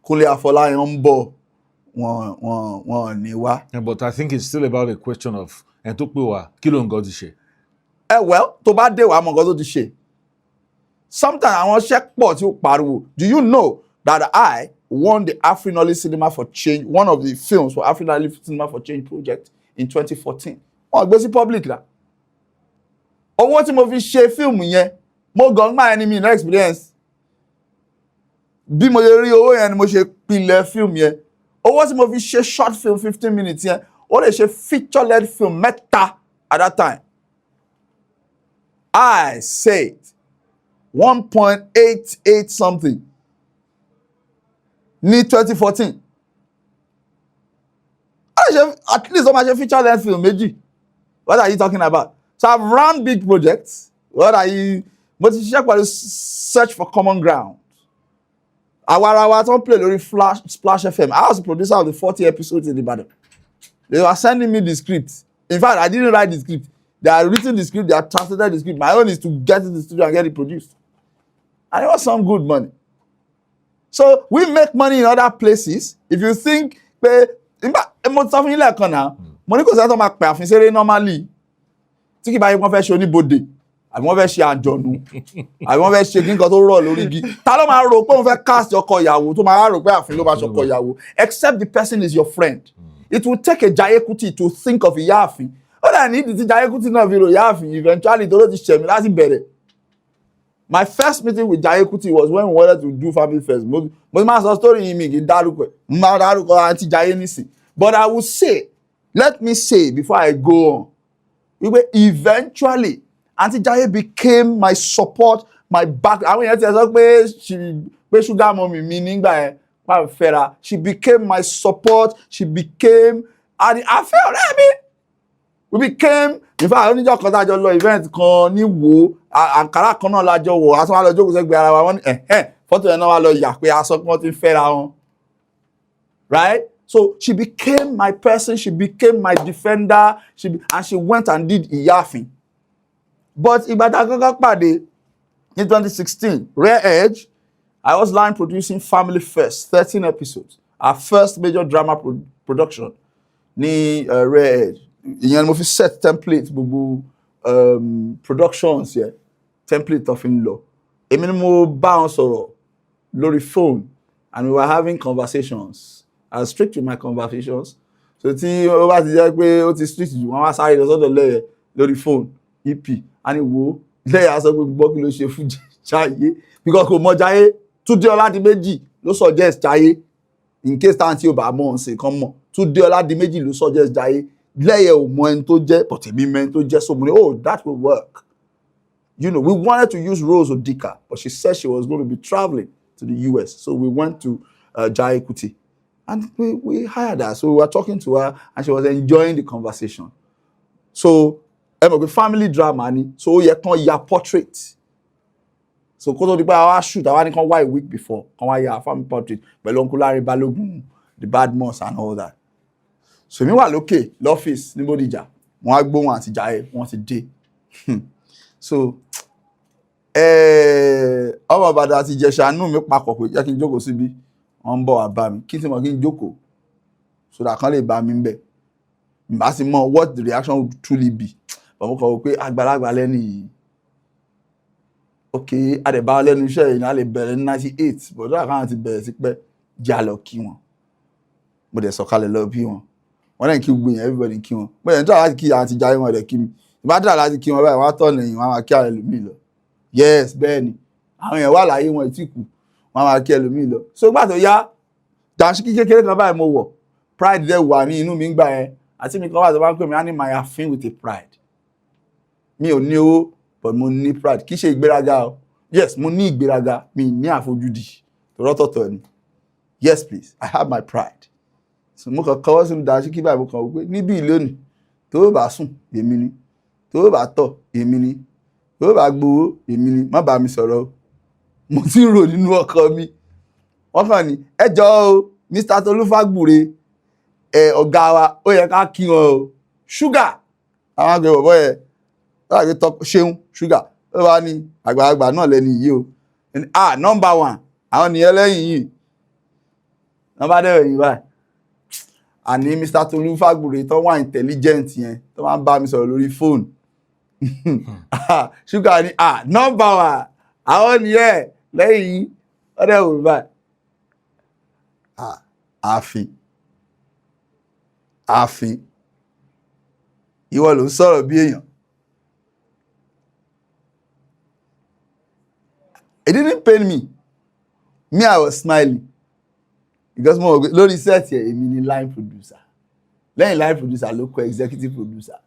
Kúnlé Afọláyan ń bọ̀, wọn ní wá. But I think it's still about a question of ẹni tó pè wá kí ló ń gan ti ṣe. Well, tó bá dé wàá mọ̀ nǹkan tó ti ṣe. Sometimes àwọn iṣẹ́ pọ̀ tí ó pariwo. Do you know that I won the Afrinoli Cinema for Change, one of the films for Afrinoli Cinema for Change project in 2014? Wọ́n gbé sí public la. Owó tí mo fi ṣe fíìmù yẹn, mo gan máa ẹni mi no experience. Bí mo ṣe rí owó yẹn ni mo ṣe pilẹ̀ fíìmù yẹn. Owó tí mo fi ṣe short film 15 minutes yẹn, ó lè ṣe feature-length film mẹ́ta at that time. I said 1.88 something ní 2014. At least ó máa ṣe feature-length film méjì. What are you talking about? So I've run big projects. Mo ti ṣiṣẹ́ pẹ̀lú Search for Common Ground. Awarawa don't play lórí Splash FM. I was the producer of the 40 episodes in Ibadan. They were sending me the script. In fact, I didn't write the script. They are written the script, they are translated the script. My own is to get in the studio and get it produced. And it was some good money. So we make money in other places. If you think, something like now, money goes out of my pay normally. Think about one fẹ́ ṣe oníbodè, àbí wọ́n fẹ́ ṣe àjọ̀nú, àbí wọ́n fẹ́ ṣe kí nǹkan tó rọ̀ lórí igi. Ta ló máa rò pé wọ́n fẹ́ cast ọkọ ìyàwó tó máa rò pé àfin ló máa ṣọkọ ìyàwó, except the person is your friend. It will take a Jaiye Kuti to think of ìyá àfin. Ó dà ní ìdí tí Jaiye Kuti náà fi rò ìyá àfin eventually tó ló ti ṣẹ̀mí láti bẹ̀rẹ̀. My first meeting with Jaiye Kuti was when we wanted to do Family First. Mo máa sọ story yìí mi kì í dárúkọ ẹ̀. Mo máa dárúkọ àǹtí Jaiye nísìn. But I will say, let me say before I go on, eventually, Auntie Jaiye became my support, my back. Àwọn èèyàn ti sọ pé sugar mommy mi nígbà yẹn pa fẹ́ra. She became my support. She became àfẹ́ ọ̀rẹ́ mi. We became, in fact, oníjọ́ kan tájọ lọ event kan ní Wo, àǹkárá kan náà lájọ wọ̀, a tún wá lọ jókòó sẹ́gbẹ̀ẹ́ ara wa, wọ́n ní fọ́tò yẹn náà wá lọ yà pé aṣọ pé wọ́n ti ń fẹ́ra wọn. Right? So she became my person, she became my defender, and she went and did Iyafin. But Ibadan kọ́kọ́ pàdé in 2016, Rare Edge, I was line producing Family First, 13 episodes. Our first major drama production ní Rare Edge. Ìyẹn mo fi set template gbogbo productions yẹn, template of in law. Èmi ni mo bá wọn sọ̀rọ̀ lórí phone, and we were having conversations. I was strict with my conversations. So tí ó bá ti jẹ́ pé ó ti strict jù, wọ́n wá sáré lọ sọ́dọ̀ lẹ́yẹ lórí phone, EP, and wo lẹ́yẹ aṣọ pé gbọ́ kí ló ṣe fún Jaiye. Because kò mọ Jaiye, Túndé Ọládìméjì ló suggest Jaiye. In case táwọn tí ò bá mọ̀ ṣe kan mọ̀. Túndé Ọládìméjì ló suggest Jaiye. Lẹ́yẹ ò mọ ẹni tó jẹ́, but èmi mọ ẹni tó jẹ́, so mo ní, oh, that will work. You know, we wanted to use Rose Odika, but she said she was going to be traveling to the US. So we went to Jaiye Kuti. And we hired her. So we were talking to her and she was enjoying the conversation. So, family drama ni. So you can your portrait. So kó tó di pé àwa shoot, àwa ní kan wá a week before. Kan wá ya family portrait. Pẹ̀lú Uncle Larry Balogun, the bad moms and all that. So mi wà lókè l'office ní Bodija. Wọ́n á gbóhùn àti Jaiye, wọ́n ti dé. So ọmọ Ìbàdàn àti Ìjẹ̀ṣà nú mi papọ̀ pé jẹ́ kí n jókòó síbí. Wọ́n bọ̀ wá bá mi kí tí mo kí n jókòó so that kan lè bá mi ńbẹ̀ bá sì mọ̀ what the reaction would truly be but mo kàn wò pé àgbàlagbà lẹ́nu yìí okay àdẹ̀bá lẹ́nu iṣẹ́ yìí náà lè bẹ̀rẹ̀ ní 98 but ọ̀dọ́ àkáwọn ti bẹ̀rẹ̀ sí pẹ́ jà lọ kí wọn mo dẹ̀ sọ̀kalẹ̀ lọ bí wọn wọ́n dẹ̀ kí gbogbo yẹn everybody kí wọn mo dẹ̀ ń tọ́ láti kí àti Jaiye wọn dẹ̀ kí mi ìbá dà láti kí wọn báyìí wọ́n á tọ̀ lẹ́yìn wọn á máa kí àwọn ẹlòmíì lọ yes bẹ́ẹ̀ ni àwọn èèyàn wà láyé wọn ìtì kù wọ́n máa kí ẹlòmíì lọ so gbà tó yá dànsíkí kékeré kan báyìí mo wọ̀ pride dẹ̀ wà ní inú mi ń gbà yẹn àti mi kan wà tó bá ń pè mí á ní my afin with a pride mi ò ní owó but mo ní pride kì í ṣe ìgbéraga o yes mo ní ìgbéraga mi ní àfojúdi tọ̀rọ̀tọ̀tọ̀ ni yes please I have my pride so mo kàn kọ́wọ́ sínú dànsíkí báyìí mo kàn wò pé níbí lónìí tó bá sùn èmi ni tó bá tọ̀ èmi ni tó bá gbowó èmi ni má bá mi sọ̀rọ̀ mo ti ń rò nínú ọkàn mi wọ́n kàn ní ẹjọ́ o Mr. Tolu Fagbure ọ̀gá wa ó yẹ ká kí wọn o ṣúgà àwọn àgbẹ̀ bọ̀bọ̀ yẹ láàrin ṣeun ṣúgà ó wá ní àgbàlagbà náà lẹ́ni yìí o number one àwọn nìyẹn lẹ́yìn yìí number dẹ́rẹ̀ yìí báyìí àní Mr. Tolu Fagbure tó wà intelligent yẹn tó máa ń bá mi sọ̀rọ̀ lórí fóònù ṣúgà ní number one àwọn nìyẹn lẹ́yìn yìí ọdẹ wò mí báyìí ààfin ìwọ ló ń sọ̀rọ̀ bí èèyàn it didn't pain me I was smiling because mo lórí set yẹn èmi ni line producer lẹ́yìn line producer ló kọ executive producer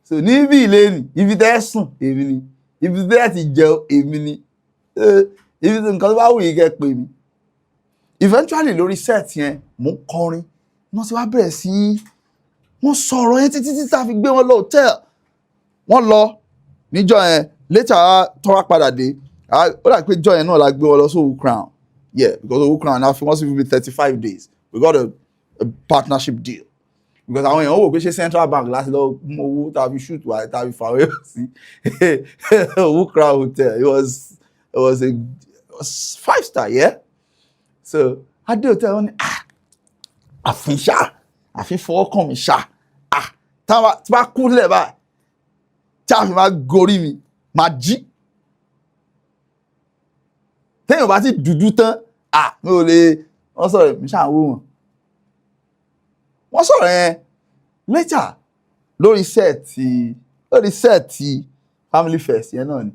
so níbi ìlérí ibi tẹ́ sùn èmi ni ibi tẹ́ ti jẹun èmi ni ibi tí nǹkan tó bá wù yí kẹ́ pè mí eventually lórí set yẹn mo ń kọrin wọ́n sì wá bẹ̀rẹ̀ sí wọ́n sọ̀rọ̀ yẹn títí tá fi gbé wọn lọ hotel wọ́n lọ níjọ́ yẹn later tó wá padà dé ó dà pé jọ́ yẹn náà la gbé wọn lọ sóhun crown Yeah, because of Crown now must be 35 days. We got a partnership deal. Because àwọn èèyàn wò pé ṣé Central Bank láti lọ mú owó tàbí shoot wà tàbí fàwé sí Crown Hotel. It was a 5-star, yeah. So Adé Hotel wọn ni àfin ṣá àfin fọwọ́ kàn mí ṣá tí bá kú lẹ̀ báyìí tí àfin máa gorí mi máa jí. Téèyàn bá ti dúdú tán mi ò lè wọ́n sọ̀rọ̀ mi ṣáà wò wọ́n sọ̀rọ̀ yẹn later lórí sẹ́ẹ̀tì Family First yẹn náà ni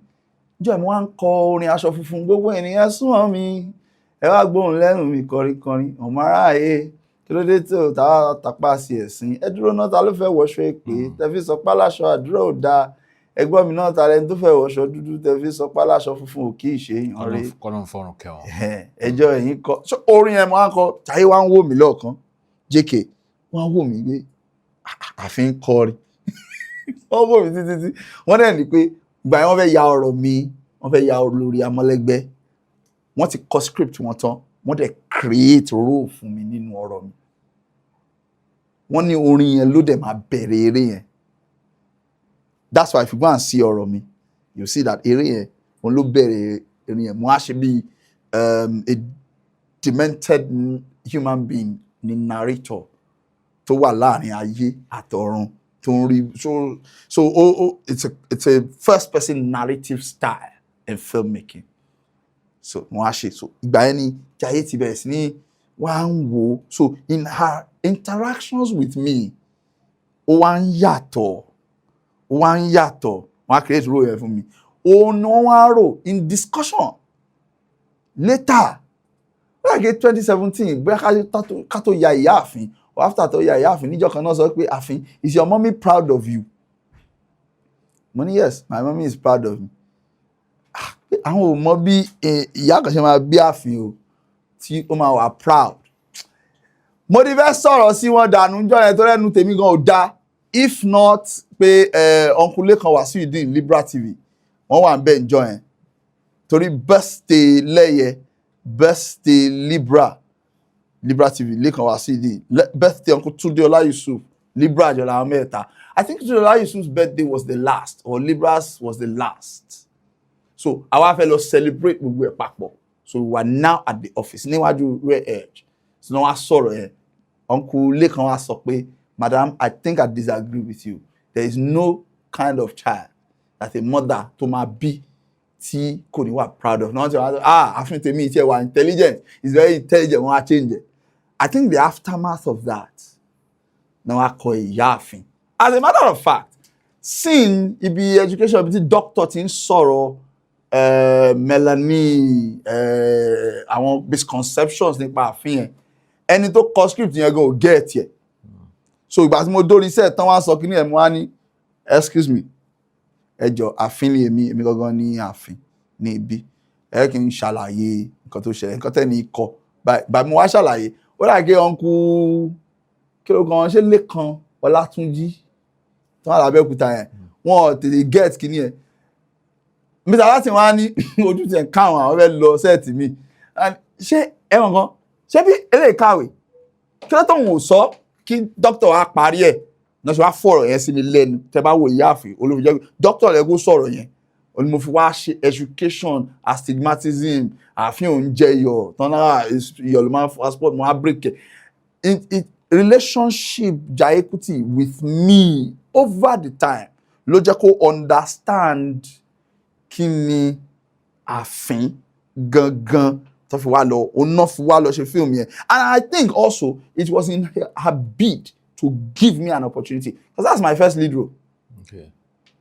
níjọ́ mi wá ń kọ orin aṣọ funfun gbogbo ènìyàn súnmọ́ mi ẹ wá gbóhùn lẹ́nu mi kọrinkọrin ọmọ aráàyè kí ló dé tí ò tàpá sí ẹ̀sìn ẹ dúró náà ta ló fẹ́ wọṣọ èpè tẹ́fí sọ páláṣọ àdúrà ò dáa ẹgbọ́n mi náà ta lẹni tó fẹ́ wọṣọ dúdú tẹ́fí sọ páláṣọ funfun ò kí ì ṣe èèyàn rí kọ́nà fọ́rùn kẹwọn. ẹjọ́ ẹ̀yìn kọ orin ẹ̀ máa ń kọ Táyé wá ń wò mí lọ́ọ̀kan JK wọ́n wò mí pé àfin kọrin wọ́n wò mí títí wọ́n dẹ̀ ní pé ìgbà yẹn wọ́n fẹ́ ya ọ̀rọ̀ mi wọ́n fẹ́ ya ọ̀rọ̀ lórí Amọ́lẹ́gbẹ́ wọ́n ti kọ script wọn tán wọ́n dẹ̀ create role fún mi nínú ọ̀rọ̀ mi wọ́n ní orin yẹn ló dẹ̀ máa bẹ̀rẹ̀ eré yẹn. That's why if you go and see ọ̀rọ̀ mi you see that eré yẹn òun ló bẹ̀rẹ̀ eré yẹn mo á ṣe bí a demented human being ní narrator tó wà láàrin ayé àtọ̀run tó ń rí so it's a first person narrative style in filmmaking. So mo á ṣe so ìgbà yẹn ni Jaiye ti bẹ̀rẹ̀ sí ní wá ń wò so in her interactions with me ó wá ń yàtọ̀ wọ́n á create role yẹn fún mi òun ni wọ́n wá rò in discussion later like 2017 bóyá ká tó ya Ìyáàfin or after tó ya Ìyáàfin níjọ́ kan náà sọ pé àfin is your mommy proud of you mo ní yes my mommy is proud of me àwọn ò mọ bí ìyá kan ṣe máa bí àfin o tí ó máa wà proud mo ti fẹ́ sọ̀rọ̀ sí wọn dànù níjọ́ yẹn tó rẹ́nu tèmi gan ò dáa if not pé Uncle Lekan Wasiuddin Libra TV wọ́n wà ń bẹ̀ ǹjọ́ yẹn torí birthday lẹ́yẹ birthday Libra TV Lekan Wasiuddin birthday Uncle Tunde Ola Yusuf Libra àjọ làwọn mẹ́ta. I think Tunde Ola Yusuf's birthday was the last or Libra's was the last so àwa fẹ́ lọ celebrate gbogbo ẹ̀ papọ̀ so we were now at the office níwájú Rare Edge so náà wá sọ̀rọ̀ yẹn Uncle Lekan wá sọ pé Madam, I think I disagree with you. There is no kind of child that a mother to my be tí kò ní wà proud of. Not àfin tèmi ìtẹ́ wà intelligent. He's very intelligent. Wọ́n á change it. I think the aftermath of that now I call Ìyáàfin. As a matter of fact, seeing ibi education ibi tí doctor ti ń sọ̀rọ̀ Melanie àwọn misconceptions nípa àfin yẹn ẹni tó kọ script yẹn go get yẹn. So ìgbà tí mo dórí iṣẹ́ tán wá sọ kí ní ẹ̀mú wá ní excuse me ẹjọ́ àfin ni èmi gangan ní àfin ní ibi kí n ṣàlàyé nǹkan tó ṣẹlẹ̀ nǹkan tẹ́ni ikọ̀ báyìí mo wá ṣàlàyé ó dà gé ọ̀nkú kí ló gan ṣe Lékan Ọlátúnjí tó wà lábẹ́òkúta yẹn wọ́n tètè get kí ní ẹ̀ mr láti wá ní ojú ti ẹ̀ káwọn àwọn fẹ́ lọ sẹ́ẹ̀tì mi ṣé ẹ̀wọ̀n kan ṣé bí eléyìí kàwé kí ló tó ń wò sọ kí dókítà wa parí ẹ̀ náà ṣe wá fọ̀rọ̀ yẹn sí mi lẹ́nu tẹ́ bá wo Ìyáàfin olùfijẹ́ dókítà rẹ̀ kó sọ̀rọ̀ yẹn òní mo fi wá ṣe education astigmatism àfihàn oúnjẹ iyọ̀ tọ́nà iyọ̀ ló máa ń passport mo á break it relationship Jaiye Kuti with me over the time ló jẹ́ kó understand kí ni àfin gangan tó fi wá lọ ọ̀nà fi wá lọ ṣe fíìmù yẹn and I think also it was in her bid to give me an opportunity because that's my first lead role. Okay.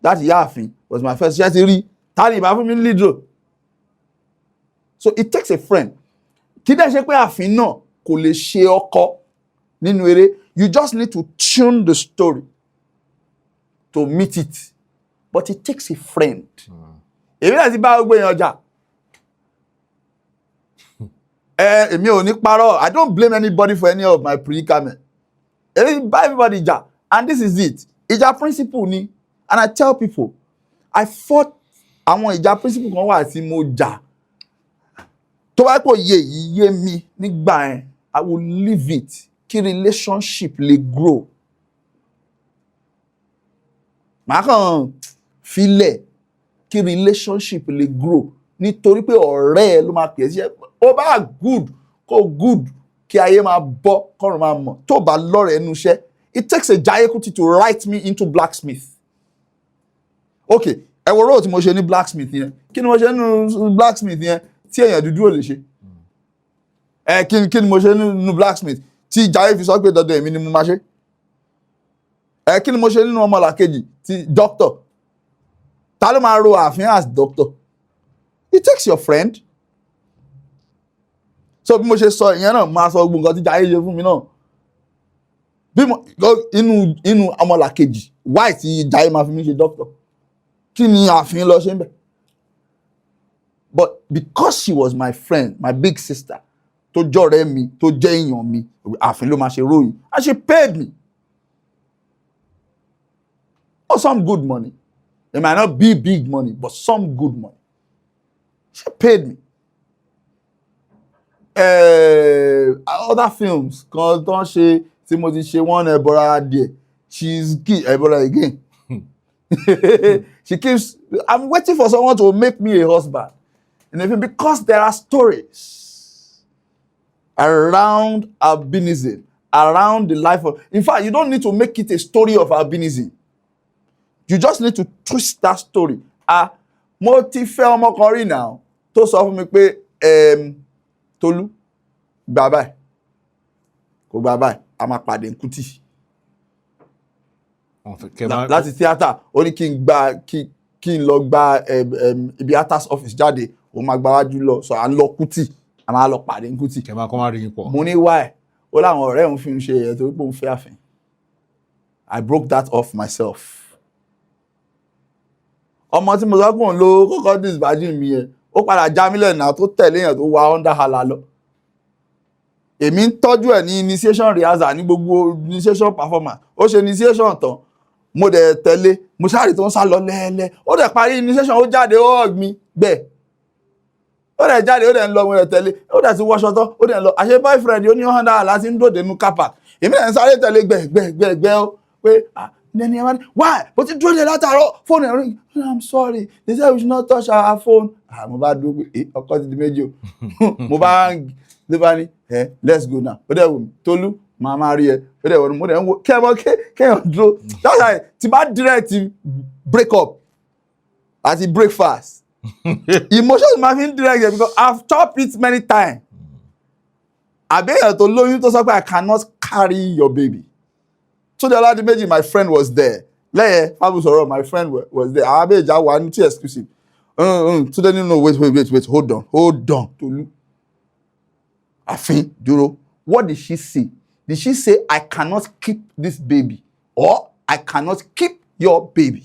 That Ìyáàfin was my first ṣe ti rí tani ìbá fún mi lead role so it takes a friend kí dẹ́ ṣe pé àfin náà kò lè ṣe ọkọ nínú eré you just need to tune the story to meet it but it takes a friend. Èmi náà ti bá gbogbo èèyàn jà èmi ò ní parọ́ I don't blame anybody for any of my predicament èmi bá everybody jà and this is it ìjà principle ni and I tell people I fought àwọn ìjà principle kan wà tí mo jà tó bá pọ̀ yé mi nígbà yẹn I will leave it kí relationship lè grow. Màá kàn filẹ̀ kí relationship lè grow nítorí pé ọ̀rẹ́ ẹ ló máa pè é sí ẹ ó bá good kí ayé máa bọ́ kọ́run máa mọ̀ tó bá lọ́rẹ̀ẹ́ ẹnu iṣẹ́. It takes a Jaiye Kuti to write me into blacksmith. Okay, ẹ wo role tí mo ṣe ní blacksmith yẹn. Kí ni mo ṣe nínú blacksmith yẹn tí èèyàn dúdú ò lè ṣe? Kí ni mo ṣe nínú blacksmith tí Jaiye fi sọ pé dandan èmi ni mo máa ṣe? Kí ni mo ṣe nínú ọmọlàkejì tí doctor? Ta ló máa ro ààfin as doctor? It takes your friend. So bí mo ṣe sọ ìyẹn náà máa sọ gbogbo nǹkan tí Jaiye ṣe fún mi náà. Bí mo inú ọmọlàkejì why tí Jaiye máa fi mí ṣe doctor? Kí ni ààfin lọ ṣe ń bẹ̀? But because she was my friend, my big sister, tó jọ̀rẹ́ mi, tó jẹ́ èèyàn mi, ààfin ló máa ṣe ròyìn. And she paid me. Oh, some good money. It might not be big money, but some good money. She paid me. Other films, kan tó ń ṣe tí mo ti ṣe one Ẹ̀bọ̀ra díẹ̀, she's Ẹ̀bọ̀ra again. She keeps, I'm waiting for someone to make me a husband. And even because there are stories around albinism, around the life of, in fact, you don't need to make it a story of albinism. You just need to twist that story. Mo ti fẹ́ ọmọkùnrin now tó sọ fún mi pé Tolu gbà báyìí kò gbà báyìí a máa pàdé Kuti láti theatre ó ní kí n lọ gba ibi actors office jáde ó máa gba wájú lọ so à ń lọ Kuti a máa lọ pàdé Kuti. kẹ máa kọ́ máa rí yín pọ̀. mo ní why ó láwọn ọ̀rẹ́ òun fi ń ṣe ẹ̀ torí pé òun fẹ́ àfin. I broke that off myself. Ọmọ tí mo sọ pé òun ló kọ́kọ́ disvirgin mi yẹn ó padà já mílẹ̀ náà tó tẹ̀lé yẹn tó wá under hala lọ. Èmi ń tọ́jú ẹ̀ ní initiation rehearsal ní gbogbo initiation performance ó ṣe initiation tán mo dẹ̀ tẹ̀lé mo sáré tó ń sá lọ lẹ́ẹ̀lẹ́ ó dẹ̀ parí initiation ó jáde ó hug mi bẹ́ẹ̀ ó dẹ̀ jáde ó dẹ̀ ń lọ mo dẹ̀ tẹ̀lé ó dẹ̀ ti wọṣọ tán ó dẹ̀ ń lọ àṣẹ boyfriend ó ní under hala ti ń dòde nu car park èmi dẹ̀ ń sáré tẹ̀lé gbẹ̀gbẹ̀ ó pé Then everyone, why? But you do the latter phone and ring. I'm sorry. They said we should not touch our phone. Mo bá dúró pé ọkọ ti di méjì o. Mo bá ní let's go now. Ó dẹ̀ wò mí Tolu máa máa rí ẹ. Ó dẹ̀ wò mí mo dẹ̀ ń wo kéèyàn dúró. That's why tí bá direct break up àti break fast. Emotions máa fi ń direct because I've stopped it many times. Àbẹ̀yẹ̀ tó lóyún tó sọ pé I cannot carry your baby. So the other day, my friend was there. Lẹ́yìn Fagbure, my friend was there. Àwọn abẹ́jà wà ní tí exclusive. So then no, wait, hold on. Tolu. Àfin dúró. What did she say? Did she say I cannot keep this baby or I cannot keep your baby?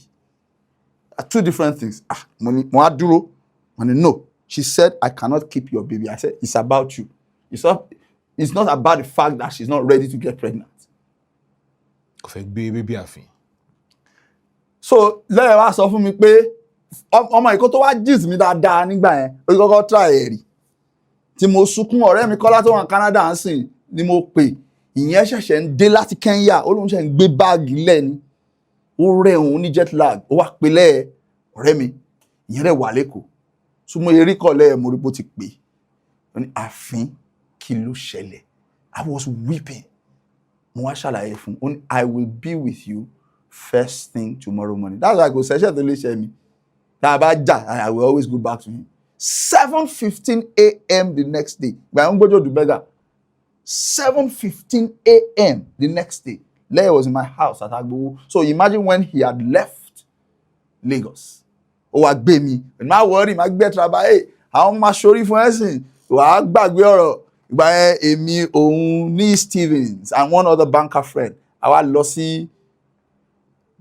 Two different things. Mo á dúró. No. She said I cannot keep your baby. I said it's about you. It's not about the fact that she's not ready to get pregnant. Kò fẹ́ gbé bébí àfin. So lẹ́yìn wá sọ fún mi pé ọmọ ìkó tó wá gist mi dáadáa nígbà yẹn ó kọ́kọ́ try ẹ̀rí tí mo sunkún ọ̀rẹ́ mi Kọ́lá tó wà ní Canada ń sìn ni mo pè ìyẹn ṣẹ̀ṣẹ̀ ń dé láti Kenya ó lóun ṣẹ̀ ń gbé báàgì lẹ́ni ó rẹ̀ òun ní jet lag ó wá pe lẹ́ẹ̀ ọ̀rẹ́ mi ìyẹn rẹ̀ wà lẹ́kọ̀ọ́ so mo erí kọ́ lẹ́ẹ̀ mo rí bó ti pè ó ní àfin kí ló ṣẹlẹ̀ I was weeping. Mo wá ṣàlàyé fún un I will be with you first thing tomorrow morning. That's why I go ṣẹ̀ṣẹ̀ tó lè ṣe mi. Tá a bá jà I will always go back to him. 7:15 a.m. the next day. Gba ń gbọ́dọ̀ dùbẹ́gà. 7:15 a.m. the next day. Lẹ́yìn was in my house at Agbowo. So imagine when he had left Lagos. Ó wá gbé mi. Má worry, má gbé traba. Àwọn máa ṣorí fún ẹ̀sìn. Wàá gbàgbé ọ̀rọ̀. Ìgbà yẹn èmi òun ní Stevens and one other banker friend àwa lọ sí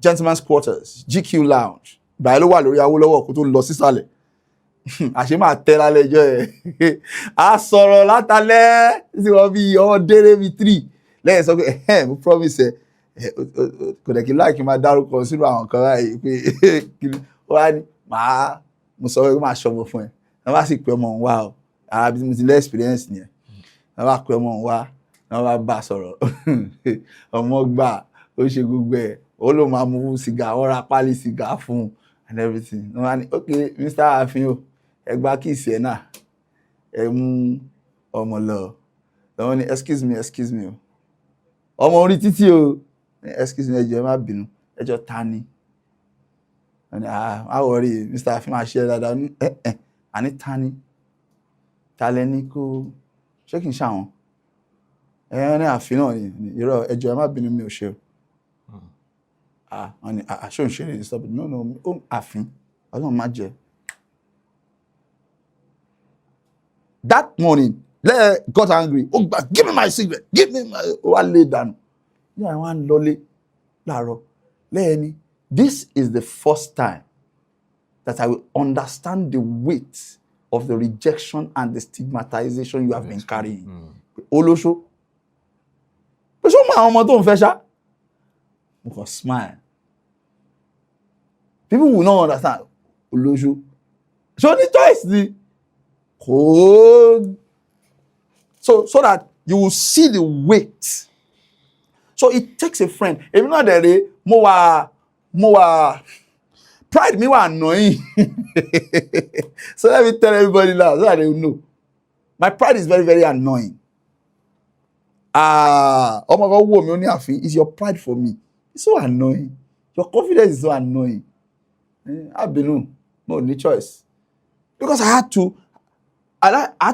gentleman's quarters GQ lounge ìgbà yẹn ló wà lórí Awólọ́wọ̀ kó tó lọ sísàlẹ̀ àṣé máa tẹ́ lálẹ́ ẹjọ́ ẹ̀ a sọ̀rọ̀ látàlẹ́ tí wọ́n bí ọwọ́ déré bíi 3 lẹ́yìn sọ pé mo promise kò dẹ̀ kí láìkí máa dárúkọ sínú àwọn kan báyìí pé ó wá ní mo sọ pé máa ṣọmọ fún ẹ bá sì pé ọmọ òun wá o àbí mo ti lé experience nìyẹn wọ́n bá pẹ́ ọmọ wa wọ́n bá bá sọ̀rọ̀ ọmọ gbà ó ṣe gbogbo ẹ̀ ó ló máa mú sìgá ó ra pálí sìgá fún un and everything wọ́n wá ní okay Mr. Afin o ẹ gba kíìsì ẹ̀ náà ẹ mú ọmọ lọ lọ́wọ́ ní excuse me o ọmọ orí títí o excuse me ẹjọ́ ẹ má bínú ẹjọ́ ta ni má worry Mr. Afin máa ṣe dáadáa ní àní ta ni ta lẹni kó ṣé kì í ṣàwọn ní Àfin náà ni irọ́ ẹjọ́ ẹ má bínú mi ò ṣe o wọ́n ní ṣó ń ṣe ní stop no Àfin Ọlọ́run má jẹ́. That morning got angry give me my cigarette give me my wa lay down yeah one lolly láàárọ̀ lẹ́yìn this is the first time that I will understand the weight of the rejection and the stigmatization you have been carrying. Olóṣó pé ṣó mọ àwọn ọmọ tó ń fẹ́ ṣá mo kàn smile people will not understand olóṣó ṣó ní choice ni kò so that you will see the weight. So it takes a friend. Èmi náà dẹ̀ rè mo wà pride mi wà annoying. So let me tell everybody now so that they will know. My pride is very, very annoying. Ọmọ kan wò mí ó ní Àfin, is your pride for me? It's so annoying. Your confidence is so annoying. Abinu, no choice. Because I had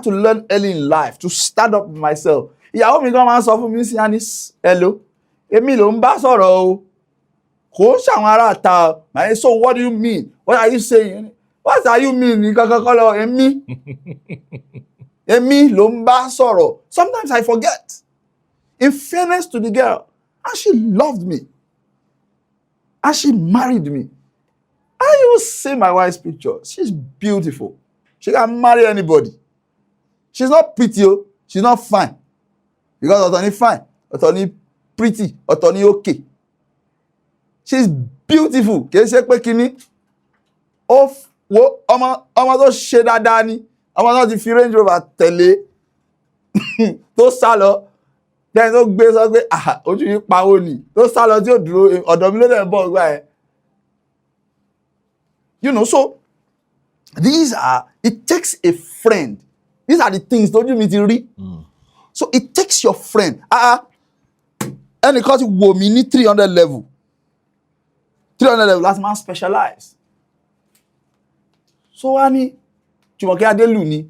to learn early in life to stand up for myself. Ìyàwó mi gan máa ń sọ fún mi sí Anis, hello, èmi ló ń bá sọ̀rọ̀ o. Kò ṣàwọn ará ta. So what do you mean? What are you saying? What are you mean? Èmi ló ń bá sọ̀rọ̀. Sometimes I forget. In fairness to the girl, and she loved me. And she married me. And you will see my wife's picture. She's beautiful. She can marry anybody. She's not pretty, she's not fine. Because Otoni fine, Otoni pretty, Otoni okay. She's beautiful. Kì í ṣe pé kíní. Ọmọ tó ṣe dáadáa ni. Ọmọ náà ti fi Range Rover tẹ̀lé. Tó sá lọ. Then tó gbé sọ pé ojú yìí pawó ni. Tó sá lọ tí ó dúró ọ̀dọ̀ mi ló dẹ̀ bọ̀ gbà ẹ̀. You know, so it takes a friend. These are the things tójú mi ti rí. So it takes your friend. Ẹnìkan ti wò mí ní 300 level. 300 level láti máa specialize. So wá ní Jùmọ̀kẹ́ Adélù ni.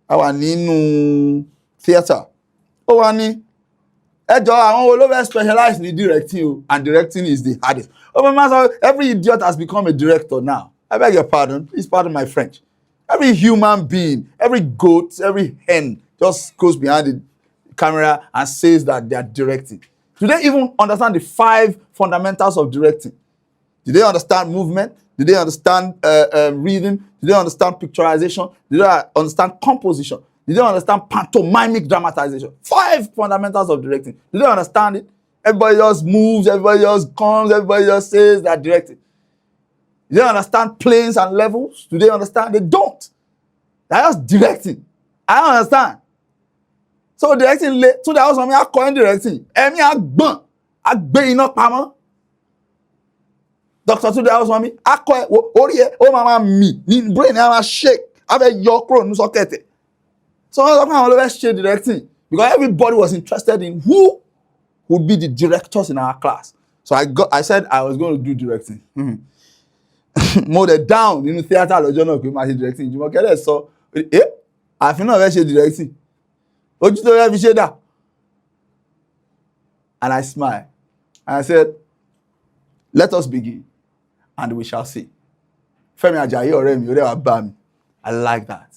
A wà nínú theatre. Ó wá ní ẹjọ́ àwọn wo ló fẹ́ specialize ní directing o, and directing is the hardest. Every idiot has become a director now. I beg your pardon. Please pardon my French. Every human being, every goat, every hen just goes behind the camera and says that they are directing. Do they even understand the 5 fundamentals of directing? Do they understand movement? Do they understand reading? Do they understand picturization? Do they understand composition? Do they understand pantomimic dramatization? 5 fundamentals of directing. Do they understand it? Everybody just moves, everybody just comes, everybody just says they're directing. Do they understand planes and levels? Do they understand? They don't. They're just directing. I don't understand. So directing, so there was something I call directing. Èmi àgbọ̀n, àgbé iná pamọ́. Dr. Tunde Awosami, akọ orí ẹ, ó máa mì, ní brain ẹ máa shake, á fẹ́ yọ kúrò ní socket. So wọ́n sọ pé àwọn ló fẹ́ ṣe directing because everybody was interested in who would be the directors in our class. So I said I was going to do directing. Mo dẹ̀ down nínú theatre lọ́jọ́ náà pé máa ṣe directing. Jùmọ̀kẹ́ dẹ̀ sọ, Àfin náà fẹ́ ṣe directing. Ojú tó fẹ́ fi ṣe dà. And I smiled. And I said, let us begin and we shall see. Fẹ́mi Àjàyí ọ̀rẹ́ mi, ó dẹ̀ wá bá mi. I like that.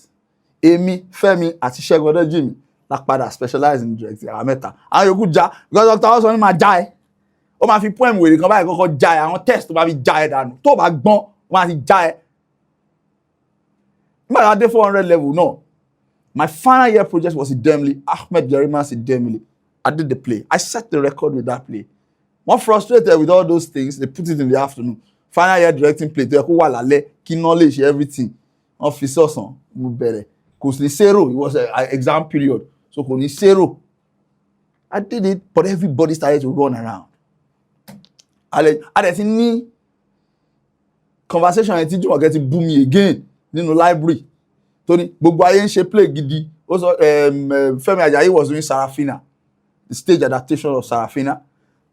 Èmi, Fẹ́mi àti Ṣẹ́gun Ọdẹ́jìmí la padà specialize in directing àwọn mẹ́ta. Àwọn yòókù já because Dr. Awosami máa já ẹ. Ó máa fi poem wèrè kan báyìí kọ́kọ́ já ẹ. Àwọn test tó bá fi já ẹ dànù. Tó bá gbọ́n, ó máa fi já ẹ. Nígbà tí a dé 400 level náà, my final year project was Idemili, Ahmed Jeriman's Idemili. I did the play. I set the record with that play. One frustrated with all those things, they put it in the afternoon. Final year directing play, tó yẹ kó wà lálẹ́, kí knowledge everything. Wọ́n fi sọ́sàn, mo bẹ̀rẹ̀. kò sí zero, it was an exam period, so kò ní zero. I did it, but everybody started to run around. A dẹ̀ ti ní conversation yẹn tí Jùmọ̀kẹ́ ti bú mi again nínú library tó ní gbogbo ayé ń ṣe play gidi. Ó sọ Fẹ́mi Ajayi was doing Sarafina, the stage adaptation of Sarafina.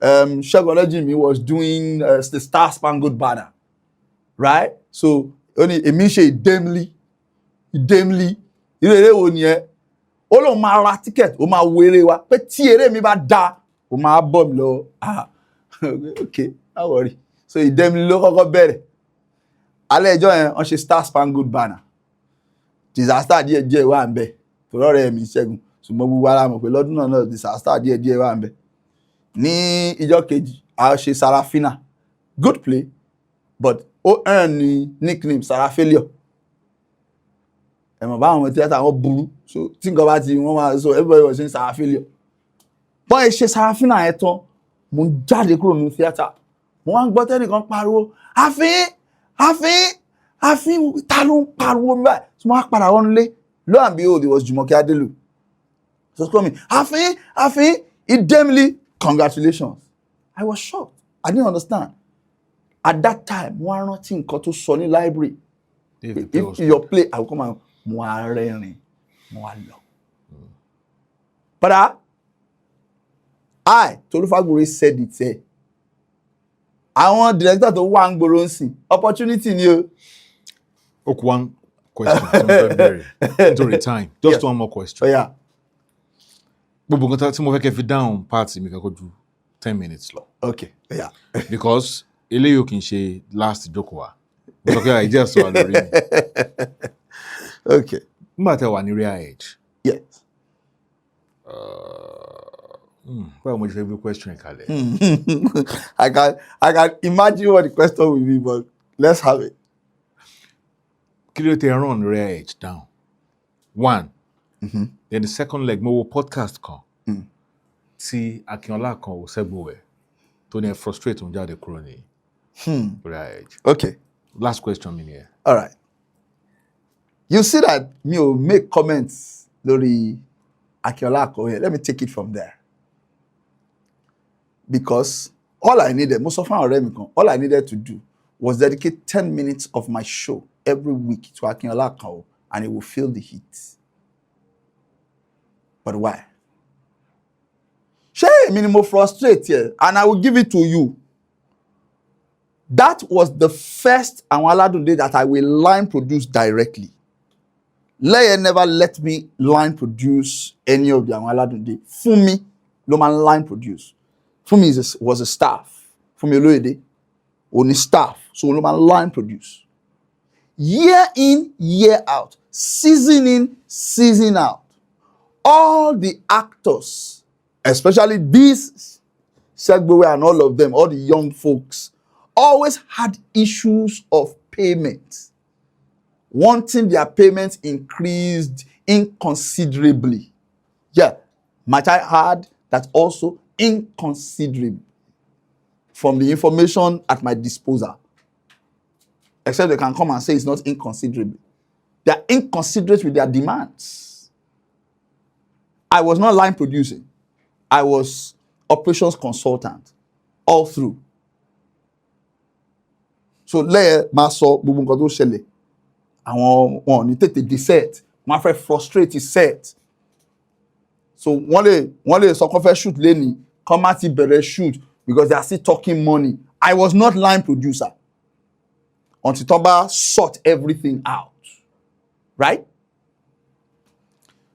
Ṣẹ́gun Ọlẹ́jìmí was doing the Star Spangled Banner, right? So ó ní èmi ṣe ìdẹ́mlí irú eré wo nìyẹn? Ó lóun máa ra ticket, ó máa wo eré wa pé tí eré mi bá dáa ó máa bọ̀ mí lọ. Okay, no worry. So ìdẹ́mlí ló kọ́kọ́ bẹ̀rẹ̀. Alẹ́ ẹjọ́ yẹn wọ́n ṣe Star Spangled Banner. Disaster díẹ̀díẹ̀ wà ń bẹ̀ tó rọrẹ́ mi Ṣẹ́gun, ṣùgbọ́n gbogbo ara mọ̀ pé lọ́dún náà disaster díẹ̀díẹ̀ wà ń bẹ̀. Ní ìjọ́ kejì a ṣe Sarafina, good play, but ó earn ní nickname Sara Failure. Ẹ̀mọ̀ bá àwọn theatre wọn burú, so tí nǹkan bá ti wọ́n máa so everybody was saying Sara Failure. Bọ́n ẹ ṣe Sarafina yẹn tán, mo ń jáde kúrò nínú theatre, mo wá ń gbọ́ tẹ́nìkan pariwo àfin ta ló ń pariwo mi báyìí, so mo wá padà wọ́n lé, lo and behold it was Jùmọ̀kẹ́ Adélù. So call me àfin ìdẹ́mlí, congratulations. I was shocked, I didn't understand. At that time mo wá rántí nǹkan tó sọ ní library, if your play I will come and mo wá rẹ́rìn mo wá lọ. But Tolu Fagbure said it there. Àwọn director tó wà ń gbòòrò ń sìn opportunity ni o. Okay, one question. Very time. Just one more question. Oh, yeah. Gbogbo nǹkan tí mo fẹ́ kẹ́ fi down party mi kankan ju 10 minutes lọ. Okay. Yeah. Because eléyìí ò kì í ṣe last ìjókòó wa. Mo sọ pé àìjẹ́ sọ wà lórí mi. Okay. Nígbà tẹ́ wà ní real age. Yes. Báwo mo ṣe fẹ́ gbé question kalẹ̀? I can imagine what the question will be, but let's have it. Kí ló tẹ run real age down? One. Then the second leg, mo wo podcast kan. Tí Akínọlá kan ò Fagbure tó ní frustrate òun jáde kúrò ní real age. Okay. Last question mi nìyẹn. All right. You see that me will make comments lórí Akínọlá kan here. Let me take it from there. Because all I needed, all I needed to do was dedicate 10 minutes of my show every week to Akínọlá kan, and it will feel the heat. But why? Ṣé èmi ni mo frustrate here, and I will give it to you. That was the first àwọn Aládùndé that I will line produce directly. Leye never let me line produce any of the àwọn Aládùndé. Funmi ló máa line produce. Funmi was a staff. Funmi Olóyèdé only staff, so ló máa line produce. Year in, year out, season in, season out. All the actors, especially these Fagbure and all of them, all the young folks, always had issues of payment, wanting their payments increased inconsiderably. Yeah, might I add that also inconsiderably from the information at my disposal. Except they can come and say it's not inconsiderable. They are inconsiderate with their demands. I was not line producing. I was operations consultant all through. So lẹ́yìn máa sọ gbogbo nǹkan tó ṣẹlẹ̀. Àwọn wọn ò ní tètè dé set. Wọ́n á fẹ́ frustrate set. So wọ́n lè sọ kó fẹ́ shoot lẹ́ni, kó má ti bẹ̀rẹ̀ shoot because they are still talking money. I was not line producer until Toba sort everything out. Right?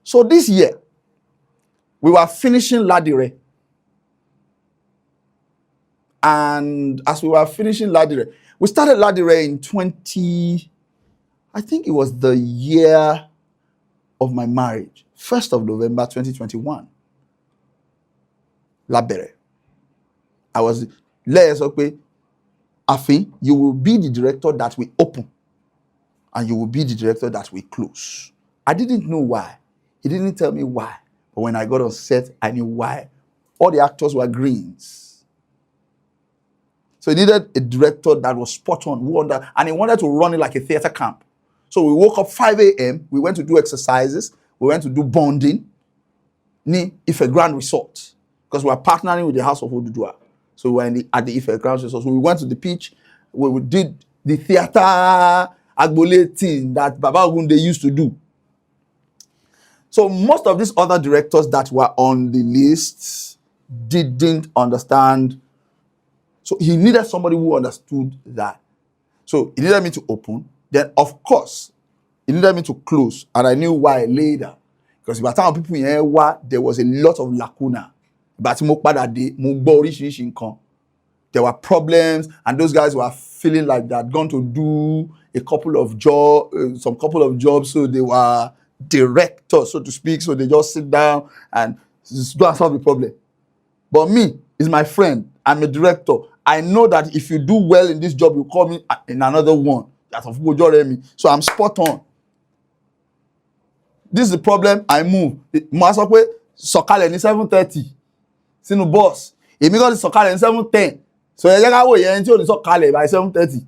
So this year, we were finishing Ladire. And as we were finishing Ladire, we started Ladire in I think it was the year of my marriage, 1st of November 2021. Labere. I was let's okay. Afin, you will be the director that we open, and you will be the director that we close. I didn't know why. He didn't tell me why. But when I got on set, I knew why. All the actors were greens. So he needed a director that was spot on, and he wanted to run it like a theater camp. So we woke up 5 a.m. We went to do exercises. We went to do bonding. Ni Ife Grand Resort. Because we are partnering with the House of Odudua. So we were at the Ife Grand Resort. So we went to the pitch. We did the theater agbole thing that Baba Ogunde used to do. So most of these other directors that were on the list didn't understand. So he needed somebody who understood that. So he needed me to open. Then, of course, he needed me to close. And I knew why later. Because by the time people in here, there was a lot of lacuna. But there were problems, and those guys were feeling like they had gone to do some couple of jobs, so they were directors, so to speak. So they just sit down and just go and solve the problem. But me is my friend. I'm a director. I know that if you do well in this job, you call me in another one. So I'm spot on. This is the problem. I move. Masokwe sokale ni 7:30. Sinu boss. Èmi got sokale ni 7:10. So ẹ jẹ́ ká wò yẹn tí ó ní sokale by 7:30.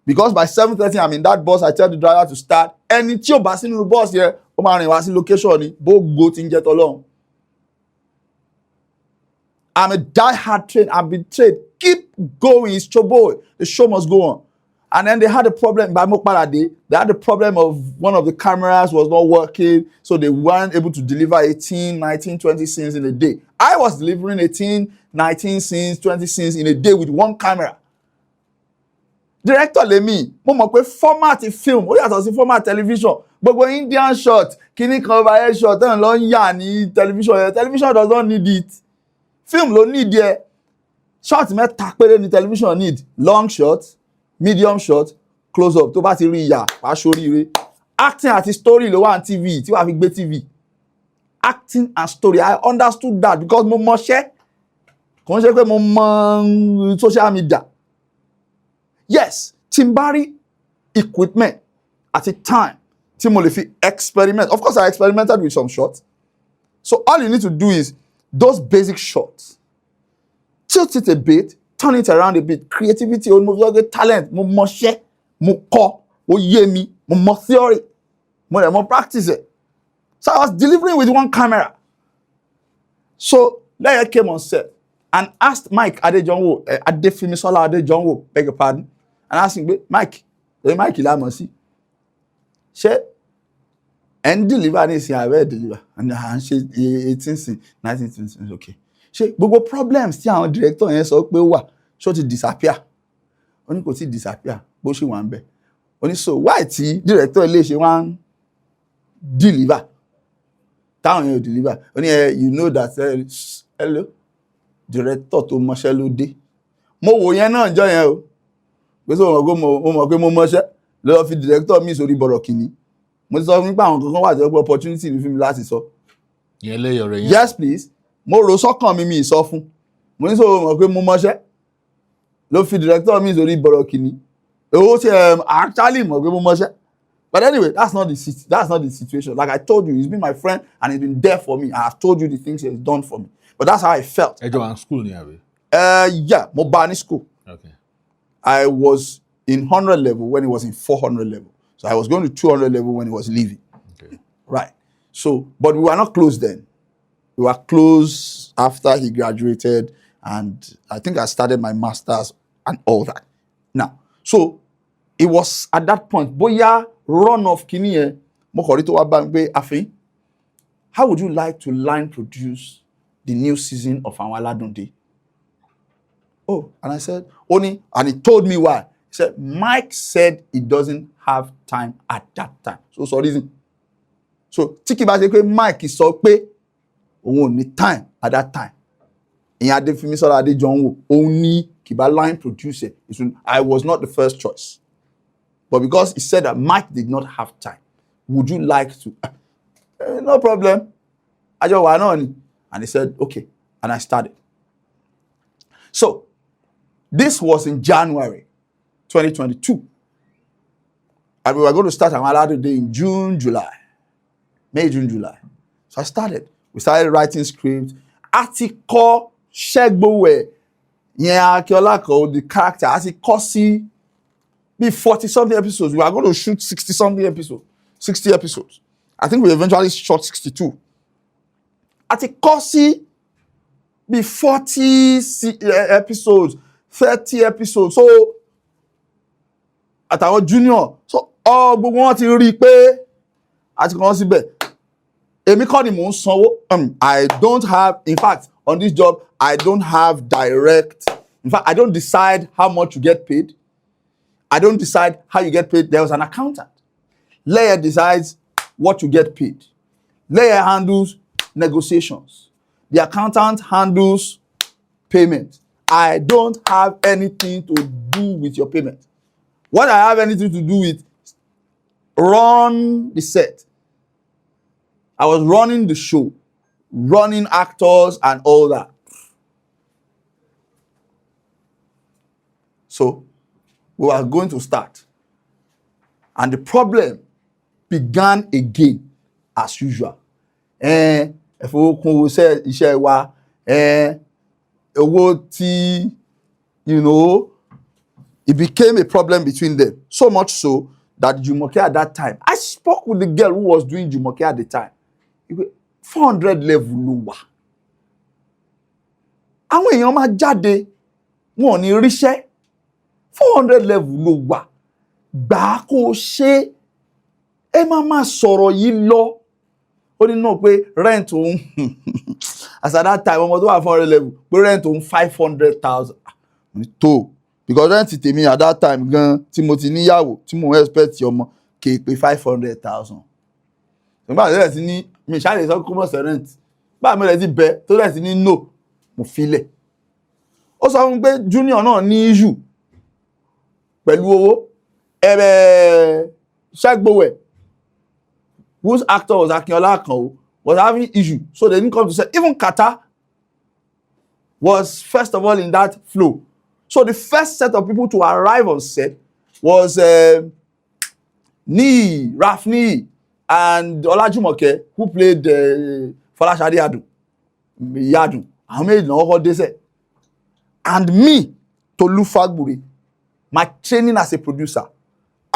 Because by 7:30 I'm in that bus, I tell the driver to start. Ẹni tí ó bá sínú bus yẹn, ó máa rìn wá sí location ni. Bó go tí ń jẹ́ tọ́lọ́run. I'm a die-hard train. I've been trained. Keep going. It's your boy. The show must go on. And then they had a problem by Mokparade. They had the problem of one of the cameras was not working. So they weren't able to deliver 18, 19, 20 scenes in a day. I was delivering 18, 19 scenes, 20 scenes in a day with one camera. Director Lemi, mo mọ̀ pé format film, ó yàtọ̀ sí format television. Gbogbo Indian shot, kini kan overhead shot, tán lọ ń yà ní television. Television does not need it. Film ló need ẹ. Shot mẹ́ta péré ni television need. Long shot, medium shot, close up. Tó bá ti rí ìyà, wàá ṣoríire. Acting àti story ló wà ní TV, tí wàá fi gbé TV. Acting and story, I understood that because mo mọṣẹ́. Kò ń ṣe pé mo mọ social media. Yes, Timbari equipment at a time. Timole fi experiment. Of course, I experimented with some shots. So all you need to do is those basic shots. Tilt it a bit, turn it around a bit. Creativity, almost talent, mo mọṣẹ́, mo kọ́, ó yé mi, mo mọ theory, mo practice it. So I was delivering with one camera. So Leia came on set and asked Mike Adejonwo, Adefimisola Adejonwo, beg your pardon, and asked him, Mike, la mọ̀ sí. Ṣé and deliver ní ìsìn ààrẹ deliver and ṣe 18 sin 19 sin okay. Ṣé gbogbo problems tí àwọn director yẹn sọ pé wà ṣó ti disappear? Ó ní kò ti disappear bó ṣe wà ń bẹ̀. Ó ní so why tí director ilé ṣe wá ń deliver? Táwọn yẹn ò deliver. Ó ní you know that hello director tó mọṣẹ́ ló dé. Mo wò yẹn náà jọ yẹn o. Pé so mo mọ̀ pé mo mọṣẹ́ lọ fi director mi sórí bọ̀rọ̀ kìíní. Mo ti sọ fún nípa àwọn kankan wà tó pé opportunity ní fún mi láti sọ. Yẹn lẹ́yọ̀ rẹ̀ yẹn. Yes please. Mo rò sọ́kàn mi sọ fún. Mo ní so mọ̀ pé mo mọṣẹ́ ló fi director mi sórí bọ̀rọ̀ kìíní. Owó tí actually mọ̀ pé mo mọṣẹ́. But anyway, that's not the situation. Like I told you, he's been my friend and he's been there for me. I have told you the things he has done for me. But that's how I felt. Ẹ jọ wà ní school ni àbí? Yeah, mo bá ní school. Okay. I was in 100 level when he was in 400 level. So I was going to 200 level when he was leaving. Okay. Right. So, but we were not close then. We were close after he graduated, and I think I started my master's and all that. Now, so it was at that point, bóyá run off kini yẹn, mo kọ̀ rí tó wá bá mi pé, Afi, how would you like to line produce the new season of Àwọn Aládùndé? Oh, and I said, Oni, and he told me why. He said, Mike said he doesn't have time at that time. So reason. So, tí kì bá ṣe pé Mike sọ pé òun ò ní time at that time. Ìyẹn Adefimisola Adejonwo, òun ní kì bá line producer. I was not the first choice. But because he said that Mike did not have time, would you like to? No problem. Ajo wa náà ni. And he said, okay. And I started. So, this was in January 2022. And we were going to start Àwọn Aládùndé in June, July. May, June, July. So I started. We started writing scripts. Àtikọ Ṣẹ́gbówẹ̀, yẹn Akíọ́lá kọ the character. Àtikọ sí be 40 something episodes. We are going to shoot 60 something episodes, 60 episodes. I think we eventually shot 62. At a course, be 40 episodes, 30 episodes. So at our junior, so all gbogbo wọn ti rí pé àti kan síbẹ̀. Èmi kọ́ ni mò ń sanwó. I don't have, in fact, on this job, I don't have direct. In fact, I don't decide how much you get paid. I don't decide how you get paid. There was an accountant. Layer decides what you get paid. Layer handles negotiations. The accountant handles payment. I don't have anything to do with your payment. What I have anything to do with, run the set. I was running the show, running actors and all that. So we were going to start. And the problem began again as usual. It became a problem between them. So much so that Jumoke at that time, I spoke with the girl who was doing Jumoke at the time. 400 level lower. Àwọn èèyàn máa jáde, wọn ò ní ríṣẹ́. 400 level lower. Gbà kó ṣe. Ẹ máa sọ̀rọ̀ yìí lọ. Ó ní náà pé rent òun as at that time ọmọ tó wà 400 level pé rent òun 500,000. Tó because rent tèmi at that time gan tí mo ti níyàwó tí mo expect ọmọ kè pé 500,000. Nígbà tó rẹ̀ ti ní mi ṣáà sọ kó mọ̀ sí rent. Bá mi rẹ̀ ti bẹ̀ tó rẹ̀ ti ní no mo filẹ̀. Ó sọ fún pé junior náà ní issue pẹ̀lú owó. Fagbure, whose actor was Akindele, was having issue. So they didn't come to set. Even Qatar was first of all in that flow. So the first set of people to arrive on set was Rafni and Olajumoke, who played Folashade Yadun. I made no what they said. And me, Tolu Fagbure, my training as a producer,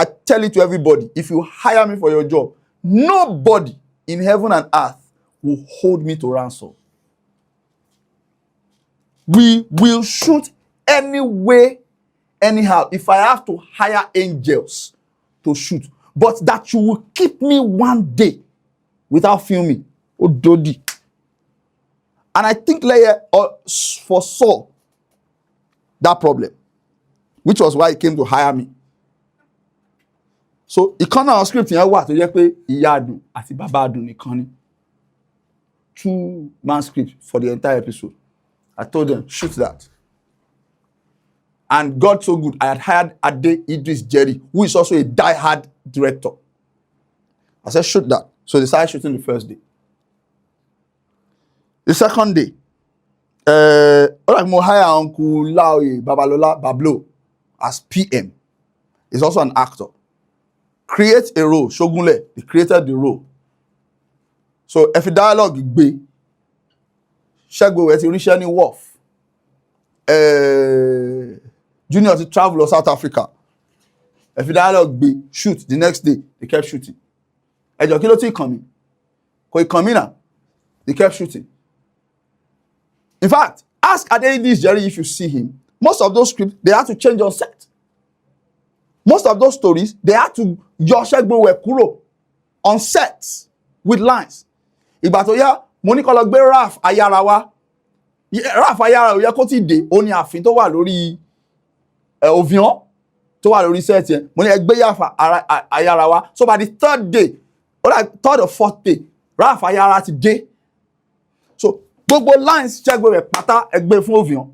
I tell it to everybody, if you hire me for your job, nobody in heaven and earth will hold me to ransom. We will shoot anyway, anyhow. If I have to hire angels to shoot, but that you will keep me one day without filming. Ododi. And I think Leia foresaw that problem, which was why he came to hire me. So ìkan náà script yẹn wà tó jẹ́ pé ìyá Adùn àti bàbá Adùn nìkan ni. 2-man script for the entire episode. I told them, shoot that. And God so good, I had hired Ade Idris Jerry, who is also a die-hard director. I said, shoot that. So they started shooting the first day. The second day, mo hire Uncle Laoye Babalola Bablo as PM. He's also an actor. Create a role. Shogunle, he created the role. So if a dialogue gbe, Fagbure ti ríṣẹ́ ní Wharf. Junior to travel to South Africa. If a dialogue gbe, shoot the next day, they kept shooting. Ẹjọ́ kí ló ti kàn mí? Kò kàn mí náà. They kept shooting. In fact, ask Ade Jerry if you see him. Most of those scripts, they had to change on set. Most of those stories, they had to Fagbure kúrò on set with lines. Ìgbà tó yá, mo ní kó lọ gbé Raf Ayarawa. Raf Ayarawa ó yẹ kó ti dé, ó ní àfin tó wà lórí Ovion, tó wà lórí set yẹn. Mo ní ẹ gbé Ayarawa. So by the third day, or like third or fourth day, Raf Ayarawa ti dé. So gbogbo lines Fagbure pátá ẹ gbé fún Ovion.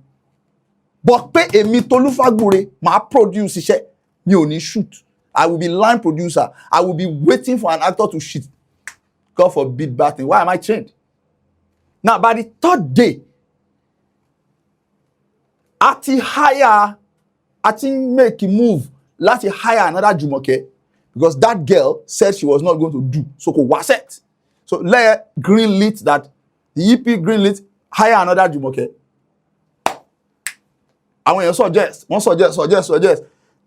But pé èmi Tolu Fagbure máa produce iṣẹ́, mi ò ní shoot. I will be line producer. I will be waiting for an actor to shoot. God forbid bad thing. Why am I trained? Now, by the third day, Ati make a move. Láti hire another Jumoke because that girl said she was not going to do. So ko waset. So Leia greenlit that the EP greenlit hire another Jumoke. And when you suggest.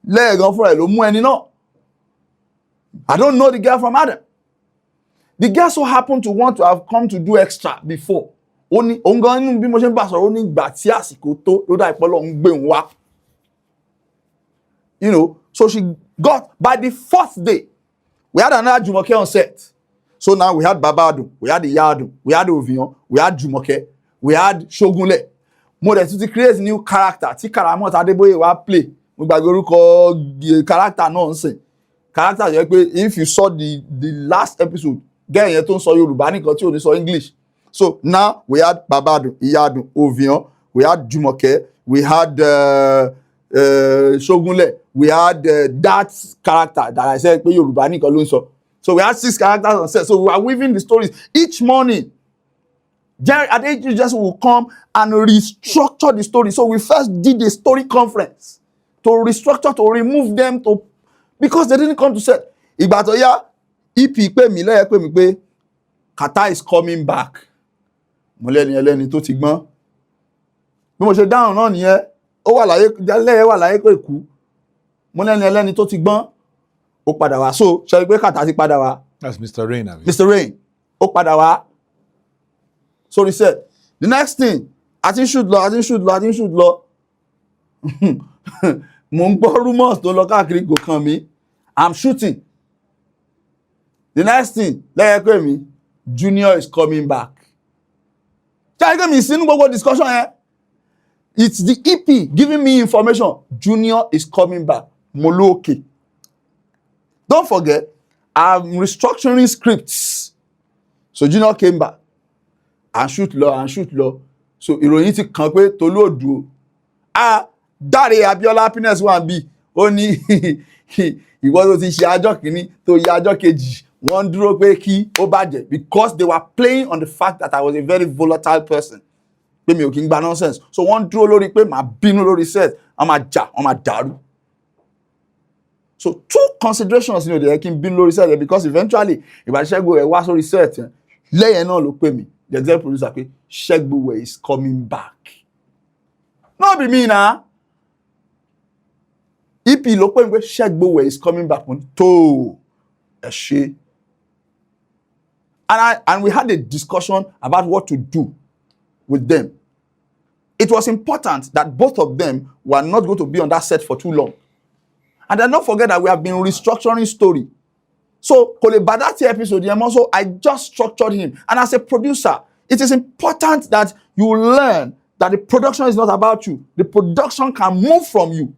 lẹ́ẹ̀gan fúnra ẹ̀ ló mú ẹni náà. I don't know the girl from Adam. The girl so happened to want to have come to do extra before. Ó ní òun gan nínú bí mo ṣe ń bá sọ̀rọ̀ ó ní ìgbà tí àsìkò tó ló dá ìpọ́lọ̀ ń gbé òun wá. You know, so she got, by the 4th day, we had another Jumoke on set. So now we had Babadu, we had Iyadu, we had Ovion, we had Jumoke, we had Shogunle. Mo dẹ̀ tún ti create new character tí Karamot Adeboye wá play. Mo gbàgbé orúkọ character náà ń sìn. Character yẹ pé if you saw the last episode, girl yẹn tó ń sọ Yorùbá nìkan tí ò ní sọ English. So now we had Babadu, Iyadu, Ovion, we had Jumoke, we had Shogunle, we had that character that I said pé Yorùbá nìkan ló ń sọ. So we had 6 characters on set. So we were weaving the stories each morning. Jerry Adeji just will come and restructure the story. So we first did a story conference to restructure, to remove them, because they didn't come to set. Ìgbà tó yá, EP pè mí lẹ́yìn pè mí pé Kata is coming back. Mo lẹ́ni ẹlẹ́ni tó ti gbọ́n. Bí mo ṣe dáhùn náà nìyẹn, ó wà láyé lẹ́yìn wà láyé pé kú. Mo lẹ́ni ẹlẹ́ni tó ti gbọ́n. Ó padà wá. So ṣe pé Kata ti padà wá. That's Mr. Rain. Mr. Rain. Ó padà wá. So he said, the next thing, I think should lọ. Mo ń gbọ́ rumors tó lọ káàkiri kò kàn mí. I'm shooting. The next thing, lẹ́yìn pé mi, Junior is coming back. Ṣé mi sínú gbogbo discussion yẹn? It's the EP giving me information. Junior is coming back. Mo ló okay. Don't forget, I'm restructuring scripts. So Junior came back. And shoot lọ. So ìròyìn ti kàn pé Tolu Odu. Dáre Abiola Happiness wà bí. Ó ní ìwọ tó ti ṣe àjọ kìíní tó yẹ àjọ kejì. Wọ́n dúró pé kí ó bàjẹ́ because they were playing on the fact that I was a very volatile person. Pé mi ò kí ń gba nonsense. So wọ́n dúró lórí pé màá bínú lórí set. Wọ́n máa dàrú. So 2 considerations they can bínú lórí set because eventually ìbáṣẹ́gun ẹ̀ wá sórí set lẹ́yìn náà ló pè mí. The executive producer pé Fagbure is coming back. No be me na. EP ló pè mí pé Fagbure is coming back. Tó ẹ ṣe. And we had a discussion about what to do with them. It was important that both of them were not going to be on that set for too long. And then don't forget that we have been restructuring story. So, Kolebadati episode, so I just structured him. And as a producer, it is important that you learn that the production is not about you. The production can move from you.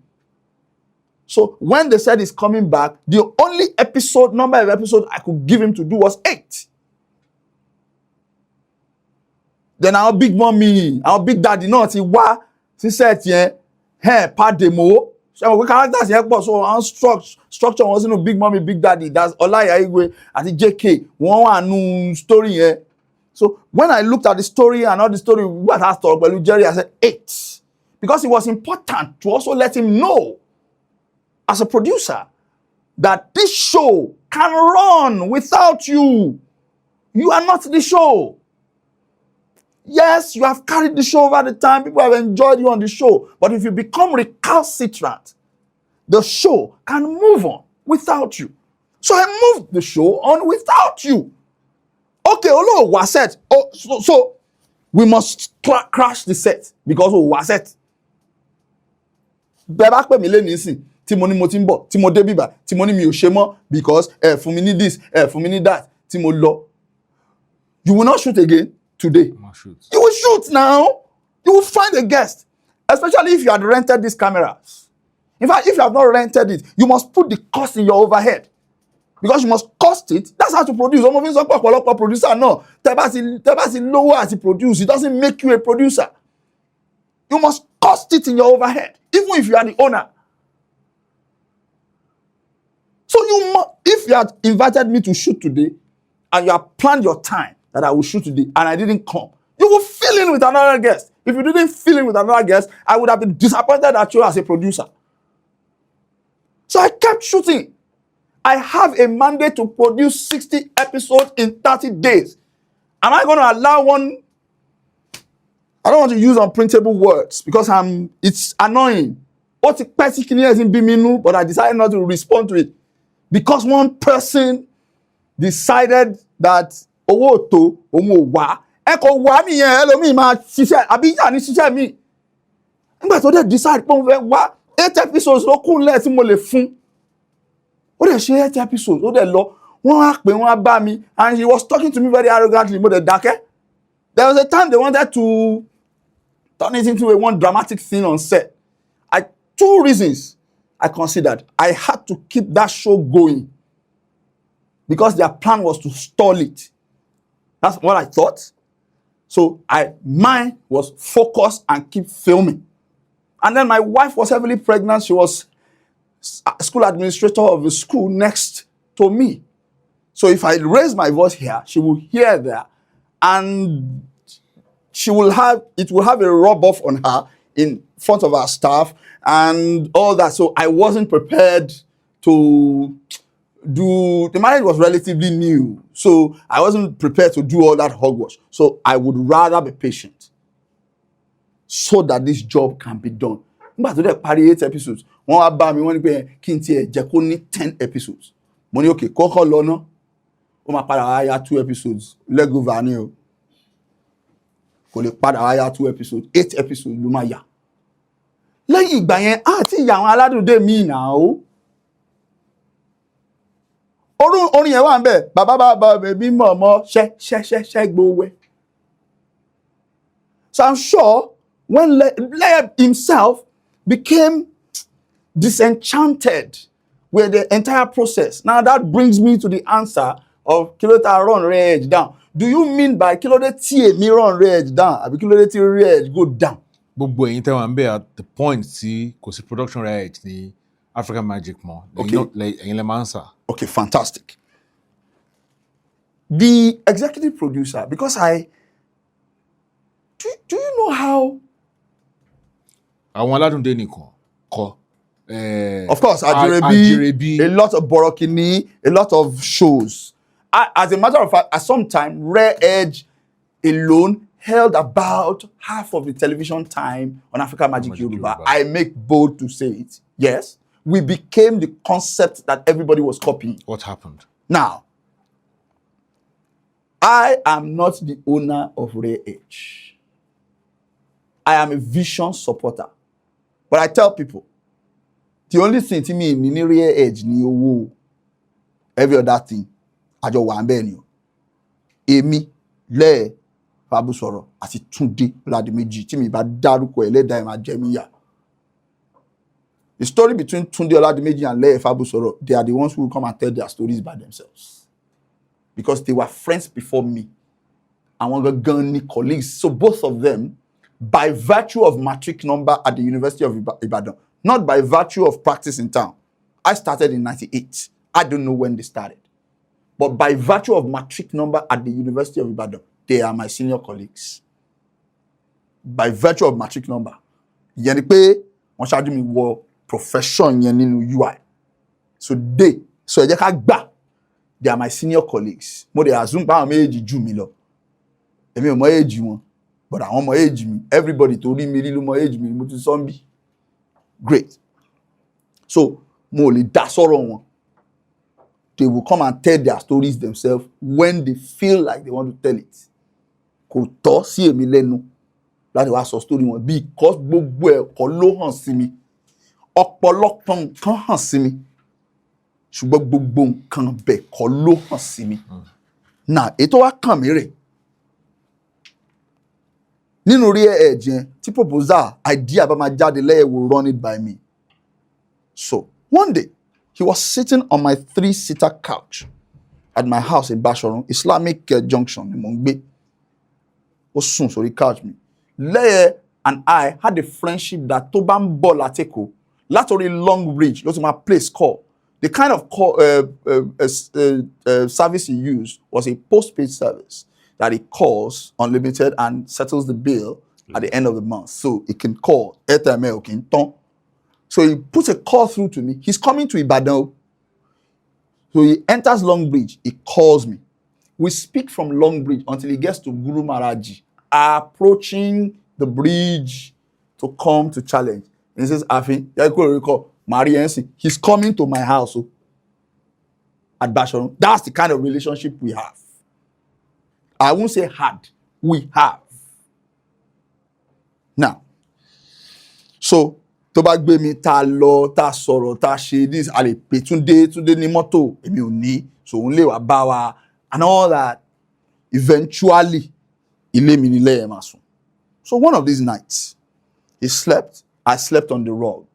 So, when they said he's coming back, the only number of episodes I could give him to do was 8. Then our big mommy, our big daddy, not he said, pa demo. So we characters here, so our structure wasn't no big mommy, big daddy. That's Olaya Igwe and the JK. One new story here. So when I looked at the story and all the story, what has talked about Jerry, I said 8. Because it was important to also let him know, as a producer, that this show can run without you. You are not the show. Yes, you have carried the show over the time. People have enjoyed you on the show. But if you become recalcitrant, the show can move on without you. So I moved the show on without you. Okay, Olo was set. So we must crash the set because we was set. Bẹ́ẹ̀ pè mí lẹ́nu ìsìn tí mo ní mo ti ń bọ̀, tí mo dé bíbà, tí mo ní mi ò ṣe mọ́ because fún mi ní this, fún mi ní that, tí mo lọ. You will not shoot again. Today, you will shoot now. You will find a guest, especially if you had rented these cameras. In fact, if you have not rented it, you must put the cost in your overhead because you must cost it. That's how to produce. Some of you say, producer, no. Tebasi lower as you produce. It doesn't make you a producer. You must cost it in your overhead, even if you are the owner. So if you had invited me to shoot today, and you have planned your time, that I will shoot today, and I didn't come, you will fill in with another guest. If you didn't fill in with another guest, I would have been disappointed at you as a producer. So I kept shooting. I have a mandate to produce 60 episodes in 30 days. Am I going to allow one? I don't want to use unprintable words because it's annoying. ó ti pẹ́ sí kíní ẹ̀sìn bí mi nú, but I decided not to respond to it because one person decided that owó tó òun ò wá ẹ kò wá nìyẹn ẹlòmíì máa ṣiṣẹ́ àbí yà ní ṣiṣẹ́ mi nígbà tó dẹ̀ decide pé òun fẹ́ wá 8 episodes ló kúnlẹ̀ tí mo lè fún ó dẹ̀ ṣe 8 episodes ó dẹ̀ lọ wọ́n á pè wọ́n á bá mi and he was talking to me very arrogantly mo dẹ̀ dákẹ́. There was a time they wanted to turn it into one dramatic thing on set. 2 reasons I considered. I had to keep that show going because their plan was to stall it. That's what I thought. So mine was focus and keep filming. And then my wife was heavily pregnant. She was a school administrator of the school next to me. So if I raise my voice here, she will hear there, and it will have a rub off on her in front of our staff and all that. So I wasn't prepared to do, the marriage was relatively new. So I wasn't prepared to do all that hogwash. So I would rather be patient so that this job can be done. But today, party 8 episodes. Wọ́n wá bá mi, wọ́n ní pé kí n tiẹ̀ jẹ́ kó ní 10 episodes. Mo ní okay, kọ́kọ́ lọ ná. Ó máa padà wá yá 2 episodes. Lego vani o. Kò lè padà wá yá 2 episodes. 8 episodes ló máa yá. Lẹ́yìn ìgbà yẹn, àti ìyá àwọn aládùúdé mi náà o. Orin yẹn wà ń bẹ̀. Bàbá bèbí mọ̀mọ́ ṣẹ́ gbowẹ́. So I'm sure when Leye himself became disenchanted with the entire process. Now that brings me to the answer of Kilota run rage down. Do you mean by Kilode T me run rage down? Àbí Kilode T rage go down? Gbogbo ẹ̀yin tẹ́ wà ń bẹ̀ at the point tí kò sí production rage ní African Magic mọ́. Okay. Ẹ̀yin lè máa ń sà. Okay, fantastic. The executive producer, because do you know how? Àwọn aládùndé nìkan kọ́. Of course, Ajirebi, a lot of Borokini, a lot of shows. As a matter of fact, at some time, Rare Edge alone held about half of the television time on Africa Magic Yoruba. I make bold to say it. Yes, we became the concept that everybody was copying. What happened? Now, I am not the owner of Rare Edge. I am a vision supporter. But I tell people, the only thing to me in Rare Edge ni owó. Every other thing, àjọ wà ńbẹ̀ ni o. Èmi Leye Fagbure àti Túndé Ọládìméjì tí mi bá dárúkọ ẹlẹ́dàá ẹ̀ máa jẹ mí yà. The story between Túndé Ọládìméjì and Leye Fagbure, they are the ones who will come and tell their stories by themselves. Because they were friends before me. Àwọn gangan ni colleagues. So both of them, by virtue of matric number at the University of Ibadan, not by virtue of practice in town. I started in 98. I don't know when they started. But by virtue of matric number at the University of Ibadan, they are my senior colleagues. By virtue of matric number. Ìyẹn ni pé wọ́n ṣáájú mi wọ profession yẹn nínú UI. So ẹ jẹ́ ká gbà, they are my senior colleagues. Mo dey assume pa àwọn méjì jù mí lọ. Èmi ò mọ age wọn, but àwọn mọ age mi. Everybody tó rí mi rí ló mọ age mi, mo ti sọ ń bí. Great. So mo lè dá sọ̀rọ̀ wọn. They will come and tell their stories themselves when they feel like they want to tell it. Kò tọ́ sí èmi lẹ́nu láti wá sọ story wọn because gbogbo ẹ̀kọ́ ló hàn sí mi. Ọ̀pọ̀lọpọ̀ nǹkan hàn sí mi. Ṣùgbọ́n gbogbo nǹkan bẹ́ẹ̀ kọ́ ló hàn sí mi. Now, ètò wa kàn mí rè. Nínú Rare Edge yẹn, tí proposal idea bá máa jáde, Leye will run it by me. So, one day, he was sitting on my 3-seater couch at my house in Basharun, Islamic Junction in Mongbe. Ó sùn sórí couch mi. Leye and I had a friendship that tó bá ń bọ̀ látẹ̀kọ̀, látorí Long Bridge, ló ti máa place call. The kind of service he used was a postpaid service that he calls unlimited and settles the bill at the end of the month. So he can call airtime. So he puts a call through to me. He's coming to Ibadan. So he enters Long Bridge. He calls me. We speak from Long Bridge until he gets to Guru Maharaji, approaching the bridge to come to challenge. He says, Afin, he's coming to my house at Basharon. That's the kind of relationship we have. I won't say had, we have. Now, so tó bá gbé mi tá lọ tá sọ̀rọ̀ tá ṣe this a lè pè Túndé ní mọ́tò èmi ò ní so òun lè wá bá wa and all that eventually ilé mi nílé ẹ̀ máa sùn. So one of these nights I slept on the rug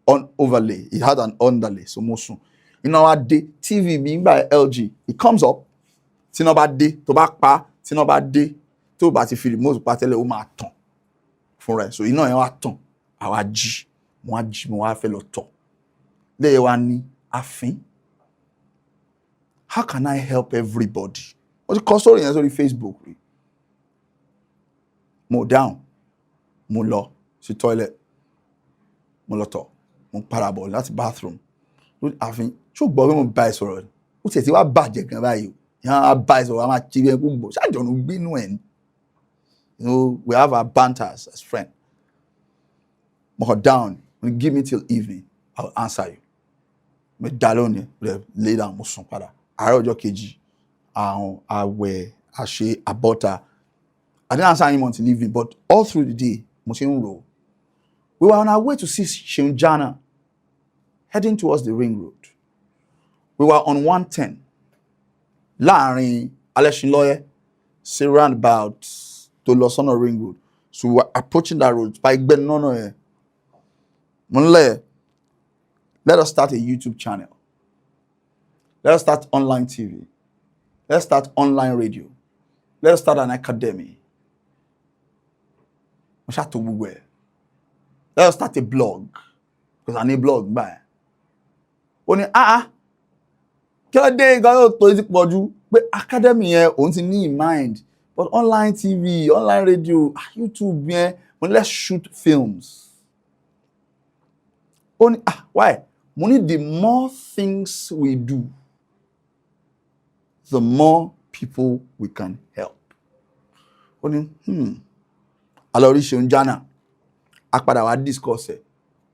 on overlay. He had an underlay so mo sùn. Iná wá dé TV mi by LG it comes up tí iná bá dé tó bá pa tí iná bá dé tó bá ti fi remote pa tẹ́lẹ̀ ó máa tàn fún rẹ̀ so iná yẹn wá tàn àwa jí mo wá fẹ́ lọ tọ̀ lẹ́yìn wá ní Afin how can I help everybody wọ́n ti kọ sórí yẹn sórí Facebook rí mo down mo lọ sí toilet mo lọ tọ̀ mo padà bọ̀ láti bathroom Afin ṣó gbọ́ pé mo bá ẹ sọ̀rọ̀ ó tiẹ̀ ti wá bàjẹ́ gan báyìí o yẹn á bá ẹ sọ̀rọ̀ a máa ṣe bí ẹ kó gbọ́ ṣáàjọ̀nù gbínú ẹ̀ ni we have our banters as friends. More down, when you give me till evening, I'll answer you. Me dalone, lay down, mo sùn padà. Àárọ̀ ọjọ́ kejì, àwẹ̀, àṣe, àbọ́ta. I didn't answer him until evening, but all through the day, mo ṣe ń rò. We were on our way to see Sheunjana, heading towards the ring road. We were on 110. Láàrin Alẹ́ṣinlọ́yẹ́, sí roundabout to lọ sọ́nà ring road. So we were approaching that road. By Gbẹ́nọ́nà Let us start a YouTube channel. Let us start online TV. Let's start online radio. Let us start an academy. Let us start a blog. Because I need blog. Bye. Only but academy only in mind. But online TV, online radio, YouTube, let's shoot films. Why? Money, the more things we do, the more people we can help. Only, alori Sheunjana, akpada wa discuss it.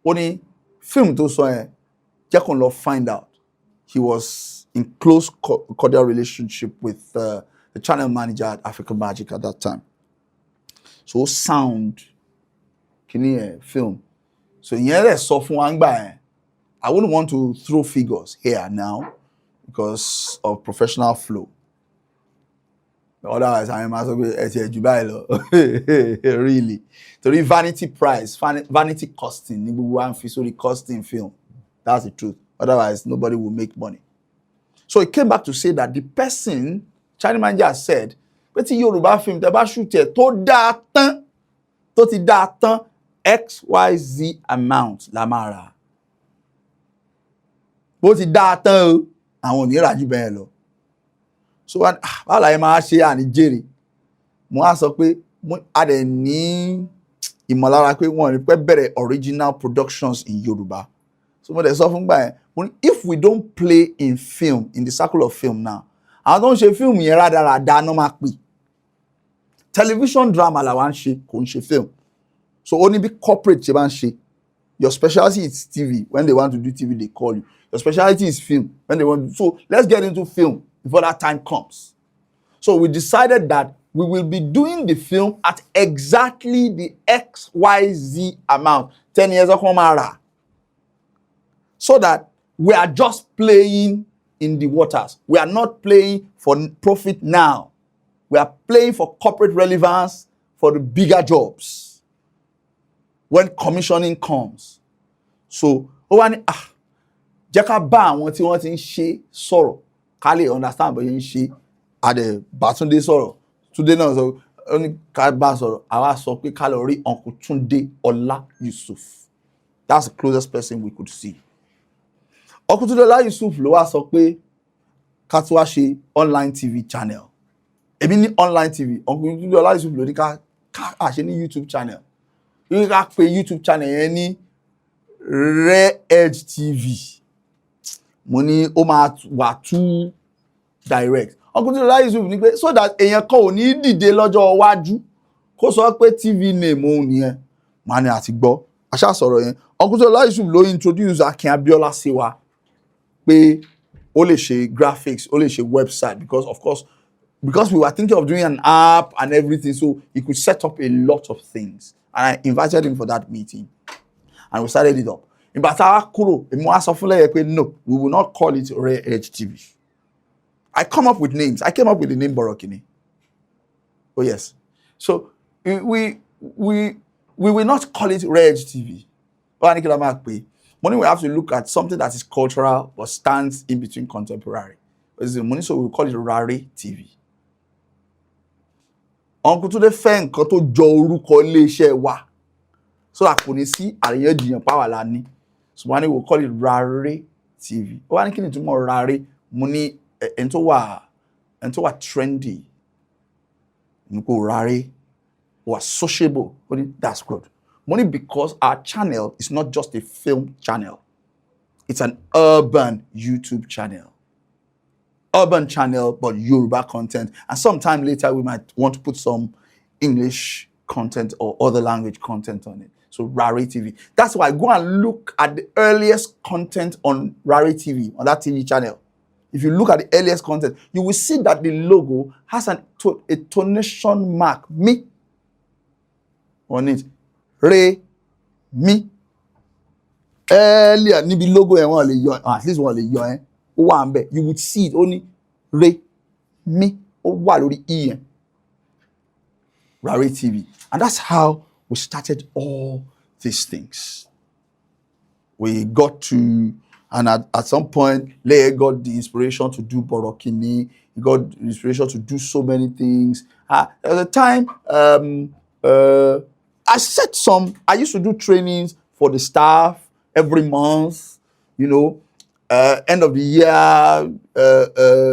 Only film to so Jekon Love find out he was in close cordial relationship with the channel manager at African Magic at that time. So sound, kini film. So I wouldn't want to throw figures here now because of professional flow. Otherwise, I might really. So vanity price, vanity costing, costing film. That's the truth. Otherwise, nobody will make money. So he came back to say that the person, China manager said, but in Yoruba film, the shoot it to ti XYZ amount lamara. Bó ti dá tán o, àwọn ní ràjú bẹ́ẹ̀ lọ. So báwo la máa ṣe àní jèrè. Mo á sọ pé a dẹ̀ ní ìmọ̀lára pé wọ́n rí pé bẹ̀rẹ̀ original productions in Yoruba. So mo dẹ̀ sọ fún gbà yẹn, if we don't play in film, in the circle of film now, àwọn tó ń ṣe film yẹn rádaràda náà máa pè. Television drama la wá ń ṣe, kò ń ṣe film. So only be corporate Chebanshi. Your specialty is TV. When they want to do TV, they call you. Your specialty is film. When they want to, so let's get into film before that time comes. So we decided that we will be doing the film at exactly the XYZ amount. 10 years of Komara. So that we are just playing in the waters. We are not playing for profit now. We are playing for corporate relevance for the bigger jobs. When commissioning comes. So, jẹ́ ká bá àwọn tí wọ́n ti ń ṣe sọ̀rọ̀ ká lè understand bó ṣe ń ṣe àdẹ̀ Bátúndé sọ̀rọ̀ Túndé náà sọ ó ní ká bá sọ̀rọ̀ àwa sọ pé ká lọ rí Uncle Túndé Ọlá Yusuf. That's the closest person we could see. Uncle Túndé Ọlá Yusuf ló wá sọ pé ká tún wá ṣe online TV channel. Èmi ní online TV. Uncle Túndé Ọlá Yusuf ló ní ká ṣe ní YouTube channel. You can pay YouTube channel any Rare Edge TV. Money ó máa wà too direct. Uncle Tola Yusuf ní pé so that èèyàn kan ò ní dìde lọ́jọ́ iwájú kó sọ pé TV name òun nìyẹn. Màá ní àti gbọ́. àṣà sọ̀rọ̀ yẹn Uncle Tolu Yusuf ló introduce Akin Abiola sí wa pé ó lè ṣe graphics ó lè ṣe website because we were thinking of doing an app and everything, so he could set up a lot of things, and I invited him for that meeting and we started it up. Ìgbà tá a kúrò èmi wá sọ fún lẹ́yẹ pé no, we will not call it Rare Edge TV. I came up with names. I came up with the name Borokini. Oh yes. So we will not call it Rare Edge TV. Money we have to look at something that is cultural but stands in between contemporary. Money, so we call it Rare TV. Uncle Tunde fẹ́ nǹkan tó jọ orúkọ iléeṣẹ́ wa. So that kò ní sí àríyànjiyàn power la ní. So money we call it Rare TV. Ó wá ní kí ni túmọ̀ Rare? Mo ní ẹni tó wà trendy. Nko Rare was sociable. That's good. Money because our channel is not just a film channel. It's an urban YouTube channel. Urban channel, but Yoruba content. And sometime later, we might want to put some English content or other language content on it. So Rare TV. That's why go and look at the earliest content on Rare TV, on that TV channel. If you look at the earliest content, you will see that the logo has a tonation mark, me, on it. Re, mi. Earlier, nibi logo at least one le you would see it only re, mi, lórí e. Rare TV. And that's how we started all these things. We got to, and at some point, Leye got the inspiration to do Borokini. He got the inspiration to do so many things. At the time, I used to do trainings for the staff every month, end of the year,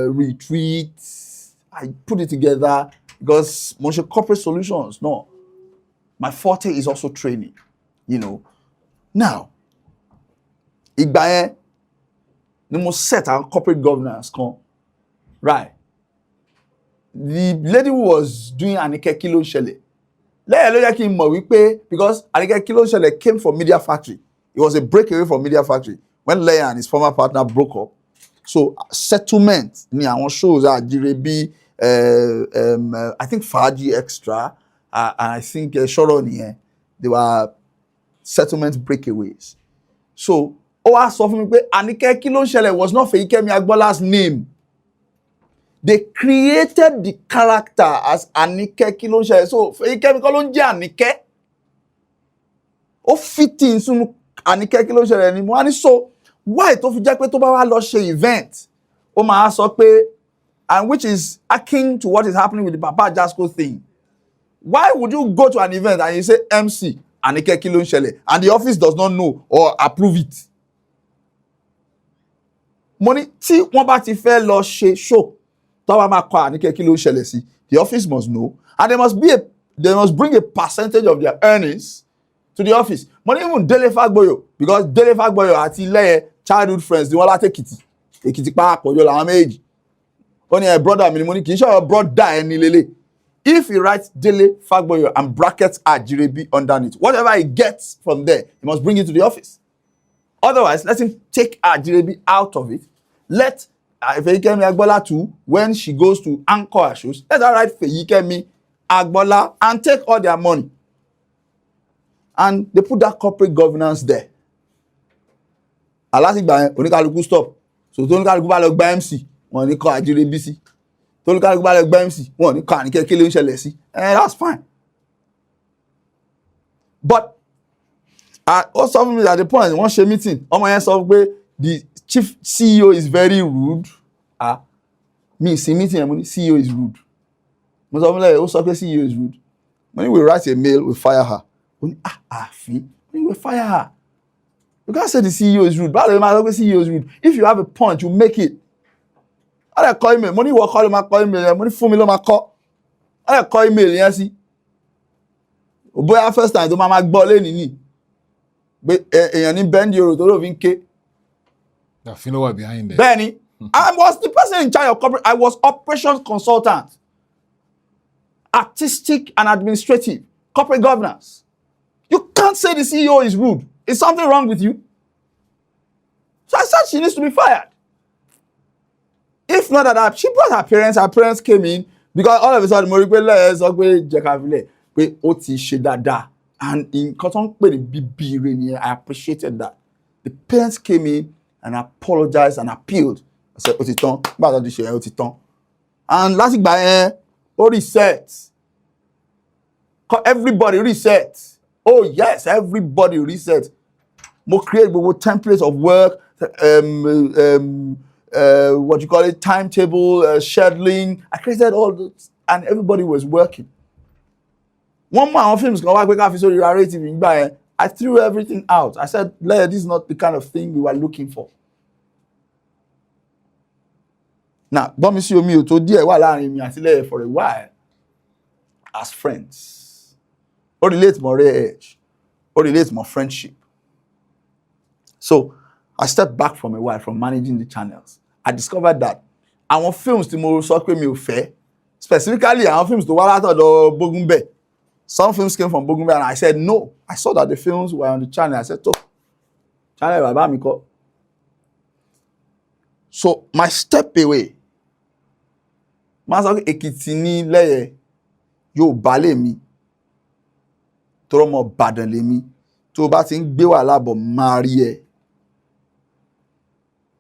retreats. I put it together because most corporate solutions, no. My forte is also training, Now, ìgbà yẹn ni mo set our corporate governance kan, right? The lady who was doing Anike Kilo Shele, because Anike Kilo Shele came from Media Factory. It was a breakaway from Media Factory when Leia and his former partner broke up. So settlement ni àwọn shows Jirebi, I think Faji Extra, and I think Shoroni, they were settlement breakaways. So sọ fún mi pé Anike Kilo Shele was not Feyikemi Agbola's name. They created the character as Anike Kilo Shele. So Feyikemi kọ́ ló ń jẹ́ Anike. Ó fit in sínú Anike Kilo Shele ni mo wá ní so why tó fi jẹ́ pé tó bá wá lọ ṣe event ó máa sọ pé, and which is akin to what is happening with the Papa Jasco thing. Why would you go to an event and you say MC Anike Kilo Shele and the office does not know or approve it? Money tí wọ́n bá ti fẹ́ lọ ṣe show tó wá máa kọ Anike Kilo Shele sí, the office must know, and they must bring a percentage of their earnings to the office. Money even Dele Fagbure, because Dele Fagbure àti Leye childhood friends ni wọ́n láti Èkìtì pa àpọ̀jọ làwọn méjì. Ó ní brother mi ni mo ní kì í ṣe ọ̀rọ̀ brother ẹni lélẹ̀. If he writes Dele Fagbure and brackets Ajirebi underneath, whatever he gets from there, he must bring it to the office. Otherwise, let him take Ajirebi out of it. Let Feyikemi Agbola too, when she goes to anchor her shows, let her write Feyikemi Agbola and take all their money. And they put that corporate governance there. Alasigba yẹn oníkálukú stop. So tó oníkálukú bá lọ gba MC, wọ́n ní kọ Ajirebi sí. Tó oníkálukú bá lọ gba MC, wọ́n ní kọ Anike Kilo Shele sí. That's fine. But also at the point wọ́n ṣe meeting, ọmọ yẹn sọ pé the chief CEO is very rude. Me see meeting yẹn mo ní CEO is rude. Mo sọ fún lẹ́yìn ó sọ pé CEO is rude. When we write a mail, we fire her. We fire her. You can't say the CEO is rude. But the CEO is rude. If you have a point, you make it. I call email. Money will call him. Call email. Money for me lo ma call. I call email. Yes, see. Boy, first time, do mama gbọ́ lé nini. But èèyàn ní bend your to Funke. Yeah, you know what behind there. Benny, I was the person in charge of corporate. I was operations consultant, artistic and administrative, corporate governance. You can't say the CEO is rude. Is something wrong with you? So I said she needs to be fired. If not that, she brought her parents came in, because all of a sudden, mo rí pé lẹ́yìn sọ pé jẹ́ ká filẹ̀ pé ó ti ṣe dáadáa. And in cotton I appreciated that. The parents came in and apologized and appealed. I said, ó ti tán, bá àtọ́jú ṣe ó ti tán. And láti ìgbà yẹn, ó reset. Everybody reset. Oh yes, everybody reset. Mo create gbogbo templates of work, what you call it, timetable, scheduling. I created all those, and everybody was working. One more our films come back after narrative in by. I threw everything out. I said, this is not the kind of thing we were looking for. Now, Bomisi Omi to dear while I am for a while as friends. Or relate more age, or relate more friendship. So I stepped back from a while from managing the channels. I discovered that our films tomorrow so me fair. Specifically, our films to Walata or Bogumbe. Some films came from Bogumbe, and I said no. I saw that the films were on the channel. I said, channel Baba Miko. So my step away. Masak Ekitini leye yo bale mi. Toro mo badan le mi. To ba ti ngbe wa labo marie.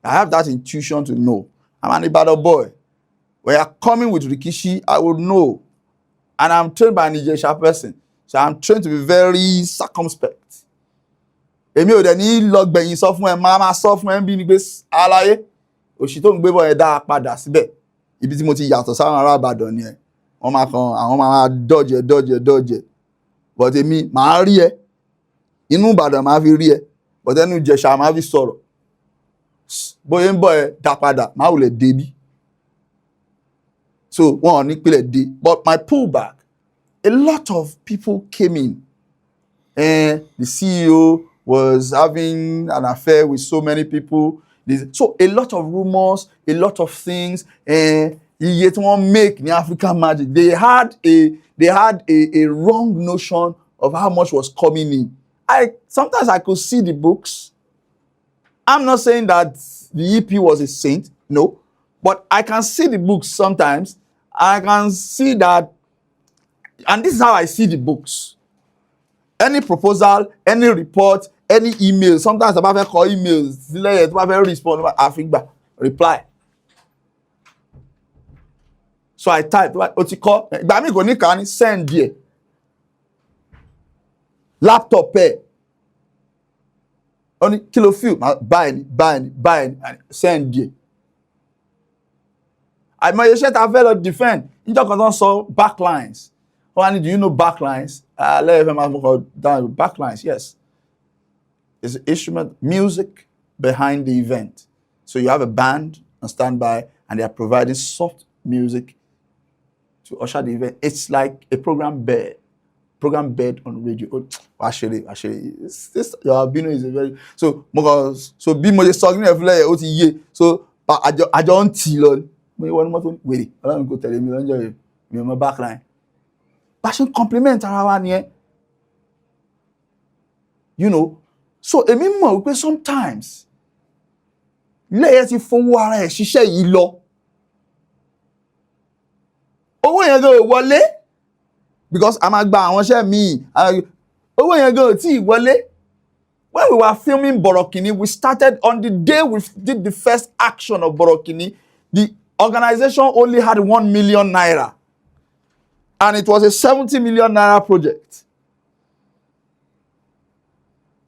I have that intuition to know. I'm an Ibadan boy. When you're coming with Rikishi, I would know. And I'm trained by an Ijesha person. So I'm trained to be very circumspect. Èmi ò dẹ̀ ní lọ gbẹ̀yìn sọ fún ẹ, máa sọ fún ẹ bí ní pé àlàyé òṣì tó ń gbé bọ̀ ẹ dá padà síbẹ̀. Ibi tí mo ti yàtọ̀ sáwọn ará Ìbàdàn ni ẹ. Àwọn máa dodge. But èmi máa rí ẹ. Inú Ìbàdàn máa fi rí ẹ. But ẹnu Ìjẹ̀ṣà máa fi sọ̀rọ̀. Bóyá ń bọ̀ ẹ dá padà, máa wùlẹ̀ débí. So one day, but my pullback, a lot of people came in, and the CEO was having an affair with so many people. So a lot of rumors, a lot of things, and yet one make the African magic. They had a wrong notion of how much was coming in. Sometimes I could see the books. I'm not saying that the EP was a saint, no, but I can see the books sometimes. I can see that, and this is how I see the books. Any proposal, any report, any email, sometimes I'm going to call emails, I'm going to respond, I think back, reply. So I type, what you call, send here. Laptop pay. Only kilo few, buy, send here. I might say I felt defend. You just don't saw backlines. Do you know backlines? Let me down backlines. Yes, it's an instrument, music behind the event. So you have a band on standby, and they are providing soft music to usher the event. It's like a program bed on radio. Oh, actually, this your albino is a very so be more talking everywhere. So I don't tell. Mo wọ́n mọ́tò wèrè ọlọ́run kò tẹ̀lé mi lọ́jọ́ yìí mi ò mọ backline bá ṣe ń compliment ara wa nìyẹn so èmi mọ̀ wípé sometimes lẹ́yẹ ti fowó ara ẹ̀ ṣiṣẹ́ yìí lọ owó yẹn gan ò wọlé because a máa gba àwọn iṣẹ́ míì owó yẹn gan ò tí ì wọlé. When we were filming Borokini, we started on the day we did the first action of Borokini. The organization only had 1 million naira, and it was a 70 million naira project.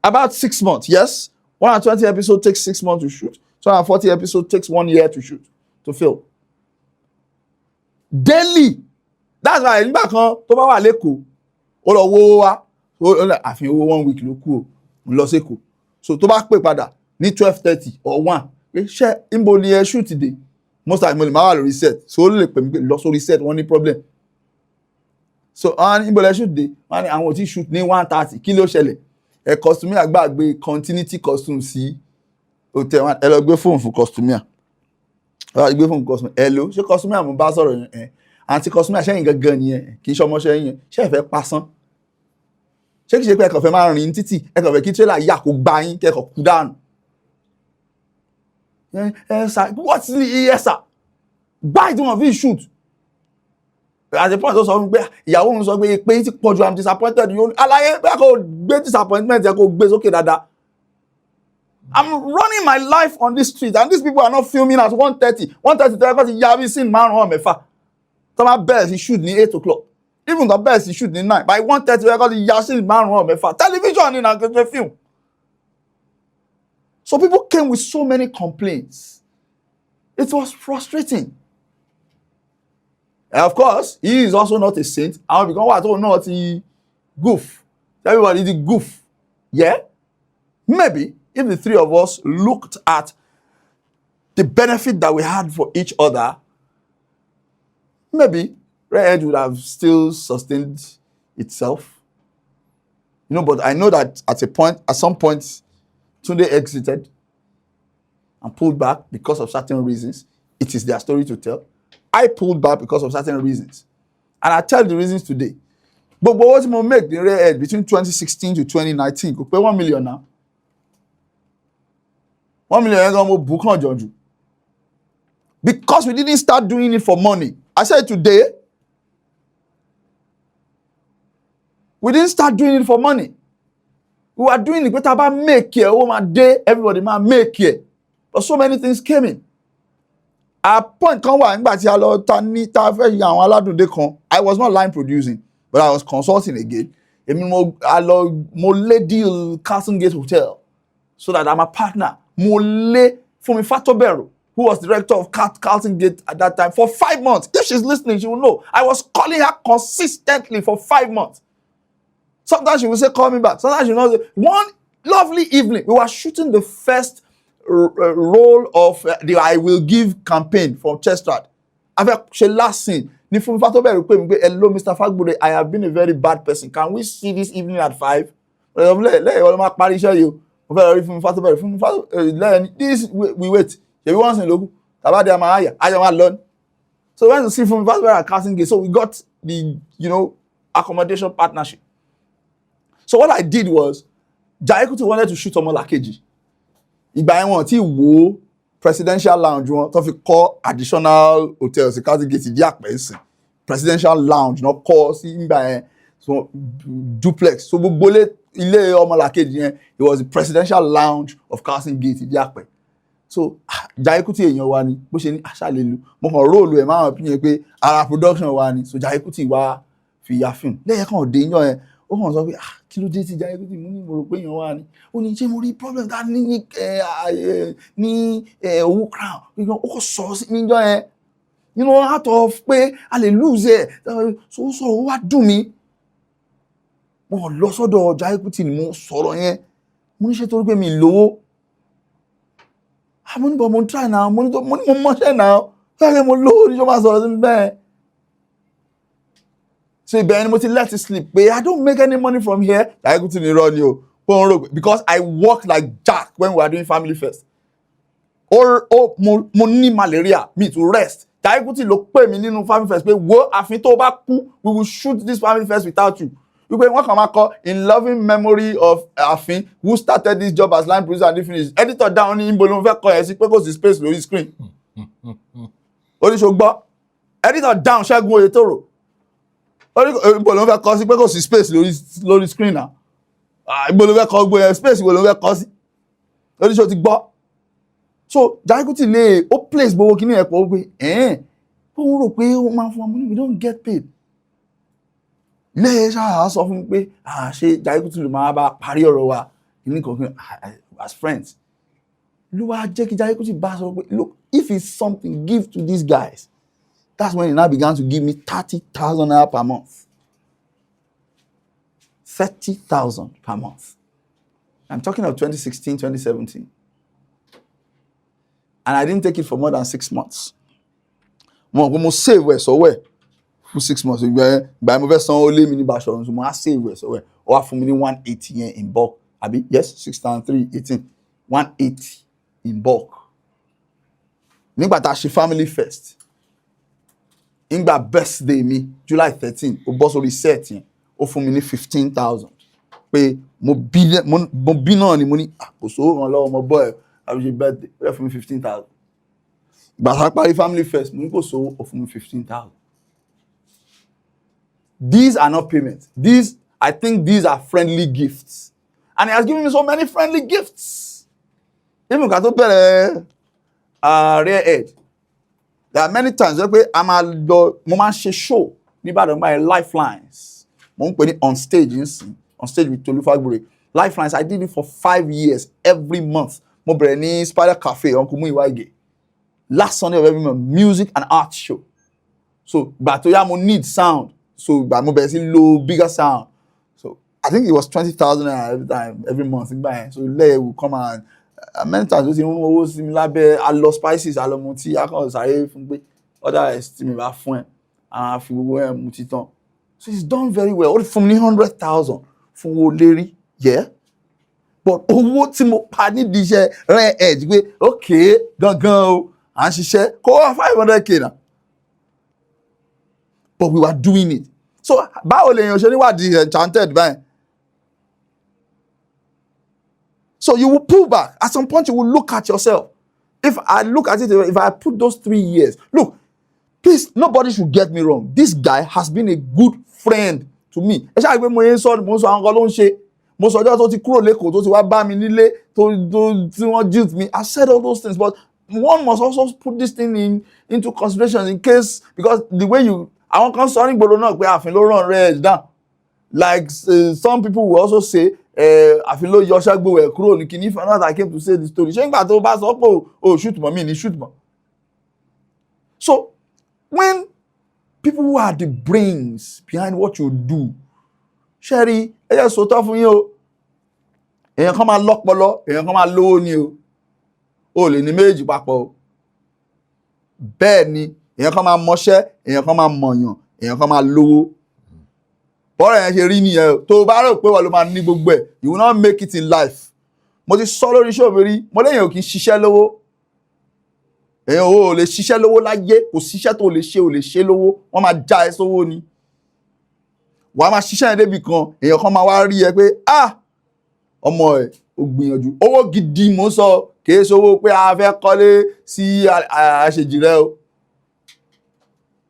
About 6 months, yes. 120 episodes takes 6 months to shoot. 240 episodes takes 1 year to shoot, to film. Daily. That's why nígbà kan tó bá wà lÉkòó, ó lọ wo wa, àfihàn owó 1 week ló kù ó, lọ s'Ékòó. So tó bá pè padà ní 12:30 or 1, ṣé ìbò ni ẹ shoot today? Most of the time, I will reset. So only lost reset one problem. So on ìbò lẹ shoot day, and àwọn tí shoot ní 1:30. Kí ló ṣẹlẹ̀? Costumier àgbàgbé continuity costume sí hotel one. Ẹ lọ gbé phone fún costumier. Gbé phone costumier. Hello, ṣé costumier mo bá sọ̀rọ̀ yẹn? Àǹtí costumier ṣẹ́yìn gangan nìyẹn. Kì í ṣọmọṣẹ́ yẹn. Ṣé ẹ fẹ́ pasán? ṣé kìí ṣe pé ẹ kàn fẹ́ máa rìn títì ẹ kàn fẹ́ kí trailer yà kó gbá yín kẹ́kọ̀ọ́ kú dànù. Sir, what's the yes sir? Buy it one of these shoot. At the point tó sọ fún pé ìyàwó òun sọ pé pé ti pọ̀ jù I'm disappointed yóò aláyé bẹ́ẹ̀ kò gbé disappointment yẹ kò gbé sókè dáadáa. I'm running my life on this street and these people are not filming at 1:30 tẹ́lẹ̀ ti yá bí sí márùn-ún mẹ́fà tó máa bẹ̀rẹ̀ sí shoot ní 8 o'clock even tó bẹ̀rẹ̀ sí shoot ní 9 by 1:30 tẹ́lẹ̀ ti yá sí márùn-ún mẹ́fà television ni na kẹ́kẹ́ film. So people came with so many complaints. It was frustrating. And of course, he is also not a saint. And because what oh not he goof. Everybody did goof. Yeah? Maybe if the three of us looked at the benefit that we had for each other, maybe Red would have still sustained itself. You know, but I know that at some point, Tunde exited and pulled back because of certain reasons. It is their story to tell. I pulled back because of certain reasons. And I tell the reasons today. But what will make the Red between 2016 to 2019? Go pay 1 million now. 1 million because we didn't start doing it for money. I said today, we didn't start doing it for money. We were doing it, but about make it, oh my day, everybody might make it. But so many things came in. At point kan wà nígbà tí a lọ ta fẹ́ yan àwọn aládùndé kan. I was not line producing, but I was consulting again. Mo lé deal Carlton Gate Hotel so that I'm a partner. Mo lé Fumi Fatobero, who was director of Carlton Gate at that time, for 5 months. If she's listening, she will know. I was calling her consistently for 5 months. Sometimes she will say, call me back. Sometimes she will say, one lovely evening, we were shooting the first role of the I Will Give campaign from Chestrad. After last scene, ni Fumi Fatobero pè mí pé, hello, Mr. Fagbure, I have been a very bad person. Can we see this evening at 5? This we wait. If once in local, so we went to see Fumi Fatobero at Carlton Gate. So we got the accommodation partnership. So what I did was, Jayekuti wanted to shoot Omolakeji. Ìgbà yẹn wọ́n ti wo presidential lounge wọn tó fi kọ́ additional hotels Carlton Gate ìdí àpẹ́sìn presidential lounge náà kọ́ sí ìgbà yẹn so duplex so gbogbo ilé Omolakeji yẹn it was the presidential lounge of Carlton Gate ìdí àpẹ́ so Jayekuti èèyàn wa ni bó ṣe ní àṣàlélú mo kàn róòlù ẹ̀ máa ń pín yẹn pé ara production wa ni so Jayekuti wá fi ya film lẹ́yìn kan òde yan yẹn ó kàn sọ pé kí ló dé tí Jayekuti mú ní mo rò pé èèyàn wà ní ó ní ṣé mo rí problem tá ní owó crown ó kò sọ sí níjọ́ yẹn out of pé a lè lose ẹ̀ so ó wá dùn mí mo lọ sọ́dọ̀ Jayekuti ni mo sọ̀rọ̀ yẹn mo ní ṣe torí pé mi lówó mo ní bọ̀ mo ń try now mo ní mo mọ́ṣẹ́ now fẹ́rẹ̀ mo lówó ní ṣọ́ máa sọ̀rọ̀ sí mi bẹ́ẹ̀. So Ben mo ti let it slip. But I don't make any money from here. Jayekuti ni run you. Because I work like Jack when we are doing Family First. Or mo ní malaria, me to rest. Jayekuti ló pè mí nínú Family First pé wo àfin tó bá kú, we will shoot this Family First without you. You pé wọ́n kàn máa kọ in loving memory of Afin who started this job as line producer and finished. Editor down ní ìbò ló fẹ́ kọ ẹ̀ sí pé kò sí space lórí screen. Oníṣògbọ́. Editor down Ṣẹ́gun Oyètòrò. Ìbò ló fẹ́ kọ sí pé kò sí space lórí screen náà. Ìbò ló fẹ́ kọ gbogbo space ìbò ló fẹ́ kọ sí. Oníṣòwò ti gbọ́. So Jayekuti lè ó place gbogbo kíní ẹ̀pọ̀ ó pé ó rò pé ó máa fún ọmọ we don't get paid. Lẹ́yìn ṣáà sọ fún mi pé ṣe Jayekuti ló máa bá parí ọ̀rọ̀ wa ní kankan as friends. Ló wá jẹ́ kí Jayekuti bá sọ pé look if it's something give to these guys. That's when he now began to give me 30,000 naira per month. 30,000 per month. I'm talking of 2016, 2017. And I didn't take it for more than 6 months. Mo save where so where for 6 months. By my best son only mini bashon, so I save where so where. Or for me 180 in bulk. Abi yes, 6,318. 180 in bulk. Nígbà tá ṣe Family First. Nígbà birthday mi July 13, ó bọ́ sórí set yẹn, ó fún mi ní 15,000. pé mo bí náà ni mo ní kò sówó ràn lọ́wọ́ ọmọ boy àbí ṣe birthday ó fún mi 15,000 ìgbà tá a parí family first mo ní kò sówó ó fún mi 15,000. These are not payments. I think these are friendly gifts. And he has given me so many friendly gifts. Even ká tó bẹ̀rẹ̀ rare edge. There are many times where mo máa ń ṣe show níbàdàn by Lifelines. Mo ń pè ní on stage with Tolu Fagbure. Lifelines, I did it for 5 years every month. Mo bẹ̀rẹ̀ ní Spider Cafe, Uncle Muyiwa Ige. Last Sunday of every month, music and art show. So, ìgbà tó yá mo need sound. So, ìgbà mo bẹ̀rẹ̀ sí lo bigger sound. So, I think it was 20,000 every month. So, Leye will come and many times ó ti rún owó sí mi lábẹ́ alọ spices alọ mu tí akọ̀ sáré fún pé other estimate bá fún ẹ àwọn afi gbogbo ẹ̀ mu títàn. So he's done very well. Ó fún mi ní 100,000 fún owó lérí, yeah. But owó tí mo pa nídìí iṣẹ́ rare edge pé okay gangan o à ń ṣiṣẹ́ kó wá 500k náà. But we were doing it. So báwo lèèyàn ṣe níwádìí enchanted báyìí? So you will pull back. At some point, you will look at yourself. If I look at it, if I put those 3 years, look, please, nobody should get me wrong. This guy has been a good friend to me. Ẹ ṣáà gbé mo yẹn sọ mo sọ àwọn kan ló ń ṣe. Mo sọ ọjọ́ tó ti kúrò lẹ́kọ̀ọ́ tó ti wá bá mi nílé tí wọ́n jilt me. I said all those things, but one must also put this thing into consideration in case, because the way àwọn kan sọ nígboro náà pé àfin ló ràn rẹ̀ down. Like some people will also say, àfi ló yọ Ṣàgbéwò ẹ̀ kúrò ní kíní for now I came to say the story. Ṣé nígbà tó bá sọ pé shoot mọ́ mi ní shoot mọ́. So when people who are the brains behind what you do, ṣẹ́rí ẹ yẹ sòótọ́ fún yín o, èèyàn kan máa lọ́pọlọ, èèyàn kan máa lówó ni o lè ní méjì papọ̀ o. Bẹ́ẹ̀ ni èèyàn kan máa mọṣẹ́, èèyàn kan máa mọ̀yàn, èèyàn kan máa lówó. Bọ́ọ̀rọ̀ yẹn ṣe rí nìyẹn tó bá rò pé wọ́n ló máa ní gbogbo ẹ̀, you will not make it in life. Mo ti sọ lórí iṣẹ́ òbí rí, mo léèyàn kì í ṣiṣẹ́ lówó. Èèyàn ò lè ṣiṣẹ́ lówó láyé, kò síṣẹ́ tó lè ṣe lówó, wọ́n máa já ẹ sówó ni. Wàá máa ṣiṣẹ́ yẹn débi kan, èèyàn kan máa wá rí ẹ pé ọmọ ẹ̀ ò gbìyànjú. Owó gidi mo sọ, kìí ṣe owó pé a fẹ́ kọ́lé sí àṣejì rẹ o.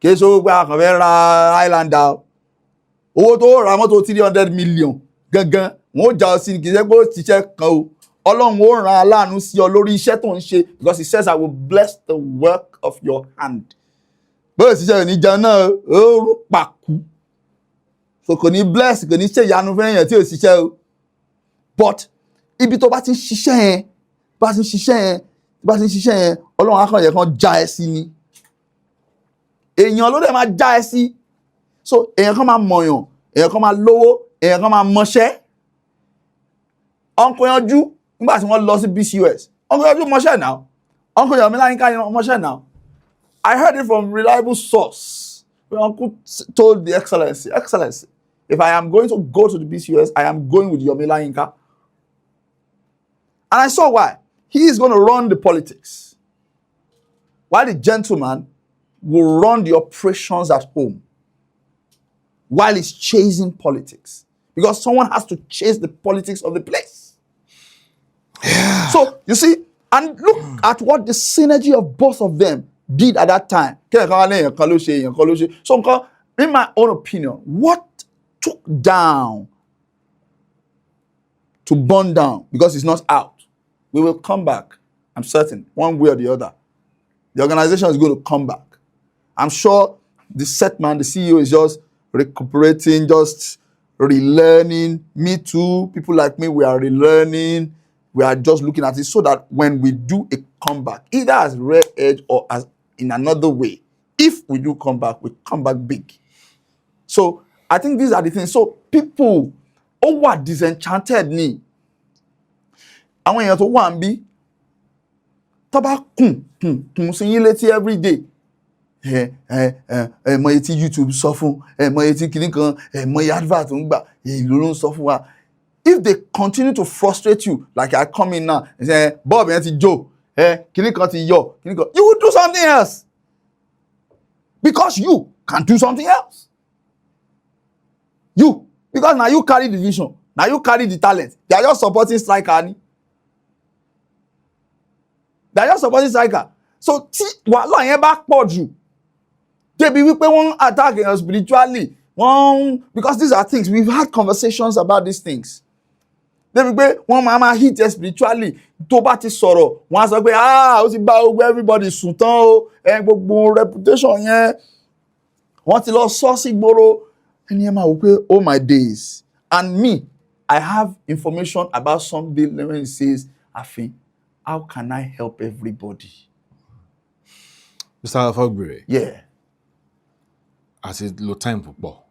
Kìí ṣe owó pé a kàn fẹ́ ra Highlander o. Owó tó ra mọ́tò 300 million gangan wọ́n ó já ọ sí kì í ṣe pé ó ṣiṣẹ́ kan o. Ọlọ́run ó ràn aláàánú sí ọ lórí iṣẹ́ tó ń ṣe, because he says I will bless the work of your hand. Bó ṣiṣẹ́ ní jẹun náà ó rú pàkú. So kò ní bless, kò ní ṣe ìyanu fún èèyàn tí ò ṣiṣẹ́ o. But ibi tó bá ti ń ṣiṣẹ́ yẹn, bá ti ń ṣiṣẹ́ yẹn, Ọlọ́run á kàn yẹ kán já ẹ sí ni. Èèyàn ló dẹ̀ máa já ẹ sí. So èèyàn kan máa mọ̀yàn, èèyàn kan máa lówó, èèyàn kan máa mọṣẹ́. Uncle Yanjú nígbà tí wọ́n lọ sí BCUS, Uncle Yanjú mọṣẹ́ náà. Uncle Yomilayinka ni mọṣẹ́ náà. I heard it from reliable source. When Uncle told the Excellency, if I am going to go to the BCUS, I am going with Yomilayinka. And I saw why. He is going to run the politics, while the gentleman will run the operations at home, while he's chasing politics. Because someone has to chase the politics of the place. Yeah. So, you see, and look at what the synergy of both of them did at that time. So, in my own opinion, what took down to burn down, because it's not out, we will come back, I'm certain, one way or the other. The organization is going to come back. I'm sure the set man, the CEO, is just recuperating, just relearning. Me too, people like me, we are relearning. We are just looking at it so that when we do a comeback, either as Rare Edge or as in another way, if we do come back, we come back big. So I think these are the things. So people, what disenchanted ni. Àwọn èèyàn tó wà ńbí tó bá kùn sí yín létí every day. Mọ iye tí YouTube sọ fún, mọ iye tí kìíní kan, mọ iye advert ń gbà, èlò ló ń sọ fún wa. If they continue to frustrate you, like I come in now and say, Bob, yẹn ti jó, kìíní kan ti yọ, kìíní kan, you will do something else. Because you can do something else. Because now you carry the vision. Now you carry the talent. They are just supporting striker ni. They are just supporting striker. So tí wàhálà yẹn bá pọ̀ jù, débi wípé wọ́n attack èèyàn spiritually, because these are things, we've had conversations about these things. Débi pé wọ́n máa hit ẹ spiritually, tó bá ti sọ̀rọ̀, wọ́n á sọ pé ó ti bá gbogbo everybody sùn tán o, gbogbo reputation yẹn, wọ́n ti lọ sọ sí gbòòrò. Ẹni yẹn máa wò pé oh my days. And me, I have information about somebody when he says, Afin, how can I help everybody? Mr. Fagbure. Yeah. As a low time football.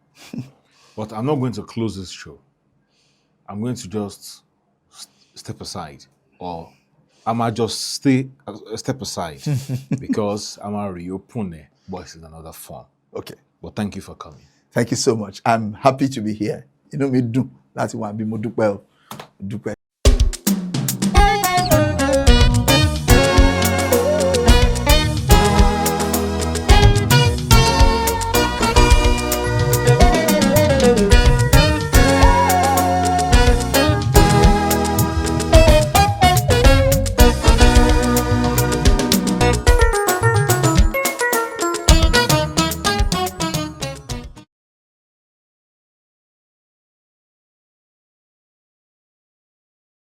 But I'm not going to close this show. I'm going to just step aside, or I might just step aside because I'm going to reopen it, but it's in another form. Okay. But thank you for coming. Thank you so much. I'm happy to be here. Inú mi dùn láti wá bí mo dúpẹ́ o. Dúpẹ́.